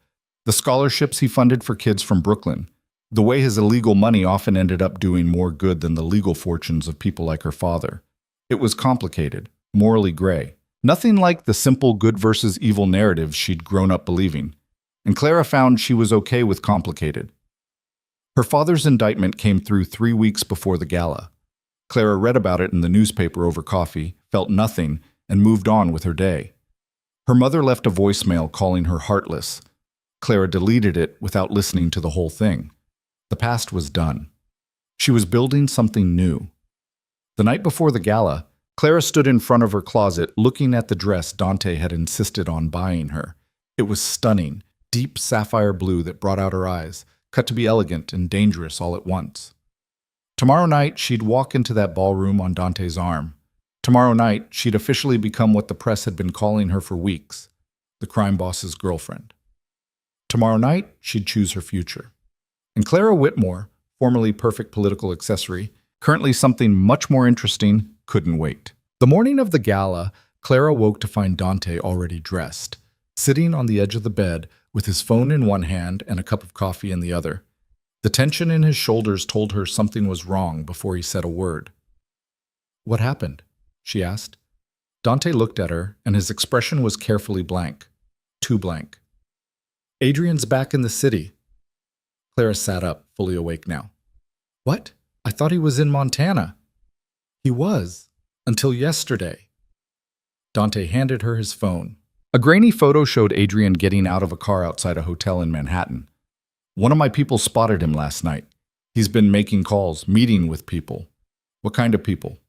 The scholarships he funded for kids from Brooklyn. The way his illegal money often ended up doing more good than the legal fortunes of people like her father. It was complicated, morally gray. Nothing like the simple good versus evil narratives she'd grown up believing. And Clara found she was okay with complicated. Her father's indictment came through 3 weeks before the gala. Clara read about it in the newspaper over coffee, felt nothing, and moved on with her day. Her mother left a voicemail calling her heartless. Clara deleted it without listening to the whole thing. The past was done. She was building something new. The night before the gala, Clara stood in front of her closet looking at the dress Dante had insisted on buying her. It was stunning, deep sapphire blue that brought out her eyes, cut to be elegant and dangerous all at once. Tomorrow night, she'd walk into that ballroom on Dante's arm. Tomorrow night, she'd officially become what the press had been calling her for weeks, the crime boss's girlfriend. Tomorrow night, she'd choose her future. And Clara Whitmore, formerly perfect political accessory, currently something much more interesting, couldn't wait. The morning of the gala, Clara woke to find Dante already dressed, sitting on the edge of the bed with his phone in one hand and a cup of coffee in the other. The tension in his shoulders told her something was wrong before he said a word. What happened? She asked. Dante looked at her, and his expression was carefully blank. Too blank. Adrien's back in the city. Clara sat up, fully awake now. What? I thought he was in Montana. He was, until yesterday. Dante handed her his phone. A grainy photo showed Adrien getting out of a car outside a hotel in Manhattan. One of my people spotted him last night. He's been making calls, meeting with people. What kind of people?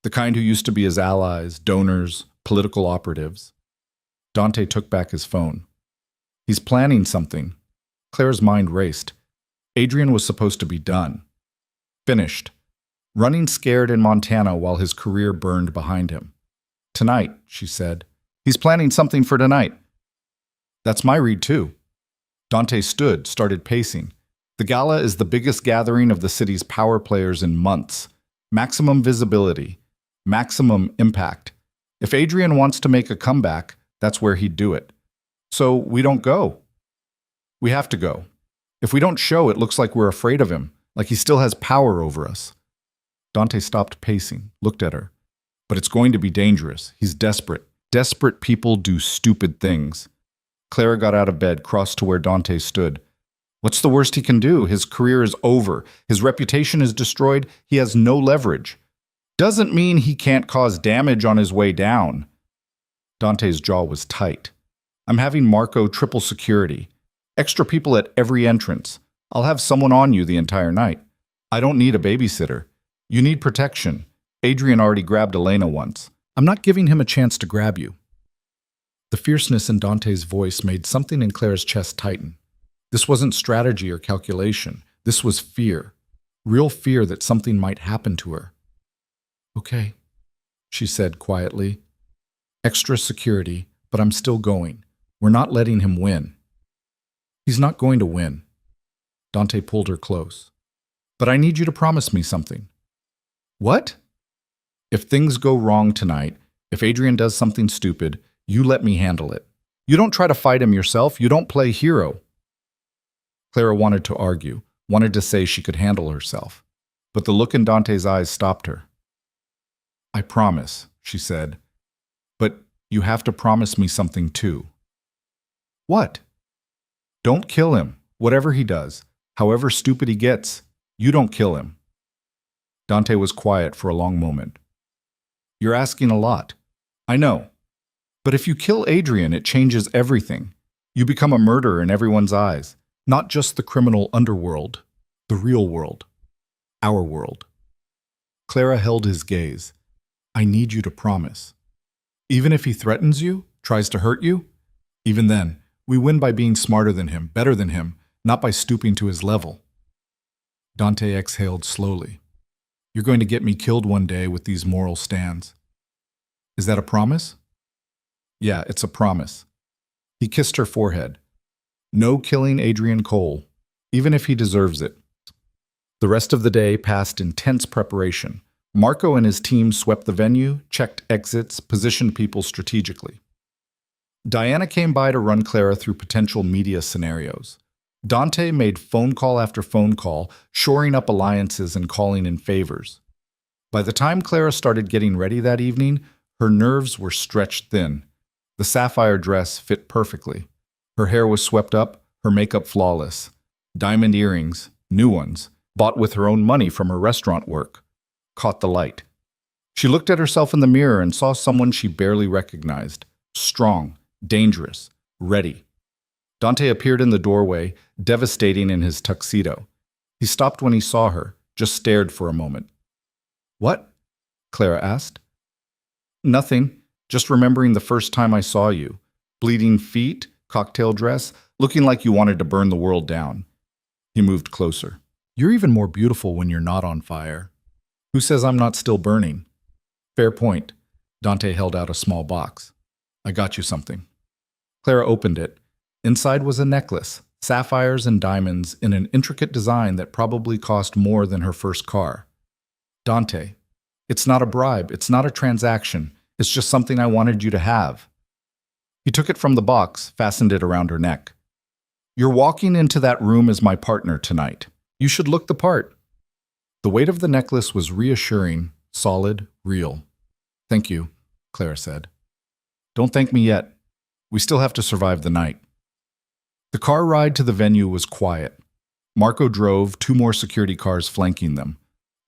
The kind who used to be his allies, donors, political operatives. Dante took back his phone. He's planning something. Clara's mind raced. Adrien was supposed to be done. Finished. Running scared in Montana while his career burned behind him. Tonight, she said. He's planning something for tonight. That's my read too. Dante stood, started pacing. The gala is the biggest gathering of the city's power players in months. Maximum visibility, maximum impact. If Adrien wants to make a comeback, that's where he'd do it. So we don't go. We have to go. If we don't show, it looks like we're afraid of him, like he still has power over us. Dante stopped pacing, looked at her. But it's going to be dangerous. He's desperate. Desperate people do stupid things. Clara got out of bed, crossed to where Dante stood. What's the worst he can do? His career is over. His reputation is destroyed. He has no leverage. Doesn't mean he can't cause damage on his way down. Dante's jaw was tight. I'm having Marco triple security. Extra people at every entrance. I'll have someone on you the entire night. I don't need a babysitter. You need protection. Adrien already grabbed Elena once. I'm not giving him a chance to grab you. The fierceness in Dante's voice made something in Clara's chest tighten. This wasn't strategy or calculation. This was fear. Real fear that something might happen to her. Okay, she said quietly. Extra security, but I'm still going. We're not letting him win. He's not going to win. Dante pulled her close. But I need you to promise me something. What? If things go wrong tonight, if Adrien does something stupid, you let me handle it. You don't try to fight him yourself. You don't play hero. Clara wanted to argue, wanted to say she could handle herself. But the look in Dante's eyes stopped her. I promise, she said. But you have to promise me something too. What? Don't kill him, whatever he does. However stupid he gets, you don't kill him. Dante was quiet for a long moment. You're asking a lot. I know. But if you kill Adrien, it changes everything. You become a murderer in everyone's eyes. Not just the criminal underworld, the real world. Our world. Clara held his gaze. I need you to promise. Even if he threatens you, tries to hurt you, even then, we win by being smarter than him, better than him, not by stooping to his level. Dante exhaled slowly. You're going to get me killed one day with these moral stands. Is that a promise? Yeah, it's a promise. He kissed her forehead. No killing Adrien Cole, even if he deserves it. The rest of the day passed in tense preparation. Marco and his team swept the venue, checked exits, positioned people strategically. Diana came by to run Clara through potential media scenarios. Dante made phone call after phone call, shoring up alliances and calling in favors. By the time Clara started getting ready that evening, her nerves were stretched thin. The sapphire dress fit perfectly. Her hair was swept up, her makeup flawless. Diamond earrings, new ones, bought with her own money from her restaurant work, caught the light. She looked at herself in the mirror and saw someone she barely recognized. Strong, dangerous, ready. Dante appeared in the doorway, devastating in his tuxedo. He stopped when he saw her, just stared for a moment. What? Clara asked. Nothing, just remembering the first time I saw you. Bleeding feet, cocktail dress, looking like you wanted to burn the world down. He moved closer. You're even more beautiful when you're not on fire. Who says I'm not still burning? Fair point. Dante held out a small box. I got you something. Clara opened it. Inside was a necklace, sapphires and diamonds in an intricate design that probably cost more than her first car. Dante, it's not a bribe, it's not a transaction, it's just something I wanted you to have. He took it from the box, fastened it around her neck. You're walking into that room as my partner tonight. You should look the part. The weight of the necklace was reassuring, solid, real. Thank you, Clara said. Don't thank me yet. We still have to survive the night. The car ride to the venue was quiet. Marco drove, 2 more security cars flanking them.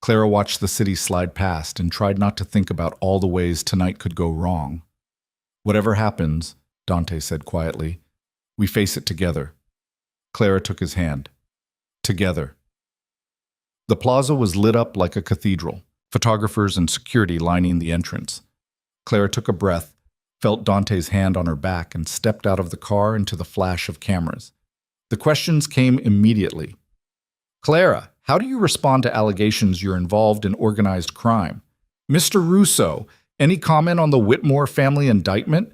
Clara watched the city slide past and tried not to think about all the ways tonight could go wrong. Whatever happens, Dante said quietly, we face it together. Clara took his hand. Together. The plaza was lit up like a cathedral, photographers and security lining the entrance. Clara took a breath, felt Dante's hand on her back, and stepped out of the car into the flash of cameras. The questions came immediately. Clara, how do you respond to allegations you're involved in organized crime? Mr. Russo, any comment on the Whitmore family indictment?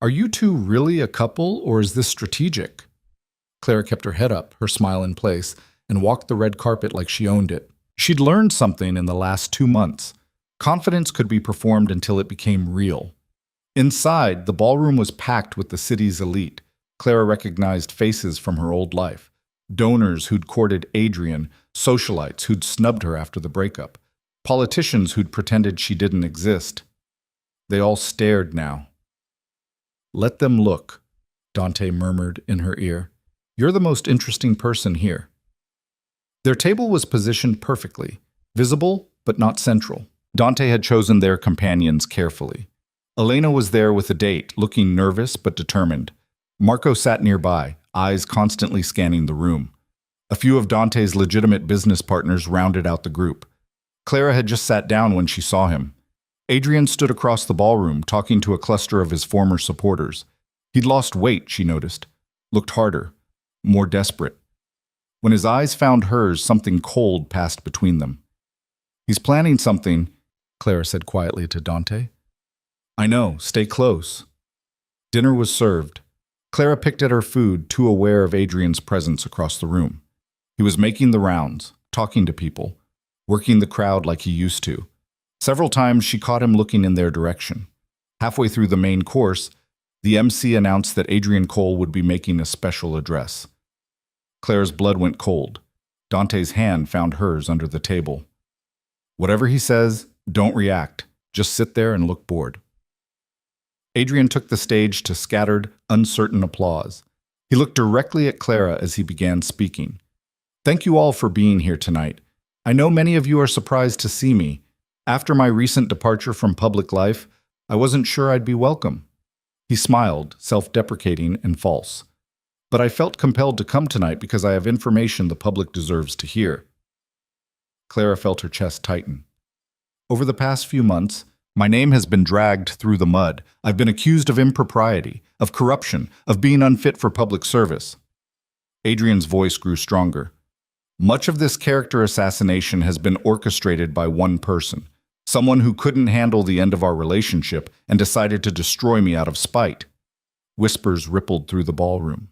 Are you two really a couple, or is this strategic? Clara kept her head up, her smile in place. and walked the red carpet like she owned it. She'd learned something in the last 2 months. Confidence could be performed until it became real. Inside, the ballroom was packed with the city's elite. Clara recognized faces from her old life. Donors who'd courted Adrien, socialites who'd snubbed her after the breakup, politicians who'd pretended she didn't exist. They all stared now. "Let them look," Dante murmured in her ear. "You're the most interesting person here." Their table was positioned perfectly, visible but not central. Dante had chosen their companions carefully. Elena was there with a date, looking nervous but determined. Marco sat nearby, eyes constantly scanning the room. A few of Dante's legitimate business partners rounded out the group. Clara had just sat down when she saw him. Adrien stood across the ballroom, talking to a cluster of his former supporters. He'd lost weight, she noticed. Looked harder, more desperate. When his eyes found hers, something cold passed between them. "He's planning something," Clara said quietly to Dante. "I know, stay close." Dinner was served. Clara picked at her food, too aware of Adrien's presence across the room. He was making the rounds, talking to people, working the crowd like he used to. Several times she caught him looking in their direction. Halfway through the main course, the MC announced that Adrien Cole would be making a special address. Clara's blood went cold. Dante's hand found hers under the table. "Whatever he says, don't react. Just sit there and look bored." Adrien took the stage to scattered, uncertain applause. He looked directly at Clara as he began speaking. "Thank you all for being here tonight. I know many of you are surprised to see me. After my recent departure from public life, I wasn't sure I'd be welcome." He smiled, self-deprecating and false. "But I felt compelled to come tonight because I have information the public deserves to hear." Clara felt her chest tighten. "Over the past few months, my name has been dragged through the mud. I've been accused of impropriety, of corruption, of being unfit for public service." Adrien's voice grew stronger. "Much of this character assassination has been orchestrated by one person, someone who couldn't handle the end of our relationship and decided to destroy me out of spite." Whispers rippled through the ballroom.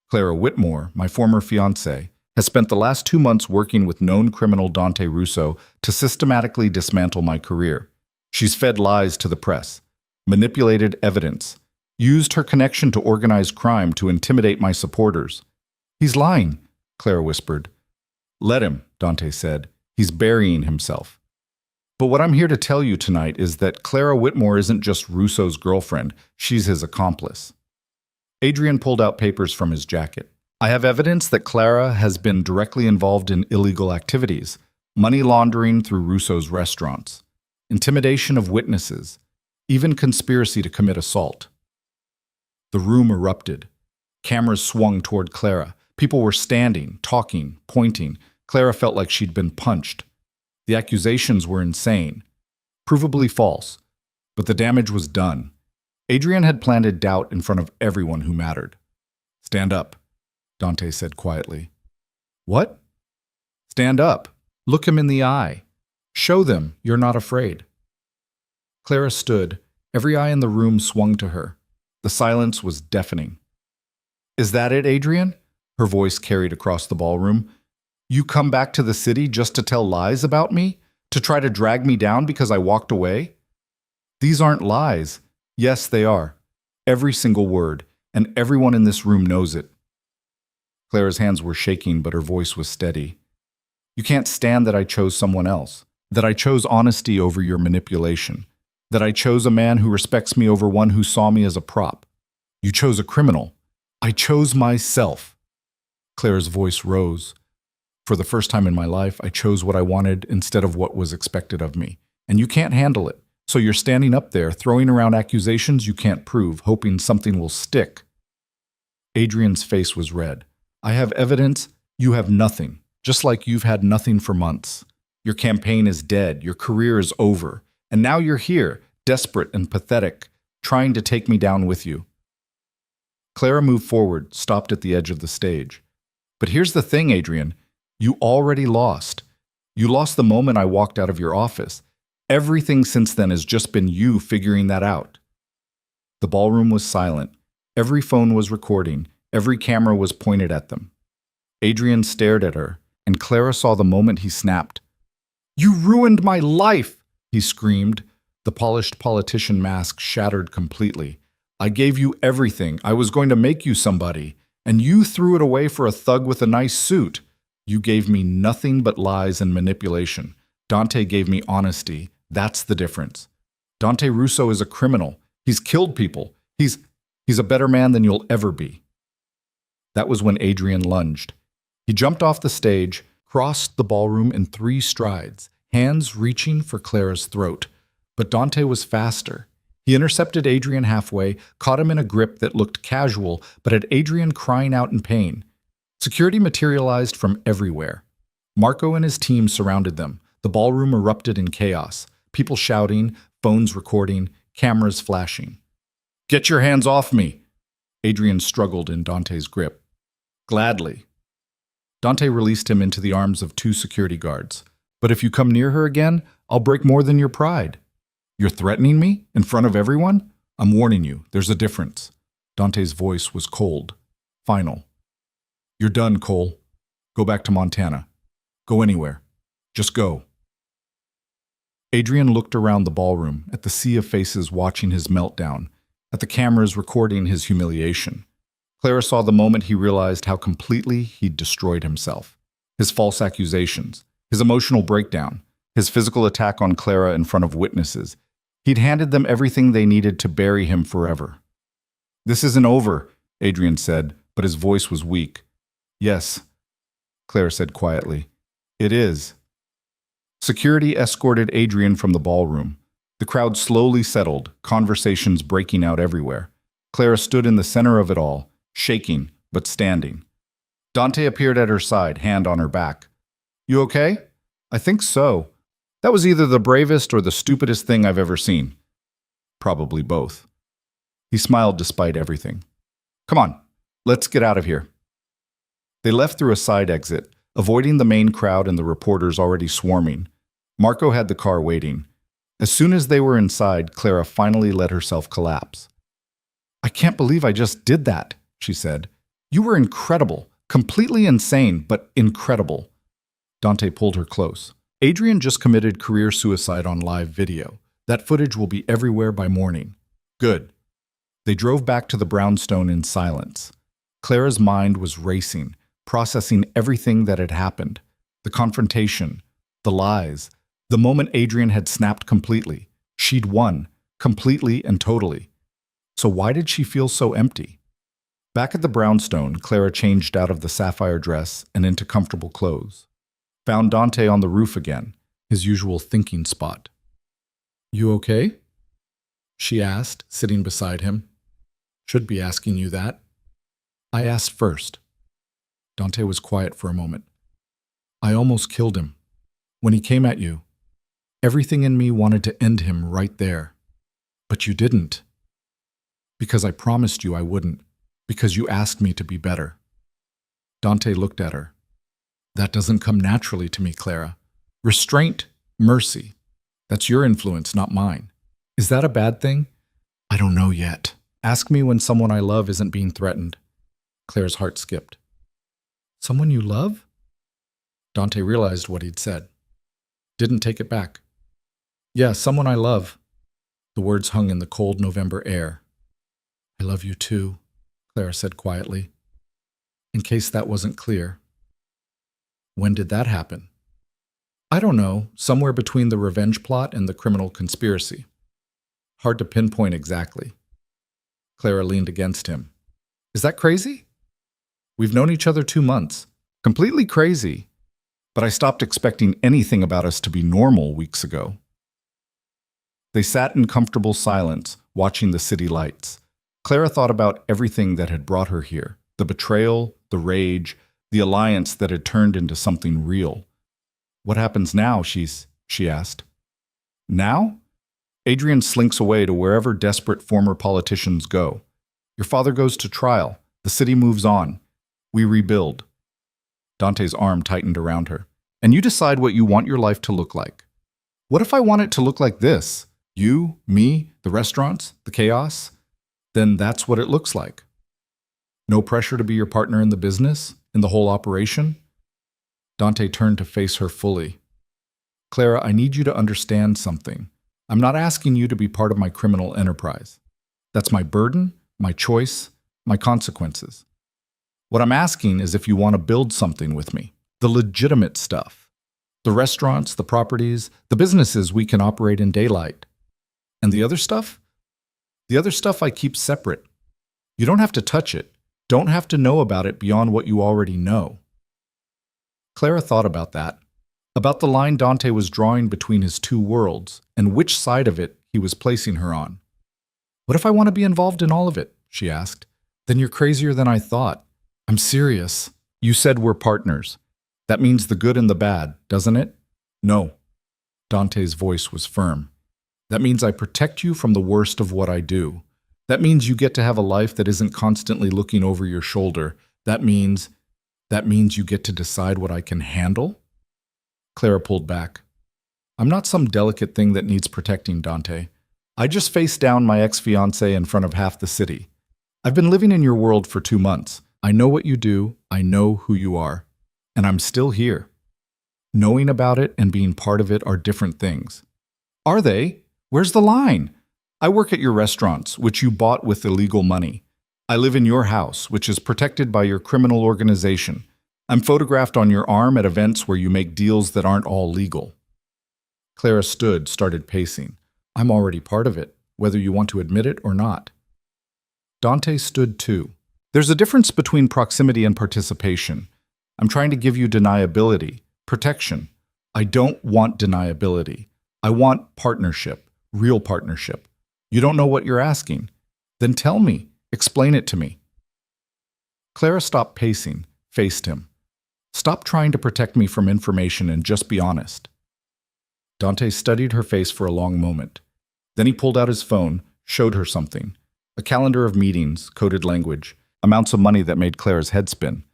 "Clara Whitmore, my former fiancé, has spent the last 2 months working with known criminal Dante Russo to systematically dismantle my career. She's fed lies to the press, manipulated evidence, used her connection to organized crime to intimidate my supporters." "He's lying," Clara whispered. "Let him," Dante said. "He's burying himself." "But what I'm here to tell you tonight is that Clara Whitmore isn't just Russo's girlfriend, she's his accomplice." Adrien pulled out papers from his jacket. "I have evidence that Clara has been directly involved in illegal activities, money laundering through Russo's restaurants, intimidation of witnesses, even conspiracy to commit assault." The room erupted. Cameras swung toward Clara. People were standing, talking, pointing. Clara felt like she'd been punched. The accusations were insane, provably false, but the damage was done. Adrien had planted doubt in front of everyone who mattered. "Stand up," Dante said quietly. "What?" "Stand up. Look him in the eye. Show them you're not afraid." Clara stood. Every eye in the room swung to her. The silence was deafening. "Is that it, Adrien?" Her voice carried across the ballroom. "You come back to the city just to tell lies about me? To try to drag me down because I walked away?" "These aren't lies." "Yes, they are. Every single word, and everyone in this room knows it." Clara's hands were shaking, but her voice was steady. "You can't stand that I chose someone else, that I chose honesty over your manipulation, that I chose a man who respects me over one who saw me as a prop. You chose a criminal. I chose myself." Clara's voice rose. "For the first time in my life, I chose what I wanted instead of what was expected of me. And you can't handle it. So you're standing up there, throwing around accusations you can't prove, hoping something will stick." Adrien's face was red. "I have evidence. You have nothing. Just like you've had nothing for months. Your campaign is dead. Your career is over. And now you're here, desperate and pathetic, trying to take me down with you." Clara moved forward, stopped at the edge of the stage. "But here's the thing, Adrien. You already lost. You lost the moment I walked out of your office. Everything since then has just been you figuring that out." The ballroom was silent. Every phone was recording. Every camera was pointed at them. Adrien stared at her. and Clara saw the moment he snapped. "You ruined my life!" he screamed. The polished politician mask shattered completely. "I gave you everything. I was going to make you somebody, and you threw it away for a thug with a nice suit. You gave me nothing but lies and manipulation. Dante gave me honesty. That's the difference. Dante Russo is a criminal. He's killed people. He's a better man than you'll ever be." That was when Adrien lunged. He jumped off the stage, crossed the ballroom in 3 strides, hands reaching for Clara's throat. But Dante was faster. He intercepted Adrien halfway, caught him in a grip that looked casual, but had Adrien crying out in pain. Security materialized from everywhere. Marco and his team surrounded them. The ballroom erupted in chaos. People shouting, phones recording, cameras flashing. "Get your hands off me!" Adrien struggled in Dante's grip. "Gladly." Dante released him into the arms of 2 security guards. "But if you come near her again, I'll break more than your pride." "You're threatening me? In front of everyone? I'm warning you, there's a difference." Dante's voice was cold, final. "You're done, Cole. Go back to Montana. Go anywhere. Just go." Adrien looked around the ballroom, at the sea of faces watching his meltdown, at the cameras recording his humiliation. Clara saw the moment he realized how completely he'd destroyed himself. His false accusations, his emotional breakdown, his physical attack on Clara in front of witnesses. He'd handed them everything they needed to bury him forever. "This isn't over," Adrien said, but his voice was weak. "Yes," Clara said quietly. "It is." Security escorted Adrien from the ballroom. The crowd slowly settled, conversations breaking out everywhere. Clara stood in the center of it all, shaking but standing. Dante appeared at her side, hand on her back. "You okay?" "I think so. That was either the bravest or the stupidest thing I've ever seen." "Probably both." He smiled despite everything. "Come on, let's get out of here." They left through a side exit, avoiding the main crowd and the reporters already swarming. Marco had the car waiting. As soon as they were inside, Clara finally let herself collapse. "I can't believe I just did that," she said. "You were incredible, completely insane, but incredible." Dante pulled her close. "Adrien just committed career suicide on live video. That footage will be everywhere by morning." "Good." They drove back to the brownstone in silence. Clara's mind was racing, processing everything that had happened. The confrontation, the lies, the moment Adrien had snapped completely. She'd won, completely and totally. So why did she feel so empty? Back at the brownstone, Clara changed out of the sapphire dress and into comfortable clothes. Found Dante on the roof again, his usual thinking spot. "You okay?" she asked, sitting beside him. "Should be asking you that." "I asked first." Dante was quiet for a moment. "I almost killed him. When he came at you, everything in me wanted to end him right there. But you didn't. Because I promised you I wouldn't. Because you asked me to be better." Dante looked at her. "That doesn't come naturally to me, Clara. Restraint, mercy. That's your influence, not mine. Is that a bad thing? I don't know yet. Ask me when someone I love isn't being threatened." Clara's heart skipped. "Someone you love?" Dante realized what he'd said. Didn't take it back. "Yeah, someone I love." The words hung in the cold November air. "I love you too," Clara said quietly. In case that wasn't clear. "When did that happen?" "I don't know, somewhere between the revenge plot and the criminal conspiracy. Hard to pinpoint exactly." Clara leaned against him. "Is that crazy? We've known each other 2 months. Completely crazy. But I stopped expecting anything about us to be normal weeks ago." They sat in comfortable silence, watching the city lights. Clara thought about everything that had brought her here. The betrayal, the rage, the alliance that had turned into something real. "What happens now?" she asked. "Now?" Adrien slinks away to wherever desperate former politicians go. Your father goes to trial. The city moves on. We rebuild. Dante's arm tightened around her. And you decide what you want your life to look like. What if I want it to look like this? You, me, the restaurants, the chaos? Then that's what it looks like. No pressure to be your partner in the business, in the whole operation? Dante turned to face her fully. Clara, I need you to understand something. I'm not asking you to be part of my criminal enterprise. That's my burden, my choice, my consequences. What I'm asking is if you want to build something with me. The legitimate stuff. The restaurants, the properties, the businesses we can operate in daylight. And the other stuff? The other stuff I keep separate. You don't have to touch it. Don't have to know about it beyond what you already know. Clara thought about that. About the line Dante was drawing between his two worlds and which side of it he was placing her on. What if I want to be involved in all of it? She asked. Then you're crazier than I thought. I'm serious. You said we're partners. That means the good and the bad, doesn't it? No. Dante's voice was firm. That means I protect you from the worst of what I do. That means you get to have a life that isn't constantly looking over your shoulder. That means you get to decide what I can handle? Clara pulled back. I'm not some delicate thing that needs protecting, Dante. I just faced down my ex-fiancé in front of half the city. I've been living in your world for 2 months. I know what you do. I know who you are. And I'm still here. Knowing about it and being part of it are different things. Are they? Where's the line? I work at your restaurants, which you bought with illegal money. I live in your house, which is protected by your criminal organization. I'm photographed on your arm at events where you make deals that aren't all legal. Clara stood, started pacing. I'm already part of it, whether you want to admit it or not. Dante stood too. There's a difference between proximity and participation. I'm trying to give you deniability, protection. I don't want deniability. I want partnership, real partnership. You don't know what you're asking. Then tell me. Explain it to me. Clara stopped pacing, faced him. Stop trying to protect me from information and just be honest. Dante studied her face for a long moment. Then he pulled out his phone, showed her something. A calendar of meetings, coded language, amounts of money that made Clara's head spin.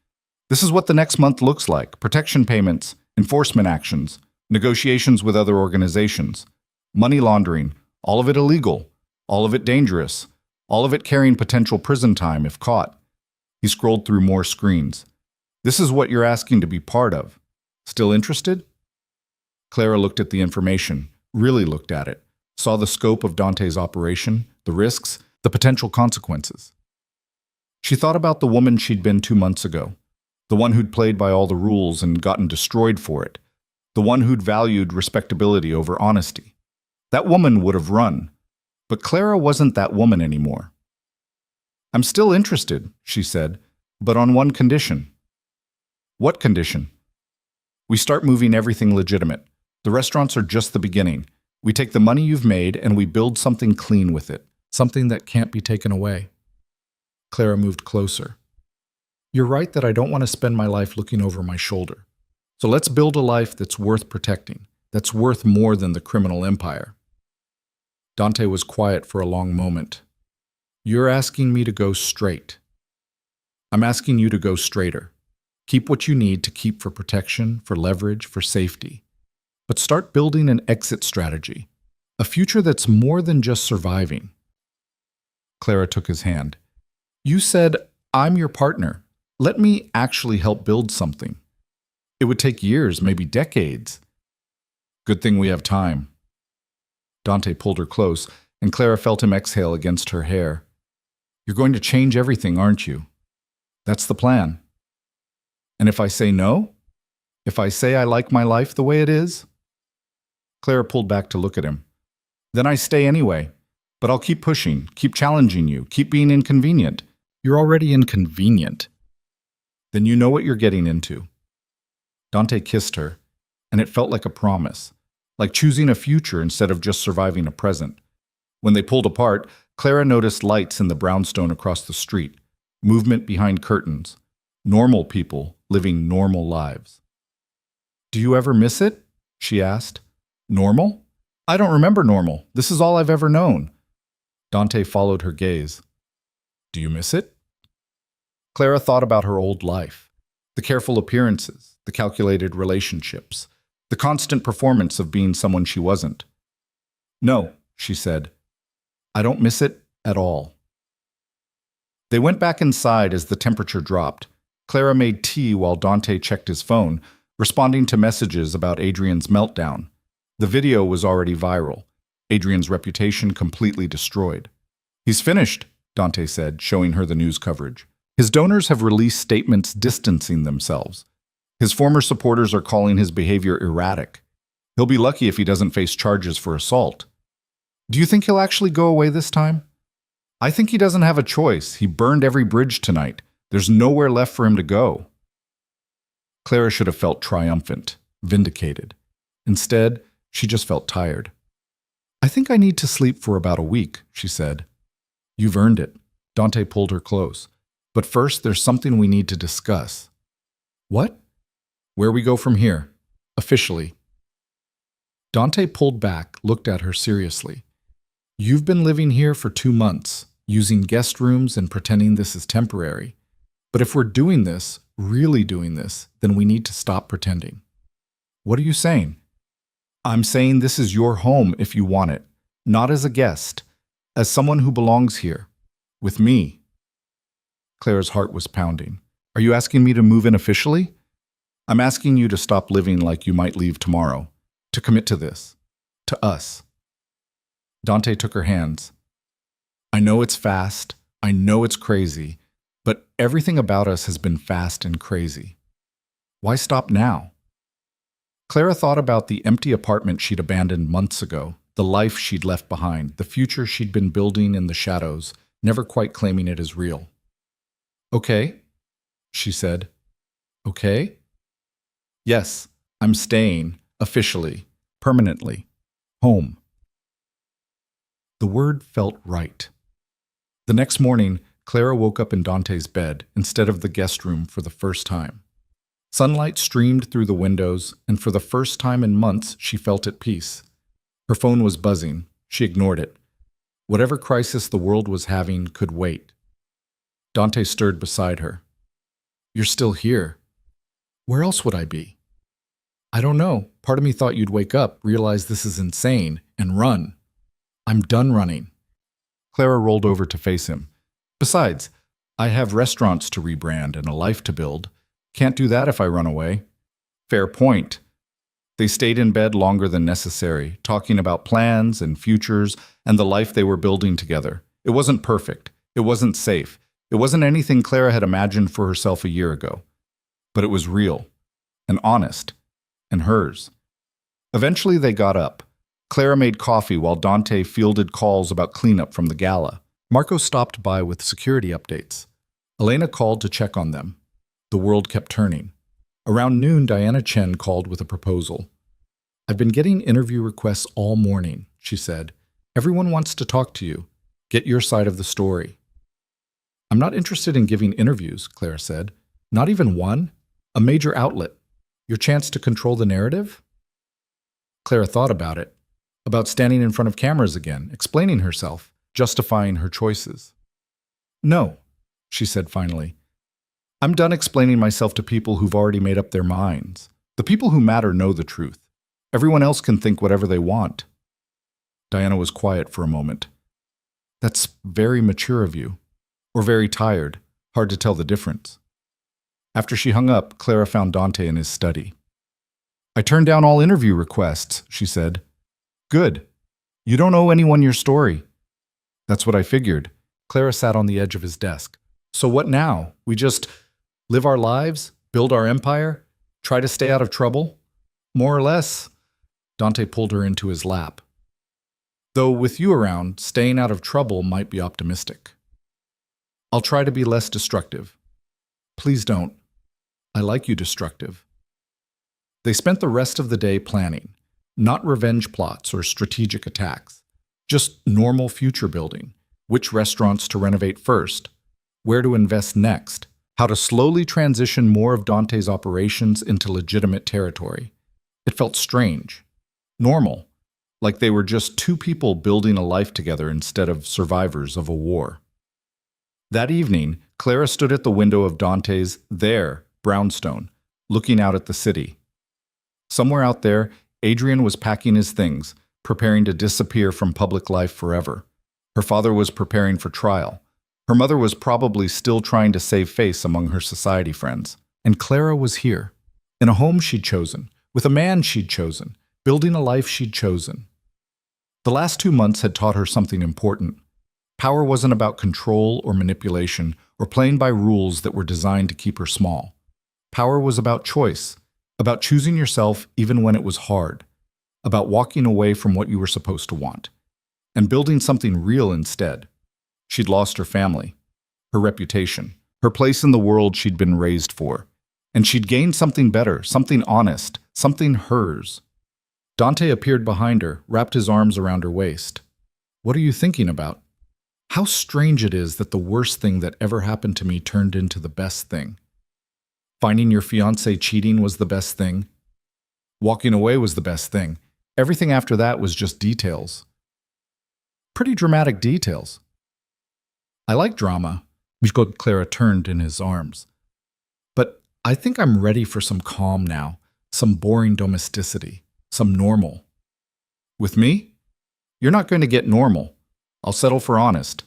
This is what the next month looks like. Protection payments, enforcement actions, negotiations with other organizations, money laundering, all of it illegal, all of it dangerous, all of it carrying potential prison time if caught. He scrolled through more screens. This is what you're asking to be part of. Still interested? Clara looked at the information, really looked at it, saw the scope of Dante's operation, the risks, the potential consequences. She thought about the woman she'd been 2 months ago, the one who'd played by all the rules and gotten destroyed for it, the one who'd valued respectability over honesty. That woman would have run, but Clara wasn't that woman anymore. I'm still interested, she said, but on one condition. What condition? We start moving everything legitimate. The restaurants are just the beginning. We take the money you've made and we build something clean with it, something that can't be taken away. Clara moved closer. You're right that I don't want to spend my life looking over my shoulder. So let's build a life that's worth protecting, that's worth more than the criminal empire. Dante was quiet for a long moment. You're asking me to go straight. I'm asking you to go straighter. Keep what you need to keep for protection, for leverage, for safety. But start building an exit strategy, a future that's more than just surviving. Clara took his hand. You said, I'm your partner. Let me actually help build something. It would take years, maybe decades. Good thing we have time. Dante pulled her close, and Clara felt him exhale against her hair. You're going to change everything, aren't you? That's the plan. And if I say no? If I say I like my life the way it is? Clara pulled back to look at him. Then I stay anyway. But I'll keep pushing, keep challenging you, keep being inconvenient. You're already inconvenient. Then you know what you're getting into. Dante kissed her, and it felt like a promise, like choosing a future instead of just surviving a present. When they pulled apart, Clara noticed lights in the brownstone across the street, movement behind curtains, normal people living normal lives. Do you ever miss it? She asked. Normal? I don't remember normal. This is all I've ever known. Dante followed her gaze. Do you miss it? Clara thought about her old life, the careful appearances, the calculated relationships, the constant performance of being someone she wasn't. No, she said. I don't miss it at all. They went back inside as the temperature dropped. Clara made tea while Dante checked his phone, responding to messages about Adrien's meltdown. The video was already viral. Adrien's reputation completely destroyed. "He's finished," Dante said, showing her the news coverage. "His donors have released statements distancing themselves. His former supporters are calling his behavior erratic. He'll be lucky if he doesn't face charges for assault." "Do you think he'll actually go away this time?" "I think he doesn't have a choice. He burned every bridge tonight. There's nowhere left for him to go." Clara should have felt triumphant, vindicated. Instead, she just felt tired. "I think I need to sleep for about a week," she said. "You've earned it." Dante pulled her close. "But first, there's something we need to discuss." "What?" "Where we go from here. Officially." Dante pulled back, looked at her seriously. "You've been living here for 2 months, using guest rooms and pretending this is temporary. But if we're doing this, really doing this, then we need to stop pretending." "What are you saying?" "I'm saying this is your home if you want it, not as a guest, as someone who belongs here, with me." Clara's heart was pounding. "Are you asking me to move in officially?" "I'm asking you to stop living like you might leave tomorrow, to commit to this, to us." Dante took her hands. "I know it's fast, I know it's crazy, but everything about us has been fast and crazy. Why stop now?" Clara thought about the empty apartment she'd abandoned months ago, the life she'd left behind, the future she'd been building in the shadows, never quite claiming it as real. "Okay," she said. "Okay?" "Yes, I'm staying, officially, permanently, home." The word felt right. The next morning, Clara woke up in Dante's bed instead of the guest room for the first time. Sunlight streamed through the windows, and for the first time in months, she felt at peace. Her phone was buzzing. She ignored it. Whatever crisis the world was having could wait. Dante stirred beside her. "You're still here. Where else would I be?" "I don't know. Part of me thought you'd wake up, realize this is insane, and run." "I'm done running." Clara rolled over to face him. "Besides, I have restaurants to rebrand and a life to build. Can't do that if I run away." "Fair point." They stayed in bed longer than necessary, talking about plans and futures and the life they were building together. It wasn't perfect. It wasn't safe. It wasn't anything Clara had imagined for herself a year ago. But it was real, and honest, and hers. Eventually they got up. Clara made coffee while Dante fielded calls about cleanup from the gala. Marco stopped by with security updates. Elena called to check on them. The world kept turning. Around noon, Diana Chen called with a proposal. "I've been getting interview requests all morning," she said. "Everyone wants to talk to you. Get your side of the story." "I'm not interested in giving interviews," Clara said. "Not even one? A major outlet. Your chance to control the narrative?" Clara thought about it. About standing in front of cameras again, explaining herself, justifying her choices. "No," she said finally. "I'm done explaining myself to people who've already made up their minds. The people who matter know the truth. Everyone else can think whatever they want." Diana was quiet for a moment. "That's very mature of you. Or very tired. Hard to tell the difference." After she hung up, Clara found Dante in his study. "I turned down all interview requests," she said. "Good. You don't owe anyone your story." "That's what I figured." Clara sat on the edge of his desk. "So what now? We just live our lives? Build our empire? Try to stay out of trouble?" "More or less." Dante pulled her into his lap. "Though with you around, staying out of trouble might be optimistic." "I'll try to be less destructive." "Please don't. I like you destructive." They spent the rest of the day planning. Not revenge plots or strategic attacks. Just normal future building. Which restaurants to renovate first. Where to invest next. How to slowly transition more of Dante's operations into legitimate territory. It felt strange. Normal. Like they were just two people building a life together instead of survivors of a war. That evening, Clara stood at the window of Dante's brownstone, looking out at the city. Somewhere out there, Adrien was packing his things, preparing to disappear from public life forever. Her father was preparing for trial. Her mother was probably still trying to save face among her society friends. And Clara was here, In a home she'd chosen, with a man she'd chosen, building a life she'd chosen. The last 2 months had taught her something important. Power wasn't about control or manipulation or playing by rules that were designed to keep her small. Power was about choice, about choosing yourself even when it was hard, about walking away from what you were supposed to want, and building something real instead. She'd lost her family, her reputation, her place in the world she'd been raised for, and she'd gained something better, something honest, something hers. Dante appeared behind her, wrapped his arms around her waist. "What are you thinking about?" "How strange it is that the worst thing that ever happened to me turned into the best thing. Finding your fiancé cheating was the best thing. Walking away was the best thing. Everything after that was just details. Pretty dramatic details." "I like drama." Clara turned in his arms. "But I think I'm ready for some calm now, some boring domesticity, some normal." "With me? You're not going to get normal. I'll settle for honest.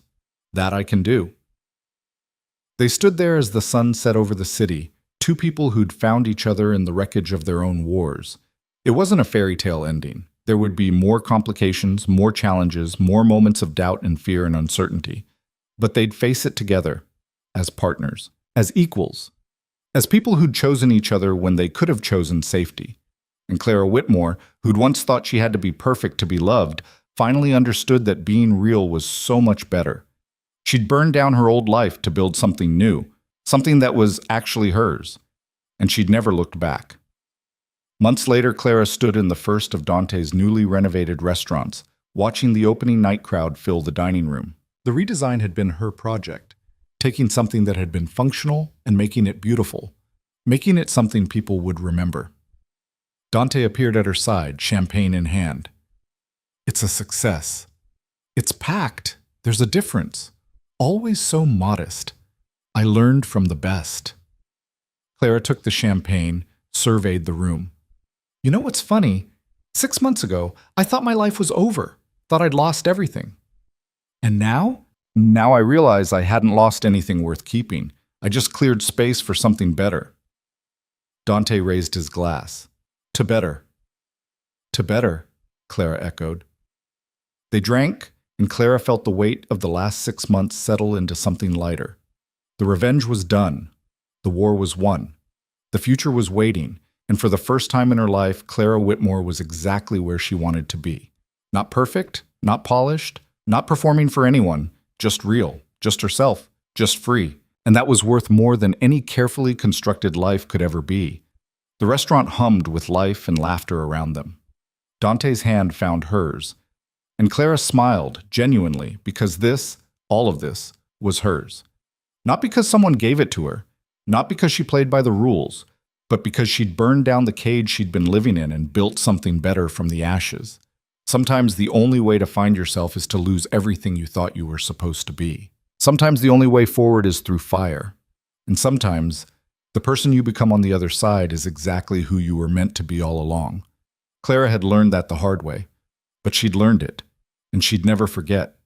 That I can do." They stood there as the sun set over the city, two people who'd found each other in the wreckage of their own wars. It wasn't a fairy tale ending. There would be more complications, more challenges, more moments of doubt and fear and uncertainty. But they'd face it together, as partners, as equals, as people who'd chosen each other when they could have chosen safety. And Clara Whitmore, who'd once thought she had to be perfect to be loved, finally understood that being real was so much better. She'd burned down her old life to build something new, something that was actually hers, and she'd never looked back. Months later, Clara stood in the first of Dante's newly renovated restaurants, watching the opening night crowd fill the dining room. The redesign had been her project, taking something that had been functional and making it beautiful, making it something people would remember. Dante appeared at her side, champagne in hand. "It's a success. It's packed. There's a difference. Always so modest. I learned from the best." Clara took the champagne, surveyed the room. "You know what's funny? 6 months ago, I thought my life was over, thought I'd lost everything. And now? Now I realize I hadn't lost anything worth keeping. I just cleared space for something better." Dante raised his glass. "To better." "To better," Clara echoed. They drank, and Clara felt the weight of the last 6 months settle into something lighter. The revenge was done. The war was won. The future was waiting, and for the first time in her life, Clara Whitmore was exactly where she wanted to be. Not perfect, not polished, not performing for anyone, just real, just herself, just free. And that was worth more than any carefully constructed life could ever be. The restaurant hummed with life and laughter around them. Dante's hand found hers, and Clara smiled, genuinely, because this, all of this, was hers. Not because someone gave it to her, not because she played by the rules, but because she'd burned down the cage she'd been living in and built something better from the ashes. Sometimes the only way to find yourself is to lose everything you thought you were supposed to be. Sometimes the only way forward is through fire. And sometimes the person you become on the other side is exactly who you were meant to be all along. Clara had learned that the hard way, but she'd learned it, and she'd never forget.